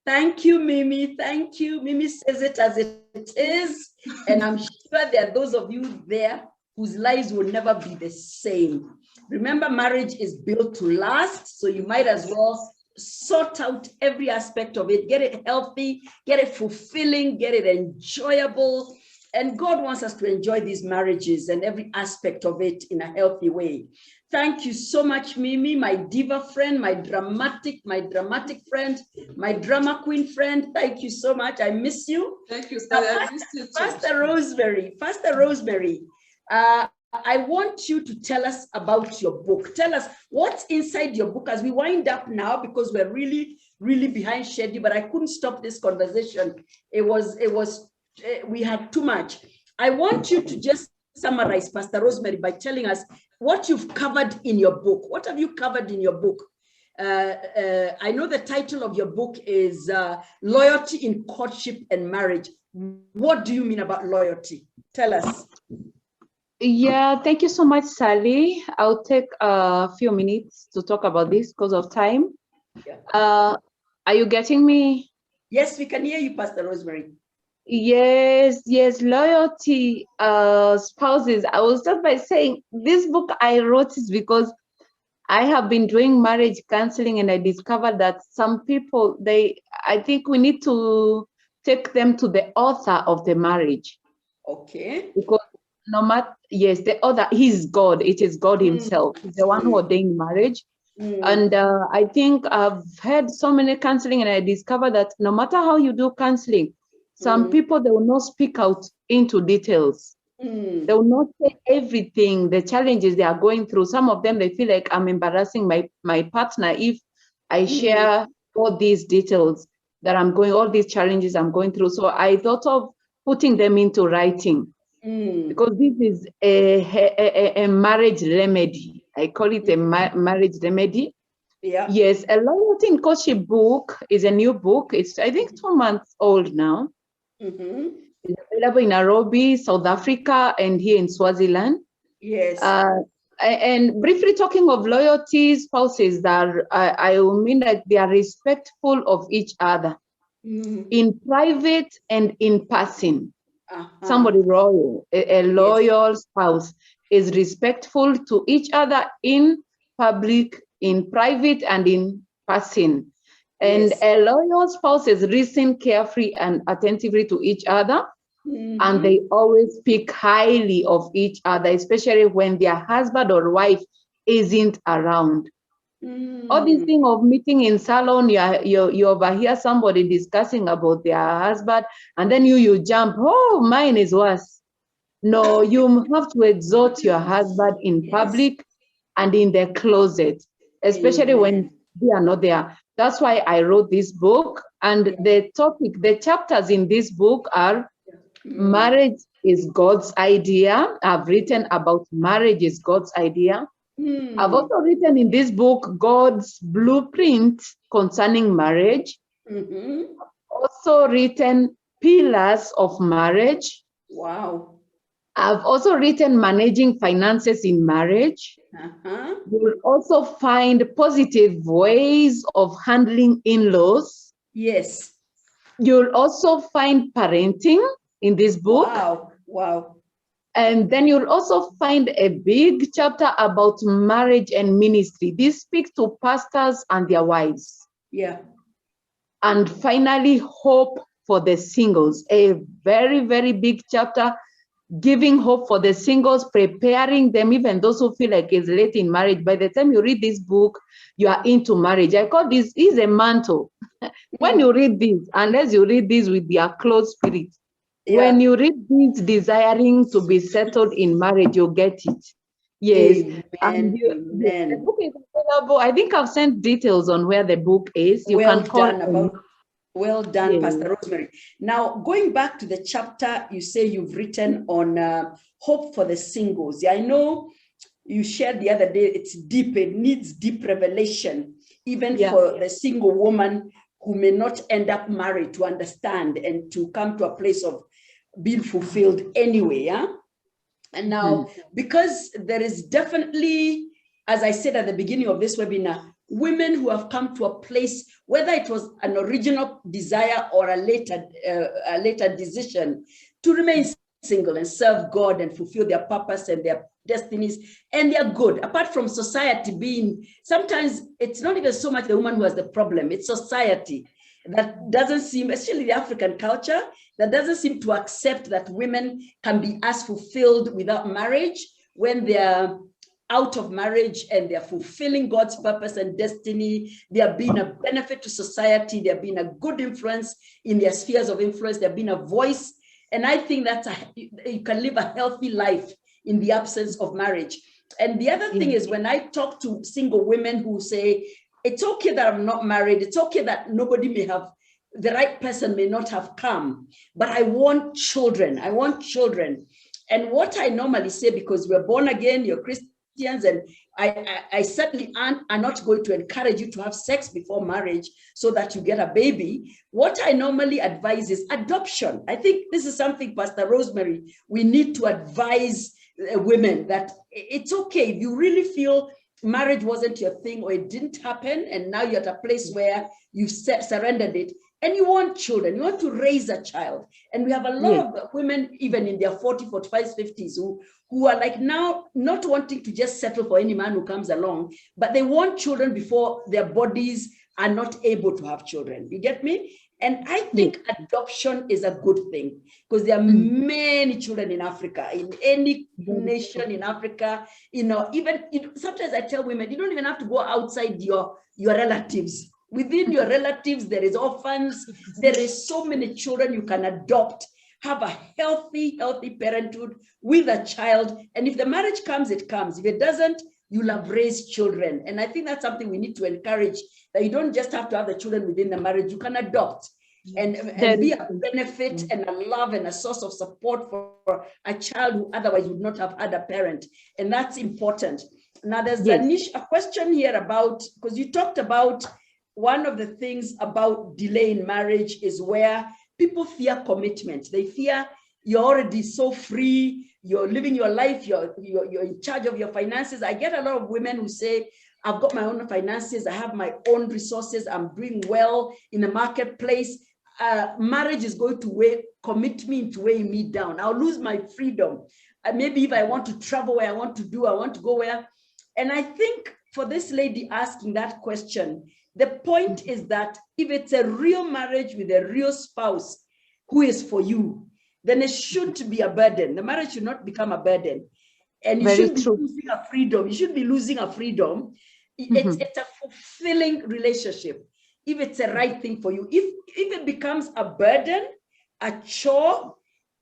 Thank you, Mimi. Thank you. Mimi says it as it is. And I'm sure there are those of you there whose lives will never be the same. Remember, marriage is built to last, so you might as well sort out every aspect of it, get it healthy, get it fulfilling, get it enjoyable. And God wants us to enjoy these marriages and every aspect of it in a healthy way. Thank you so much, Mimi, my diva friend, my dramatic friend, my drama queen friend. Thank you so much. I miss you. Thank you. Pastor Rosemary, I want you to tell us about your book. Tell us what's inside your book as we wind up now, because we're really, really behind schedule, but I couldn't stop this conversation. We had too much. I want you to just summarize, Pastor Rosemary, by telling us what you've covered in your book. What have you covered in your book? I know the title of your book is Loyalty in Courtship and Marriage. What do you mean about loyalty? Tell us. Yeah, thank you so much, Sally. I'll take a few minutes to talk about this because of time. Are you getting me? Yes, we can hear you, Pastor Rosemary. Yes, loyalty, spouses. I will start by saying this book I wrote is because I have been doing marriage counseling and I discovered that some people, I think we need to take them to the author of the marriage. Okay. Because no matter, yes, the author, he's God. It is God himself. He's the one who ordained marriage. And I think I've had so many counseling and I discovered that no matter how you do counseling, some people, they will not speak out into details. They will not say everything, the challenges they are going through. Some of them, they feel like I'm embarrassing my partner if I share all these details that I'm going, all these challenges I'm going through. So I thought of putting them into writing because this is a marriage remedy. I call it a marriage remedy. Yeah. Yes, a Loyalty in Courtship book is a new book. It's, I think, 2 months old now. It's available in Nairobi, South Africa, and here in Swaziland. Yes. And briefly talking of loyalty, spouses that I will mean that they are respectful of each other in private and in person. Somebody loyal, a loyal spouse is respectful to each other in public, in private, and in person. And a loyal spouse is listening carefully and attentively to each other. And they always speak highly of each other, especially when their husband or wife isn't around. All this thing of meeting in salon, you overhear somebody discussing about their husband, and then you jump, oh, mine is worse. No, you have to exhort your husband in public and in the closet, especially when they are not there. That's why I wrote this book. And the topic, the chapters in this book are marriage is God's idea. I've written about marriage is God's idea. I've also written in this book God's blueprint concerning marriage. Also written pillars of marriage. Wow. I've also written managing finances in marriage. You will also find positive ways of handling in-laws. Yes. You'll also find parenting in this book. Wow. Wow. And then you'll also find a big chapter about marriage and ministry. This speaks to pastors and their wives. Yeah. And finally, hope for the singles. A very, very big chapter giving hope for the singles, preparing them, even those who feel like it's late in marriage. By the time you read this book, you are into marriage. I call this is a mantle. When you read this, unless you read this with your closed spirit, when you read this desiring to be settled in marriage, you get it. Yes. And the book is available. I think I've sent details on where the book is. You can call Well done, Yeah. Pastor Rosemary. Now, going back to the chapter you say you've written on hope for the singles. Yeah, I know you shared the other day, it's deep, it needs deep revelation, even for the single woman who may not end up married, to understand and to come to a place of being fulfilled anyway. Yeah. And now, because there is definitely, as I said at the beginning of this webinar, women who have come to a place, whether it was an original desire or a later decision, to remain single and serve God and fulfill their purpose and their destinies, and they're good. Apart from society being, sometimes it's not even so much the woman who has the problem, it's society that doesn't seem, especially the African culture, that doesn't seem to accept that women can be as fulfilled without marriage when they're out of marriage and they're fulfilling God's purpose and destiny. They are being a benefit to society. They're being a good influence in their spheres of influence. They're being a voice. And I think that's you can live a healthy life in the absence of marriage. And the other thing is, when I talk to single women who say, it's okay that I'm not married, it's okay that nobody may have, the right person may not have come, but I want children. I want children. And what I normally say, because we're born again, you're Christians, and I certainly are not going to encourage you to have sex before marriage so that you get a baby. What I normally advise is adoption. I think this is something, Pastor Rosemary, we need to advise women that it's okay if you really feel marriage wasn't your thing or it didn't happen, and now you're at a place where you've surrendered it and you want children, you want to raise a child. And we have a lot of women, even in their 40s, 45s, 50s, who are like now not wanting to just settle for any man who comes along, but they want children before their bodies are not able to have children. You get me? And I think adoption is a good thing, because there are many children in Africa, in any nation in Africa. Even sometimes I tell women, you don't even have to go outside your relatives. Within your relatives, there is orphans. There is so many children you can adopt, have a healthy parenthood with a child. And if the marriage comes, it comes. If it doesn't, you'll have raised children. And I think that's something we need to encourage, that you don't just have to have the children within the marriage, you can adopt and be a benefit and a love and a source of support for a child who otherwise would not have had a parent. And that's important. Now there's a question here about, because you talked about one of the things about delay in marriage is where people fear commitment. They fear you're already so free, you're living your life, you're in charge of your finances. I get a lot of women who say, I've got my own finances, I have my own resources, I'm doing well in the marketplace. Marriage is going to commit me into weighing me down. I'll lose my freedom. Maybe if I want to travel where I want to go where. And I think for this lady asking that question, the point is that if it's a real marriage with a real spouse who is for you, then it shouldn't be a burden. The marriage should not become a burden. And you shouldn't be losing a freedom. You shouldn't be losing a freedom. It's a fulfilling relationship if it's the right thing for you. If it becomes a burden, a chore,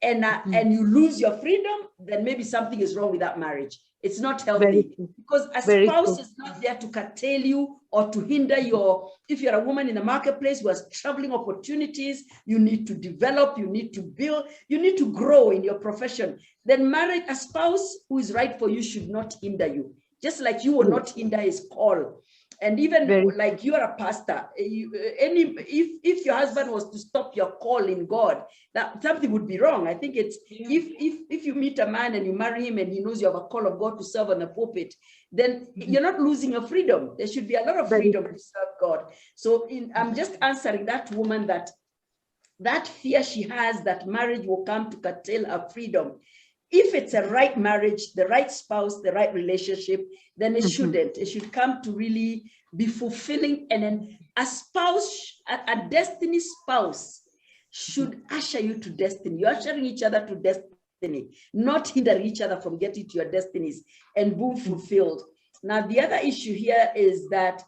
and you lose your freedom, then maybe something is wrong with that marriage. It's not healthy, because a spouse is not there to curtail you or to hinder if you're a woman in the marketplace who has traveling opportunities, you need to develop, you need to build, you need to grow in your profession. Then a spouse who is right for you should not hinder you, just like you will not hinder his call. And even like you are a pastor, if your husband was to stop your call in God, that something would be wrong. I think it's if you meet a man and you marry him and he knows you have a call of God to serve on the pulpit, then you're not losing your freedom. There should be a lot of freedom to serve God. So I'm just answering that woman that fear she has that marriage will come to curtail her freedom. If it's a right marriage, the right spouse, the right relationship, then it shouldn't. It should come to really be fulfilling. And then a spouse, a destiny spouse should usher you to destiny. You're ushering each other to destiny, not hindering each other from getting to your destinies and being fulfilled. Now, the other issue here is that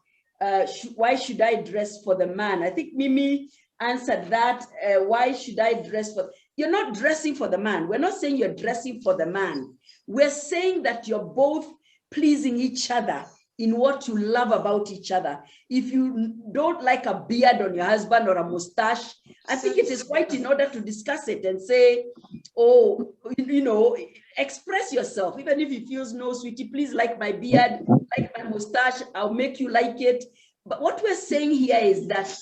why should I dress for the man? I think Mimi answered that. Why should I dress for? You're not dressing for the man. We're not saying you're dressing for the man. We're saying that you're both pleasing each other in what you love about each other. If you don't like a beard on your husband or a mustache, I think it is quite in order to discuss it and say, oh, you know, express yourself. Even if he feels, no, sweetie, please like my beard, like my mustache, I'll make you like it. But what we're saying here is that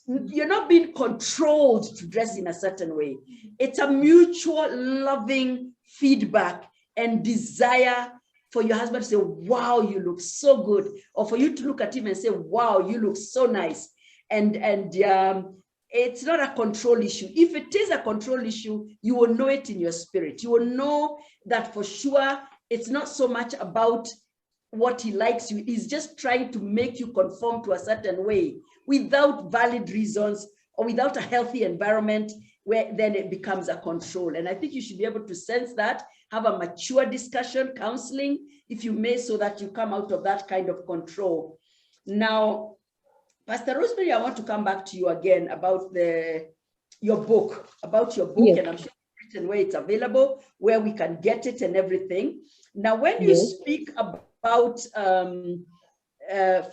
you're not being controlled to dress in a certain way. It's a mutual loving feedback and desire for your husband to say, wow, you look so good. Or for you to look at him and say, wow, you look so nice. And it's not a control issue. If it is a control issue, you will know it in your spirit. You will know that for sure, it's not so much about what he likes you. He's just trying to make you conform to a certain way without valid reasons or without a healthy environment, where then it becomes a control. And I think you should be able to sense that, have a mature discussion, counseling, if you may, so that you come out of that kind of control. Now, Pastor Rosemary, I want to come back to you again about your book, Yes. and I'm sure you've written where it's available, where we can get it and everything. Now, when you Yes. speak about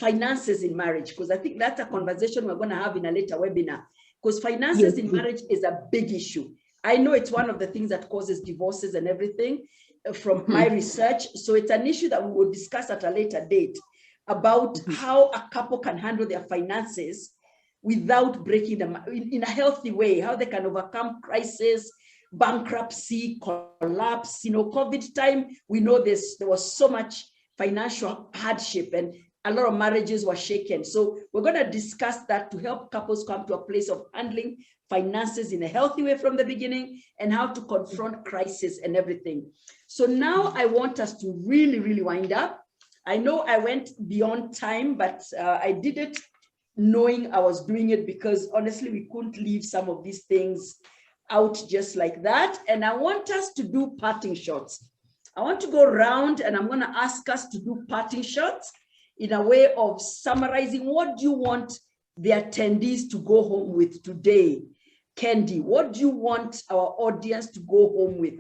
finances in marriage, because I think that's a conversation we're going to have in a later webinar, because finances in marriage is a big issue. I know it's one of the things that causes divorces and everything from my research. So it's an issue that we will discuss at a later date about how a couple can handle their finances without breaking them in a healthy way, how they can overcome crisis, bankruptcy, collapse. You know, COVID time, we know there was so much financial hardship and a lot of marriages were shaken. So we're going to discuss that to help couples come to a place of handling finances in a healthy way from the beginning and how to confront crisis and everything. So now I want us to really, really wind up. I know I went beyond time, but I did it knowing I was doing it because honestly, we couldn't leave some of these things out just like that. And I want us to do parting shots. I want to go around and I'm going to ask us to do parting shots in a way of summarizing what do you want the attendees to go home with today. Kendi, what do you want our audience to go home with?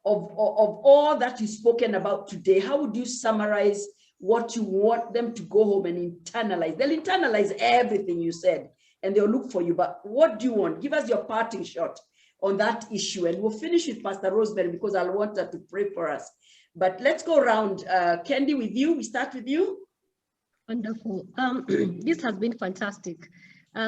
Of all that you've spoken about today, how would you summarize what you want them to go home and internalize? They'll internalize everything you said and they'll look for you, but what do you want? Give us your parting shot on that issue. And we'll finish with Pastor Rosemary because I'll want her to pray for us. But let's go around. Kendi, with you, we start with you. Wonderful. This has been fantastic.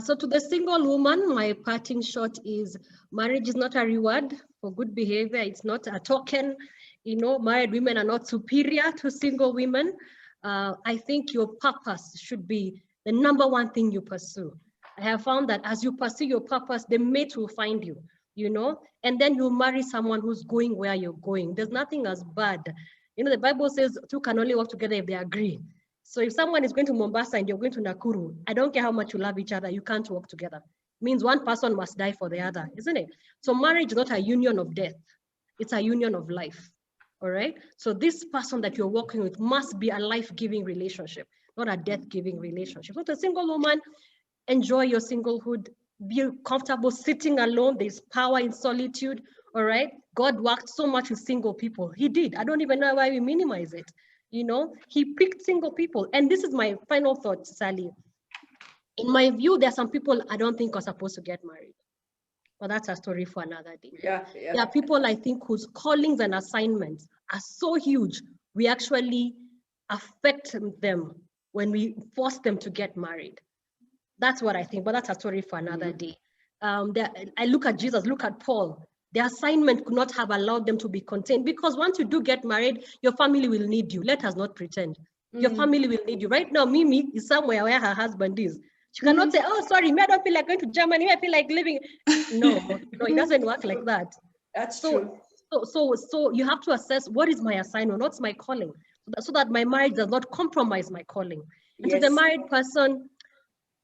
So to the single woman, my parting shot is marriage is not a reward for good behavior. It's not a token. You know, married women are not superior to single women. I think your purpose should be the number one thing you pursue. I have found that as you pursue your purpose, the mate will find you, you know, and then you'll marry someone who's going where you're going. There's nothing as bad. You know, the Bible says two can only work together if they agree. So if someone is going to Mombasa and you're going to Nakuru, I don't care how much you love each other, you can't work together. It means one person must die for the other, isn't it? So marriage is not a union of death. It's a union of life, all right? So this person that you're working with must be a life-giving relationship, not a death-giving relationship. So to a single woman, enjoy your singlehood, be comfortable sitting alone. There's power in solitude, all right? God worked so much with single people. He did. I don't even know why we minimize it. You know, he picked single people. And this is my final thought, Sally. In my view, there are some people I don't think are supposed to get married. But that's a story for another day. Yeah. There are people I think whose callings and assignments are so huge, we actually affect them when we force them to get married. That's what I think, but that's a story for another day. I look at Jesus, look at Paul. Their assignment could not have allowed them to be contained because once you do get married, your family will need you. Let us not pretend. Your family will need you. Right now, Mimi is somewhere where her husband is. She cannot say, oh, sorry, me, I don't feel like going to Germany. I feel like living. No, it doesn't work like that. That's true. So you have to assess what is my assignment, what's my calling, so that my marriage does not compromise my calling. And to the married person,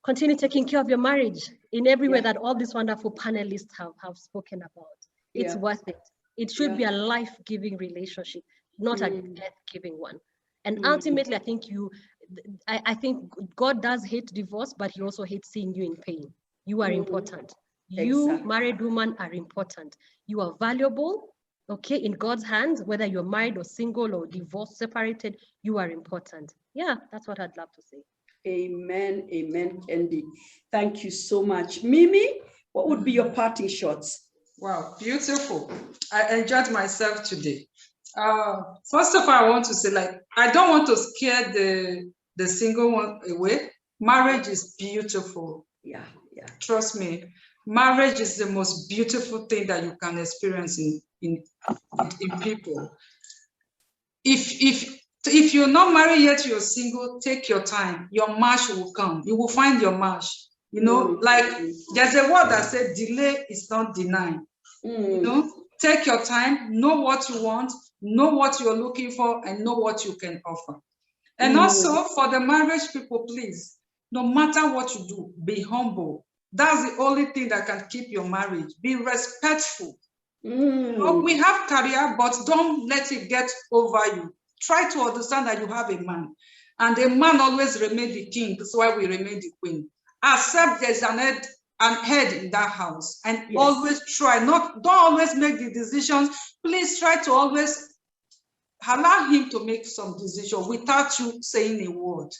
continue taking care of your marriage in every way that all these wonderful panelists have spoken about. It's worth it. It should be a life-giving relationship, not a death-giving one. And ultimately, I think God does hate divorce, but he also hates seeing you in pain. You are important. You, married woman, are important. You are valuable. okay, in God's hands, whether you're married or single or divorced, separated, you are important. Yeah, that's what I'd love to say. Amen. Amen, Kendi. Thank you so much. Mimi, what would be your parting shots? Wow, beautiful. I enjoyed myself today. First of all, I want to say, like, I don't want to scare the single one away. Marriage is beautiful. Yeah, yeah. Trust me, marriage is the most beautiful thing that you can experience in people. If you're not married yet, you're single, take your time. Your match will come. You will find your match. You know, like there's a word that said delay is not denied. You know, take your time, know what you want, know what you're looking for, and know what you can offer. And also for the marriage people, please, no matter what you do, be humble. That's the only thing that can keep your marriage. Be respectful. You know, we have career, but don't let it get over you. Try to understand that you have a man, and a man always remains the king. That's why we remain the queen. Accept there's an head in that house, and always try. Don't always make the decisions. Please try to always allow him to make some decision without you saying a word.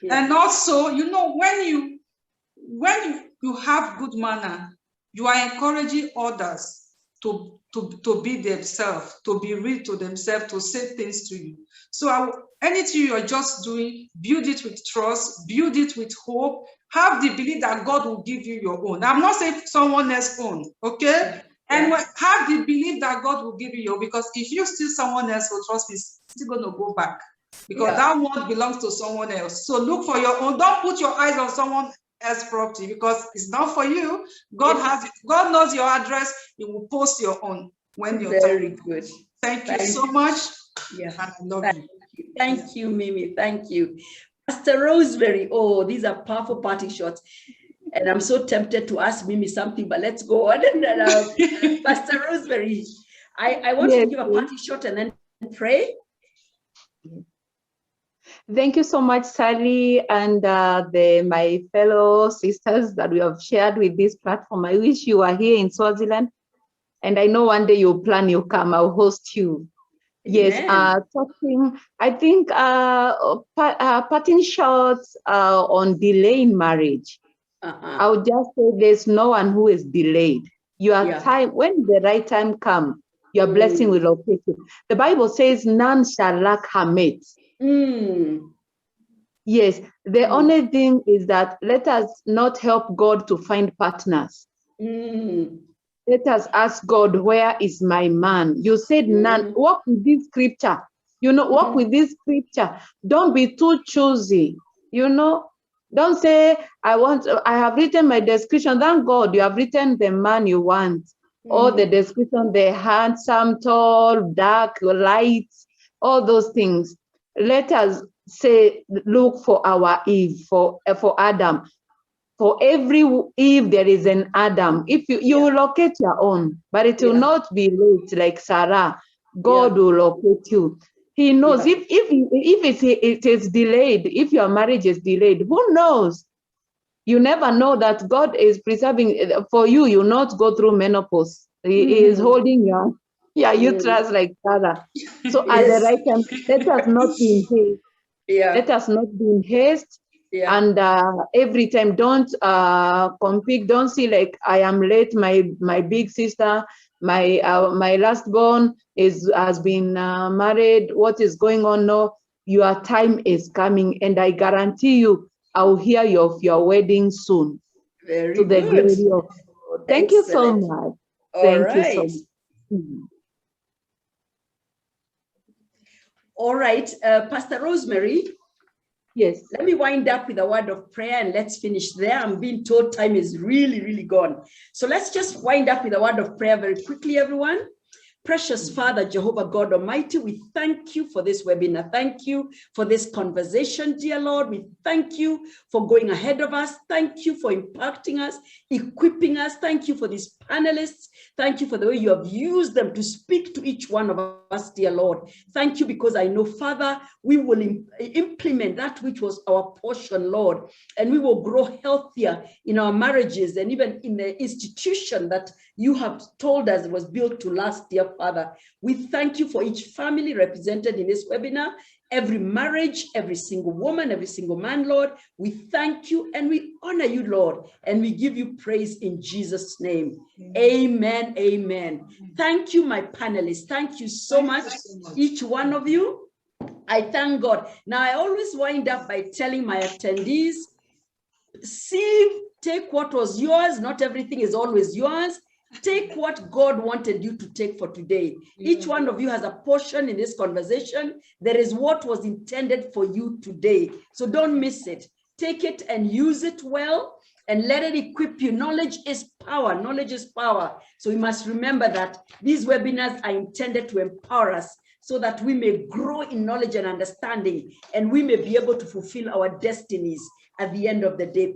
And also, you know, when you have good manner, you are encouraging others to be themselves, to be real to themselves, to say things to you. So anything you're just doing, build it with trust, build it with hope, have the belief that God will give you your own. I'm not saying someone else's own, okay? And have the belief that God will give you your, because if you steal someone else, so trust me, it's still going to go back, because that one belongs to someone else. So look for your own. Don't put your eyes on someone else's property, because it's not for you. God knows your address. He will post your own when you're very good. Thank you so much. Yeah, and I love you. Thank you, Mimi. Thank you. Pastor Rosemary, oh, these are powerful parting shots. And I'm so tempted to ask Mimi something, but let's go on. And Pastor Rosemary, I want you to give a parting shot and then pray. Thank you so much, Sally, and my fellow sisters that we have shared with this platform. I wish you were here in Swaziland, and I know one day you'll plan, you'll come, I'll host you. Yes, I think parting shots on delaying marriage. I would just say there's no one who is delayed. Your time, when the right time comes, your blessing will locate you. The Bible says none shall lack her mate. Yes, the only thing is that let us not help God to find partners. Let us ask God, where is my man? You said none. Walk with this scripture. You know, walk with this scripture. Don't be too choosy. You know, don't say, I have written my description. Thank God you have written the man you want. Or the description, the handsome, tall, dark, light, all those things. Let us say, look for our Eve, for Adam. For every Eve, there is an Adam. If you will locate your own, but it will not be late like Sarah. God will locate you. He knows if it is delayed, if your marriage is delayed, who knows? You never know that God is preserving for you. You not go through menopause. He is holding your uterus like Sarah. So at the right time, let us not be in haste. Let us not be in haste. And every time, don't compete. Don't see like I am late. My big sister, my last born has been married. What is going on? No, your time is coming, and I guarantee you, I'll hear of your wedding soon. Very to the good. glory of God. Thank you so much. Thank you so much. All right, Pastor Rosemary. Yes. Let me wind up with a word of prayer and let's finish there. I'm being told time is really, really gone. So let's just wind up with a word of prayer very quickly, everyone. Precious Father, Jehovah God Almighty, we thank you for this webinar. Thank you for this conversation, dear Lord. We thank you for going ahead of us. Thank you for impacting us, equipping us. Thank you for these panelists. Thank you for the way you have used them to speak to each one of us, dear Lord. Thank you because I know, Father, we will implement that which was our portion, Lord, and we will grow healthier in our marriages and even in the institution that you have told us was built to last, dear dear Father. We thank you for each family represented in this webinar, every marriage, every single woman, every single man, Lord. We thank you and we honor you, Lord, and we give you praise in Jesus' name. Amen. Amen. Thank you, my panelists. Thank you so much, each one of you. I thank God. Now, I always wind up by telling my attendees, take what was yours. Not everything is always yours. Take what God wanted you to take for today. Each one of you has a portion in this conversation. There is what was intended for you today. So don't miss it. Take it and use it well and let it equip you. Knowledge is power. Knowledge is power. So we must remember that these webinars are intended to empower us so that we may grow in knowledge and understanding, and we may be able to fulfill our destinies at the end of the day.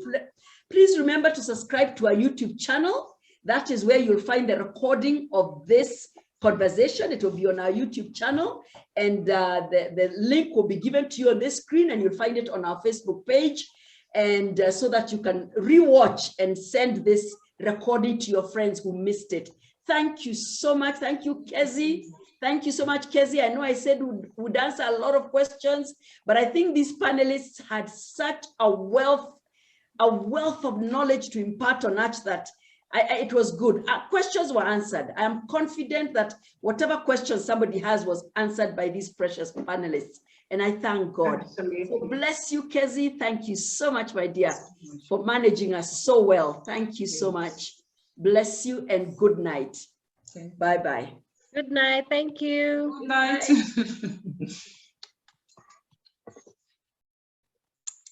Please remember to subscribe to our YouTube channel. That is where you'll find the recording of this conversation. It will be on our YouTube channel, and the link will be given to you on this screen, and you'll find it on our Facebook page, and so that you can rewatch and send this recording to your friends who missed it. Thank you so much. Thank you, Kezi. Thank you so much, Kezi. I know I said we'd answer a lot of questions, but I think these panelists had such a wealth of knowledge to impart on us that it was good. Questions were answered. I am confident that whatever questions somebody has was answered by these precious panelists. And I thank God. So bless you, Kezi. Thank you so much, my dear, for managing us so well. Thank you so much. Bless you and good night. Bye-bye. Good night. Thank you. Good night.